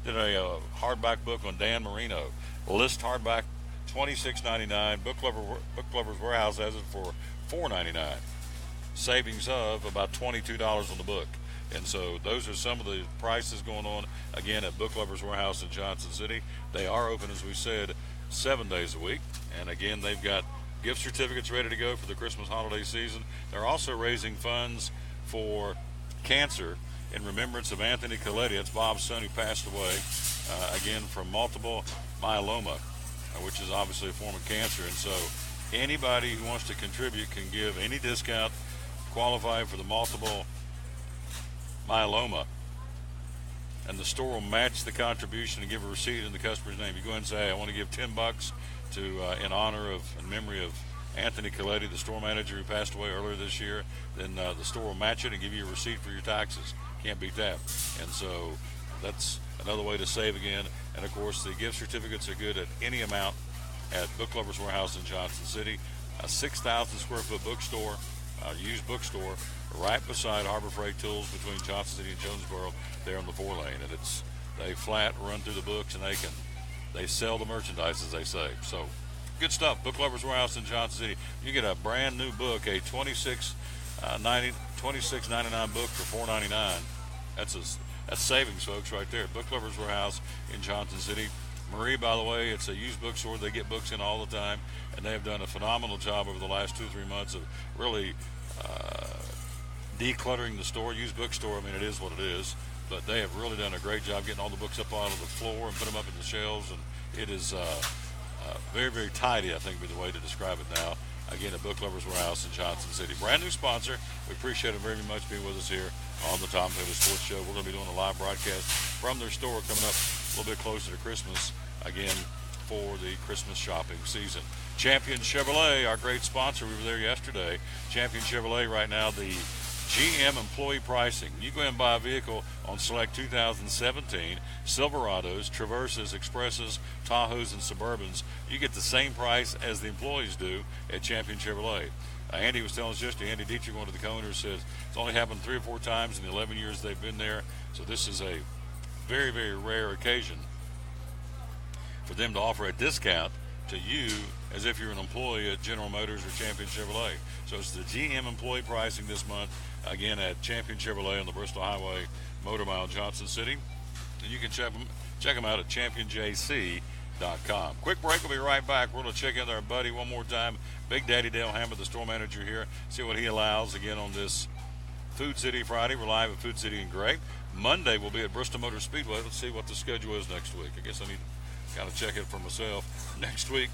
did a hardback book on Dan Marino. List hardback, $26.99. Book Lovers Warehouse has it for $4.99. Savings of about $22 on the book. And so those are some of the prices going on, again, at Book Lovers Warehouse in Johnson City. They are open, as we said, 7 days a week. And again, they've got gift certificates ready to go for the Christmas holiday season. They're also raising funds for cancer in remembrance of Anthony Coletti. That's Bob's son who passed away, again, from multiple myeloma, which is obviously a form of cancer. And so anybody who wants to contribute can give any discount, qualify for the multiple myeloma, and the store will match the contribution and give a receipt in the customer's name. You go ahead and say, I want to give $10 to in honor of, in memory of Anthony Coletti, the store manager who passed away earlier this year. Then the store will match it and give you a receipt for your taxes. Can't beat that. And so that's another way to save again. And of course, the gift certificates are good at any amount at Book Lovers Warehouse in Johnson City, a 6,000 square foot bookstore, used bookstore, right beside Harbor Freight Tools between Johnson City and Jonesboro, there on the 4-lane. And they flat run through the books, and they sell the merchandise, as they say. So good stuff. Book Lovers Warehouse in Johnson City. You get a brand new book, a $26.99 book for $4.99. That's savings, folks, right there. Book Lovers Warehouse in Johnson City. Marie, by the way, it's a used bookstore. They get books in all the time, and they have done a phenomenal job over the last 2 or 3 months of really decluttering the store. Used bookstore, I mean, it is what it is, but they have really done a great job getting all the books up onto the floor and put them up in the shelves, and it is very, very tidy, I think would be the way to describe it now. Again, at Book Lovers Warehouse in Johnson City. Brand new sponsor. We appreciate them very much being with us here on the Tom Taylor Sports Show. We're going to be doing a live broadcast from their store coming up a little bit closer to Christmas, again, for the Christmas shopping season. Champion Chevrolet, our great sponsor. We were there yesterday. Champion Chevrolet right now, the GM employee pricing. You go and buy a vehicle on select 2017 Silverados, Traverses, Expresses, Tahoes, and Suburbans. You get the same price as the employees do at Champion Chevrolet. Andy was telling us yesterday, Andy Dietrich, one of the co-owners, says it's only happened 3 or 4 times in the 11 years they've been there. So this is a very, very rare occasion for them to offer a discount to you as if you're an employee at General Motors or Champion Chevrolet. So it's the GM employee pricing this month, again, at Champion Chevrolet on the Bristol Highway, Motor Mile, Johnson City. And you can check them out at championjc.com. Quick break. We'll be right back. We're going to check in with our buddy one more time, Big Daddy Dale Hammond, the store manager here, see what he allows again on this Food City Friday. We're live at Food City in Gray. Monday we'll be at Bristol Motor Speedway. Let's see what the schedule is next week. I guess I need to kind of check it for myself. Next week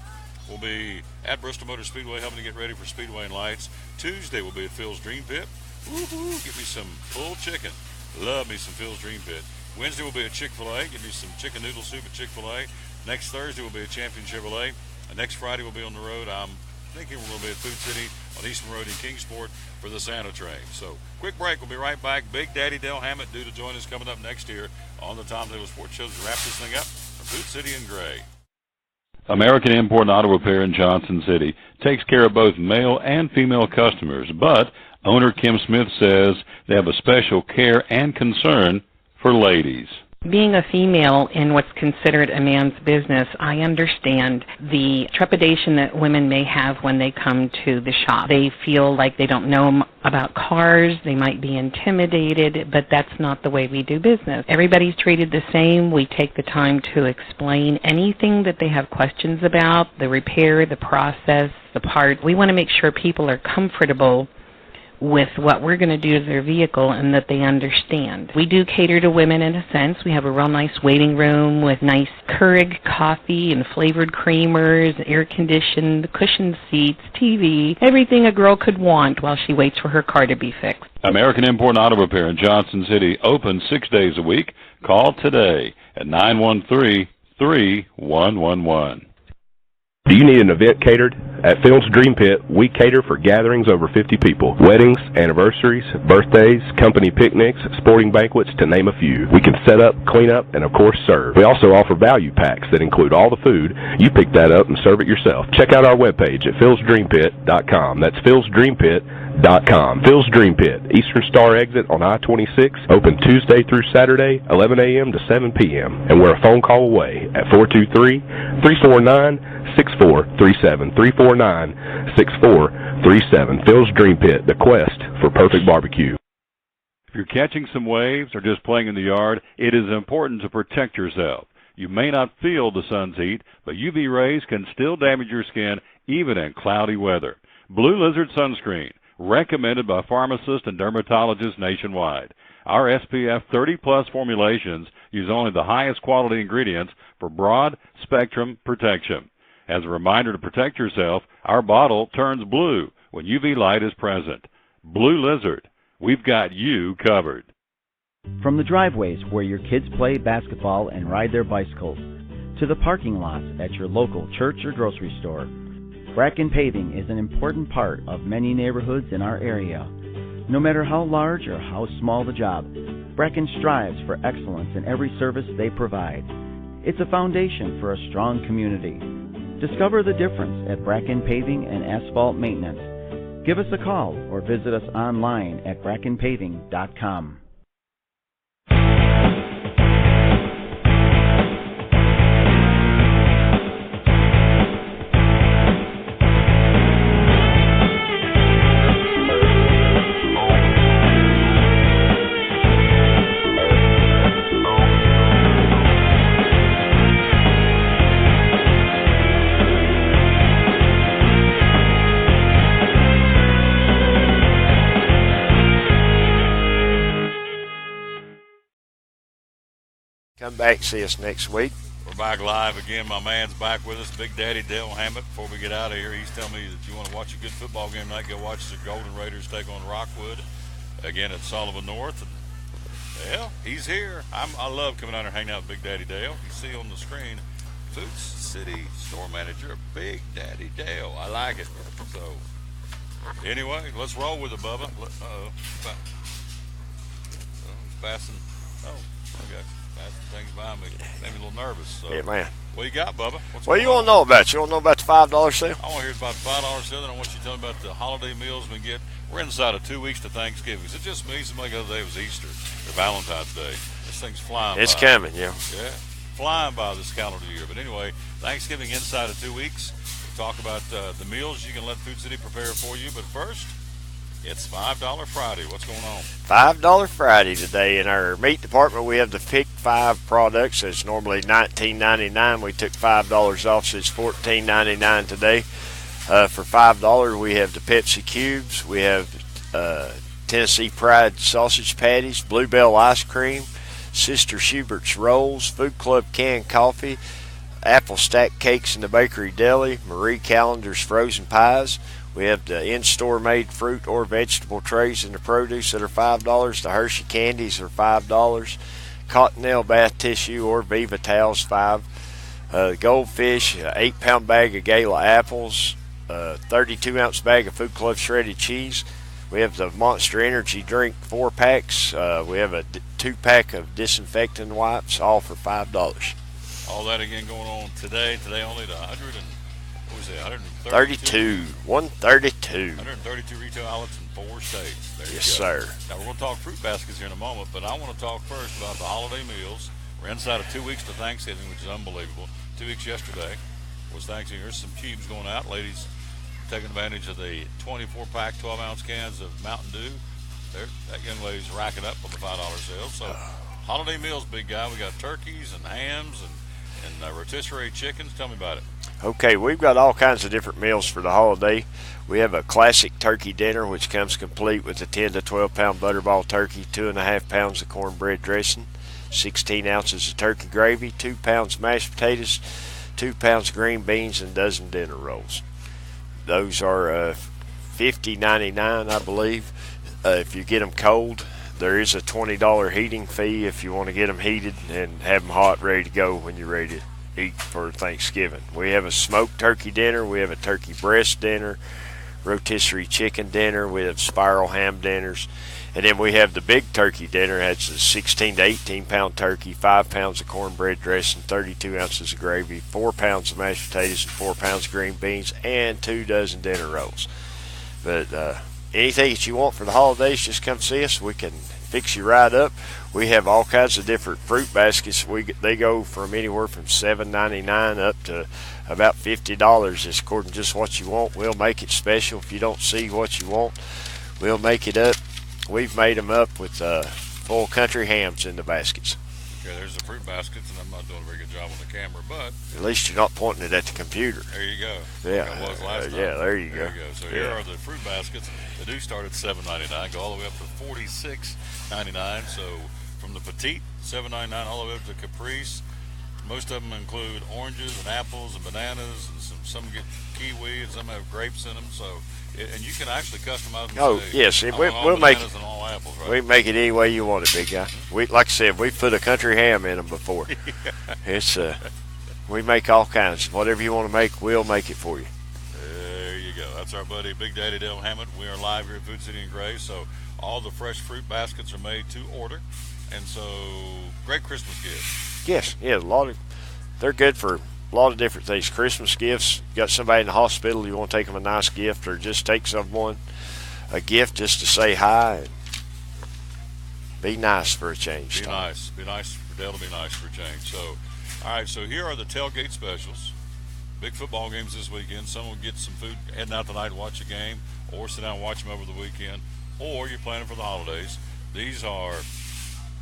we'll be at Bristol Motor Speedway helping to get ready for Speedway and Lights. Tuesday we'll be at Phil's Dream Pit. Woo-hoo, get me some pulled chicken. Love me some Phil's Dream Pit. Wednesday we'll be at Chick-fil-A. Give me some chicken noodle soup at Chick-fil-A. Next Thursday we'll be at Champion Chevrolet. And next Friday we'll be on the road. I'm thinking we're going to be at Food City on Eastman Road in Kingsport for the Santa train. So quick break. We'll be right back. Big Daddy Dale Hammett due to join us coming up next year on the Tom Taylor Sports Show to wrap this thing up from Food City in Gray. American Import and Auto Repair in Johnson City takes care of both male and female customers, but owner Kim Smith says they have a special care and concern for ladies. Being a female in what's considered a man's business, I understand the trepidation that women may have when they come to the shop. They feel like they don't know about cars, they might be intimidated, but that's not the way we do business. Everybody's treated the same. We take the time to explain anything that they have questions about, the repair, the process, the part. We want to make sure people are comfortable with what we're going to do to their vehicle and that they understand. We do cater to women in a sense. We have a real nice waiting room with nice Keurig coffee and flavored creamers, air-conditioned, cushioned seats, TV, everything a girl could want while she waits for her car to be fixed. American Import and Auto Repair in Johnson City, open 6 days a week. Call today at 913-3111. Do you need an event catered? At Phil's Dream Pit, we cater for gatherings over 50 people. Weddings, anniversaries, birthdays, company picnics, sporting banquets, to name a few. We can set up, clean up, and of course serve. We also offer value packs that include all the food. You pick that up and serve it yourself. Check out our webpage at philsdreampit.com. That's philsdreampit.com. Phil's Dream Pit, Eastern Star exit on I-26, open Tuesday through Saturday, 11 a.m. to 7 p.m. And we're a phone call away at 423-349-6437, 349-6437. Phil's Dream Pit, the quest for perfect barbecue. If you're catching some waves or just playing in the yard, it is important to protect yourself. You may not feel the sun's heat, but UV rays can still damage your skin even in cloudy weather. Blue Lizard Sunscreen, recommended by pharmacists and dermatologists nationwide. Our SPF 30-plus formulations use only the highest quality ingredients for broad spectrum protection. As a reminder to protect yourself, our bottle turns blue when UV light is present. Blue Lizard, we've got you covered. From the driveways where your kids play basketball and ride their bicycles, to the parking lots at your local church or grocery store, Bracken Paving is an important part of many neighborhoods in our area. No matter how large or how small the job, Bracken strives for excellence in every service they provide. It's a foundation for a strong community. Discover the difference at Bracken Paving and Asphalt Maintenance. Give us a call or visit us online at brackenpaving.com. Come back, see us next week. We're back live again. My man's back with us, Big Daddy Dale Hammett. Before we get out of here, he's telling me that you want to watch a good football game tonight, go watch the Golden Raiders take on Rockwood again at Sullivan North. And, well, he's here. I love coming out here and hanging out with Big Daddy Dale. You see on the screen, Food City Store Manager, Big Daddy Dale. I like it. So, anyway, let's roll with it, Bubba. Passing. Oh, okay. Things behind me made me a little nervous. So. Yeah, man. What you got, Bubba? What you want to know about? You want to know about the $5 sale? I want to hear about the $5 sale. Then I want you to tell me about the holiday meals we get. We're inside of 2 weeks to Thanksgiving. Is it just me? Somebody the other day was Easter or Valentine's Day. This thing's flying It's by. coming, yeah. Yeah, flying by this calendar year. But anyway, Thanksgiving inside of 2 weeks. We'll talk about the meals you can let Food City prepare for you. But first, it's $5 Friday. What's going on? $5 Friday today. In our meat department, we have the Pick 5 products. It's normally $19.99. We took $5 off, so it's $14.99 today. For $5, we have the Pepsi Cubes. We have Tennessee Pride sausage patties, Bluebell ice cream, Sister Schubert's rolls, Food Club canned coffee, Apple Stack cakes in the Bakery Deli, Marie Callender's frozen pies. We have the in-store made fruit or vegetable trays in the produce that are $5. The Hershey candies are $5. Cottonelle bath tissue or Viva towels, $5. Goldfish, 8-pound bag of Gala apples, 32-ounce bag of Food Club shredded cheese. We have the Monster Energy drink 4 packs. We have a 2-pack of disinfectant wipes, all for $5. All that again going on today. Today only the 132 132 retail outlets in 4 states. There you yes, go. sir. Now, we're going to talk fruit baskets here in a moment, but I want to talk first about the holiday meals. We're inside of 2 weeks to Thanksgiving, which is unbelievable. 2 weeks yesterday was Thanksgiving. Here's some cubes going out. Ladies taking advantage of the 24-pack, 12-ounce cans of Mountain Dew. That young lady's racking up on the $5 sale. So, holiday meals, big guy. We got turkeys and hams and rotisserie chickens. Tell me about it. Okay, we've got all kinds of different meals for the holiday. We have a classic turkey dinner, which comes complete with a 10 to 12-pound butterball turkey, 2.5 pounds of cornbread dressing, 16 ounces of turkey gravy, 2 pounds mashed potatoes, 2 pounds green beans, and a dozen dinner rolls. Those are $50.99, I believe. If you get them cold, there is a $20 heating fee if you want to get them heated and have them hot, ready to go when you're ready to eat for Thanksgiving. We have a smoked turkey dinner. We have a turkey breast dinner, rotisserie chicken dinner. We have spiral ham dinners. And then we have the big turkey dinner. That's a 16 to 18-pound turkey, 5 pounds of cornbread dressing, 32 ounces of gravy, 4 pounds of mashed potatoes, and 4 pounds of green beans, and 2 dozen dinner rolls. But anything that you want for the holidays, just come see us. We can fix you right up. We have all kinds of different fruit baskets. They go from anywhere from $7.99 up to about $50. It's according to just what you want. We'll make it special. If you don't see what you want, we'll make it up. We've made them up with full country hams in the baskets. Okay, there's the fruit baskets, and I'm not doing a very good job on the camera, but At least you're not pointing it at the computer. there you go. Yeah, Like I was last time. yeah, there you There go. you go. So Yeah. here are the fruit baskets. They do start at $7.99, go all the way up to $46.99. So from the petite, $7.99, all the way up to Caprice. Most of them include oranges and apples and bananas, and some get kiwi, and some have grapes in them. So, and you can actually customize them. Oh, say, yes, I and want all we'll make bananas and all apples, right? we make it any way you want it, big guy. We, like I said, we put a country ham in them before. It's we make all kinds. Whatever you want to make, we'll make it for you. There you go. That's our buddy Big Daddy Dale Hammond. We are live here at Food City in Gray. So all the fresh fruit baskets are made to order, and so great Christmas gift. Yes, yeah, they're good for a lot of different things. Christmas gifts. You got somebody in the hospital, you want to take them a nice gift, or just take someone a gift just to say hi and be nice for a change. Be Tom. nice. Be nice for Dale to be nice for a change. So, all right. So here are the tailgate specials. Big football games this weekend. Some will get some food heading out tonight to watch a game, or sit down and watch them over the weekend, or you're planning for the holidays. These are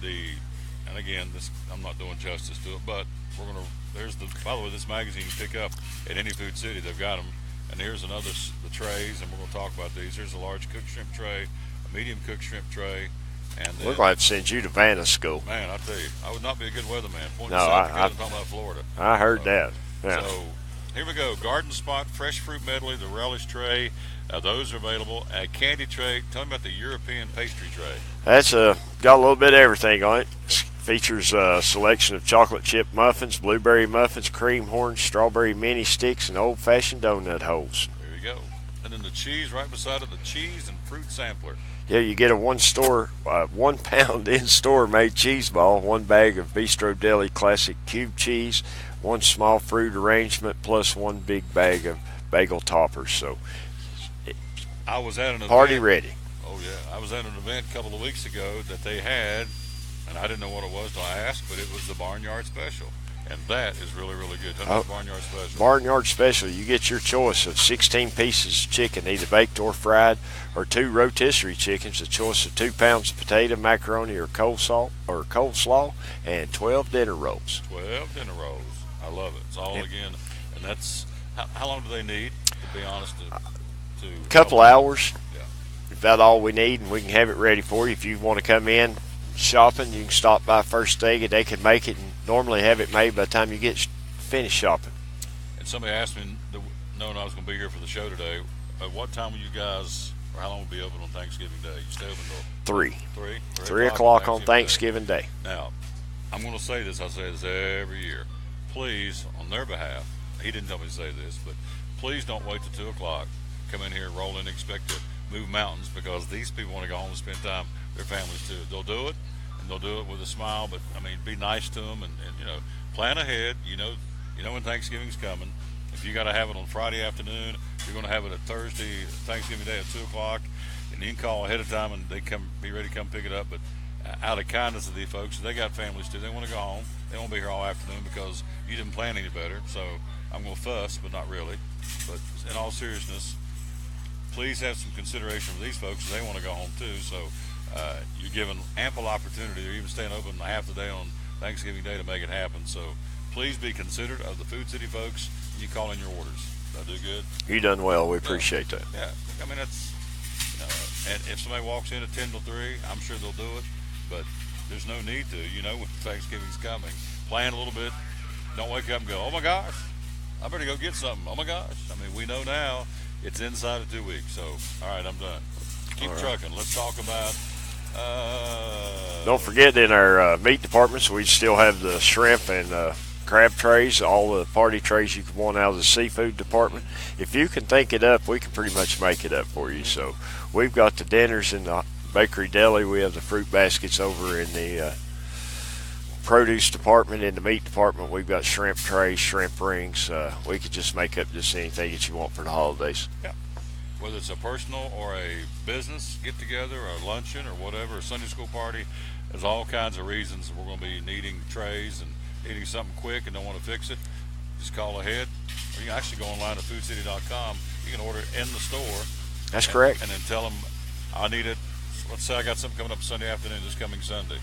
and again, this I'm not doing justice to it, but we're gonna. There's by the way, this magazine you pick up at any Food City. They've got them, and here's another the trays, and we're gonna talk about these. Here's a large cooked shrimp tray, a medium cooked shrimp tray, and then, We're going to have to send you to Vanna School. man, I tell you, I would not be a good weatherman. Pointing No, south I- I'm talking about Florida. I heard that. Yeah. So here we go. Garden Spot, fresh fruit medley, the relish tray. Those are available. A candy tray. Tell me about the European pastry tray. That's got a little bit of everything on it. Features a selection of chocolate chip muffins, blueberry muffins, cream horns, strawberry mini sticks, and old-fashioned donut holes. There you go. And then the cheese right beside it, the cheese and fruit sampler. Yeah, you get a 1 pound in-store made cheese ball, 1 bag of Bistro Deli Classic cube cheese, 1 small fruit arrangement, plus 1 big bag of bagel toppers. So I was at an event. party ready. Oh yeah, I was at an event a couple of weeks ago that they had, and I didn't know what it was till I asked, but it was the Barnyard Special, and that is really really good. Tell me about the Barnyard Special. Barnyard Special, you get your choice of 16 pieces of chicken, either baked or fried, or 2 rotisserie chickens, a choice of 2 pounds of potato, macaroni, or coleslaw, and 12 dinner rolls. 12 dinner rolls. I love it. It's all again, and that's how long do they need? To be honest, to A couple hours. About all we need, and we can have it ready for you. If you want to come in shopping, you can stop by first thing, and they can make it and normally have it made by the time you get finished shopping. And somebody asked me, knowing I was going to be here for the show today, at what time will you guys, or how long will be open on Thanksgiving Day? You stay open till 3. 3 o'clock on Thanksgiving Day. Now, I'm going to say this. I say this every year. Please, on their behalf, he didn't tell me to say this, but please don't wait till 2 o'clock. Come in here, roll in, expect to move mountains, because these people want to go home and spend time with their families too. They'll do it, and they'll do it with a smile. But I mean, be nice to them, and plan ahead. You know when Thanksgiving's coming. If you got to have it on Friday afternoon, you're going to have it at Thursday, Thanksgiving Day at 2 o'clock, and you can call ahead of time, and they be ready to come pick it up. But out of kindness of these folks, they got families too. They want to go home. They won't be here all afternoon because you didn't plan any better. So I'm going to fuss, but not really. But in all seriousness, please have some consideration for these folks. They want to go home too. So you're given ample opportunity. They're even staying open half the day on Thanksgiving Day to make it happen. So please be considerate of the Food City folks. You call in your orders. Did I do good? You done well. We appreciate that. Yeah. I mean, that's, and if somebody walks in at 10 till 3, I'm sure they'll do it. But there's no need to, when Thanksgiving's coming. Plan a little bit. Don't wake up and go, oh my gosh, I better go get something. Oh my gosh. I mean, we know now it's inside of 2 weeks. So, all right, I'm done. Keep trucking. Let's talk about. Don't forget, in our meat departments, we still have the shrimp and crab trays, all the party trays you could want out of the seafood department. If you can think it up, we can pretty much make it up for you. So we've got the dinners in the bakery deli. We have the fruit baskets over in the produce department. In the meat department, we've got shrimp trays, shrimp rings. We could just make up just anything that you want for the holidays. Yeah. Whether it's a personal or a business get-together or a luncheon or whatever, a Sunday school party, there's all kinds of reasons we're going to be needing trays and needing something quick and don't want to fix it. Just call ahead. Or you can actually go online to foodcity.com. You can order it in the store. That's correct. And then tell them, I need it. Let's say I got something coming up Sunday afternoon, this coming Sunday.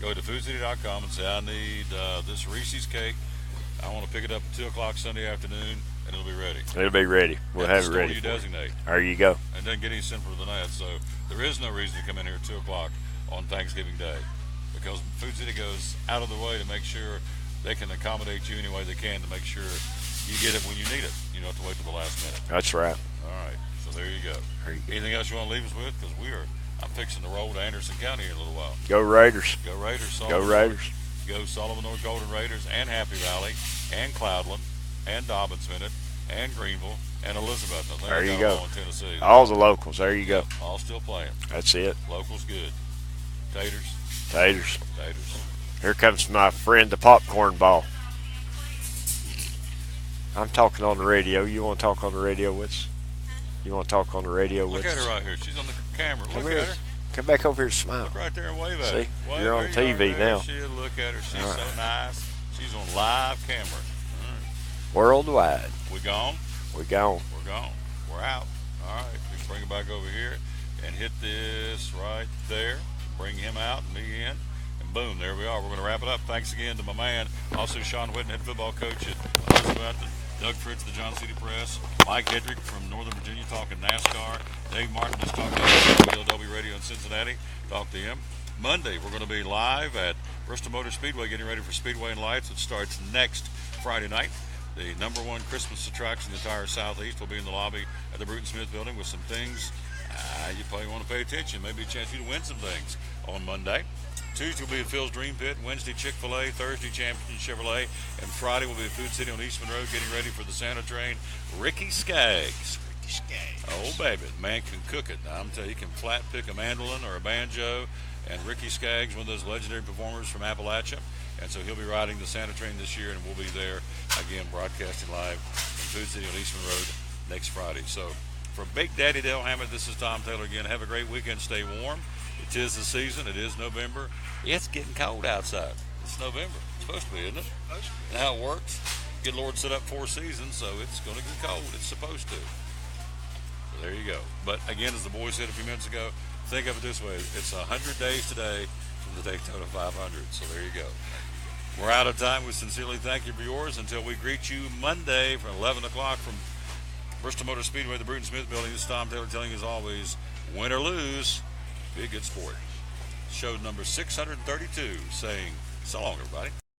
Go to foodcity.com and say, I need this Reese's cake. I want to pick it up at 2 o'clock Sunday afternoon, and it'll be ready. It'll be ready. We'll have it ready. You designate. There you go. And doesn't get any simpler than that. So there is no reason to come in here at 2 o'clock on Thanksgiving Day, because Food City goes out of the way to make sure they can accommodate you any way they can to make sure you get it when you need it. You don't have to wait till the last minute. That's right. All right. So there you go. Anything else you want to leave us with? Because I'm fixing to roll to Anderson County in a little while. Go Raiders. Go Raiders. Go Raiders. Go Sullivan North Golden Raiders and Happy Valley and Cloudland and Dobbins Minute and Greenville and Elizabeth. I think There you I got go. them all in Tennessee. All the locals. There you go. All still playing. That's it. Locals good. Taters. Taters. Taters. Here comes my friend, the popcorn ball. I'm talking on the radio. You want to talk on the radio with us? You want to talk on the radio with us? Look at her right here. She's on the camera. Come Look here. at her. Come back over here and smile. Look right there and wave at See? her. Wave, You're on there you TV are, now. She, look at her. She's All so right. nice. She's on live camera. All right. Worldwide. We gone? We gone. We're gone. We're out. All right. We can bring it back over here and hit this right there. Bring him out and me in. And boom, there we are. We're going to wrap it up. Thanks again to my man, also Sean Whitten, head football coach at Elizabeth, Doug Fritz, the John City Press, Mike Hedrick from Northern Virginia talking NASCAR, Dave Martin just talking about WLW Radio in Cincinnati. Talk to him. Monday, we're going to be live at Bristol Motor Speedway, getting ready for Speedway and Lights. It starts next Friday night. The #1 Christmas attraction in the entire Southeast will be in the lobby at the Bruton Smith Building with some things you probably want to pay attention. Maybe a chance for you to win some things on Monday. Tuesday will be at Phil's Dream Pit, Wednesday Chick-fil-A, Thursday Champion Chevrolet, and Friday will be at Food City on Eastman Road getting ready for the Santa Train. Ricky Skaggs. Oh, baby, the man can cook it. I'm telling you, he can flat pick a mandolin or a banjo, and Ricky Skaggs, one of those legendary performers from Appalachia, and so he'll be riding the Santa Train this year, and we'll be there, again, broadcasting live from Food City on Eastman Road next Friday. So for Big Daddy Dale Hammett, this is Tom Taylor again. Have a great weekend. Stay warm. It is the season. It is November. It's getting cold outside. It's November. It's supposed to be, isn't it? And how it works, good Lord set up 4 seasons, so it's going to get cold. It's supposed to. So there you go. But again, as the boy said a few minutes ago, think of it this way. It's 100 days today from the Daytona 500. So there you go. We're out of time. We sincerely thank you for yours until we greet you Monday from 11 o'clock from Bristol Motor Speedway, the Bruton Smith Building. This is Tom Taylor telling you as always, win or lose, be a good sport. Show number 632 saying so long, everybody.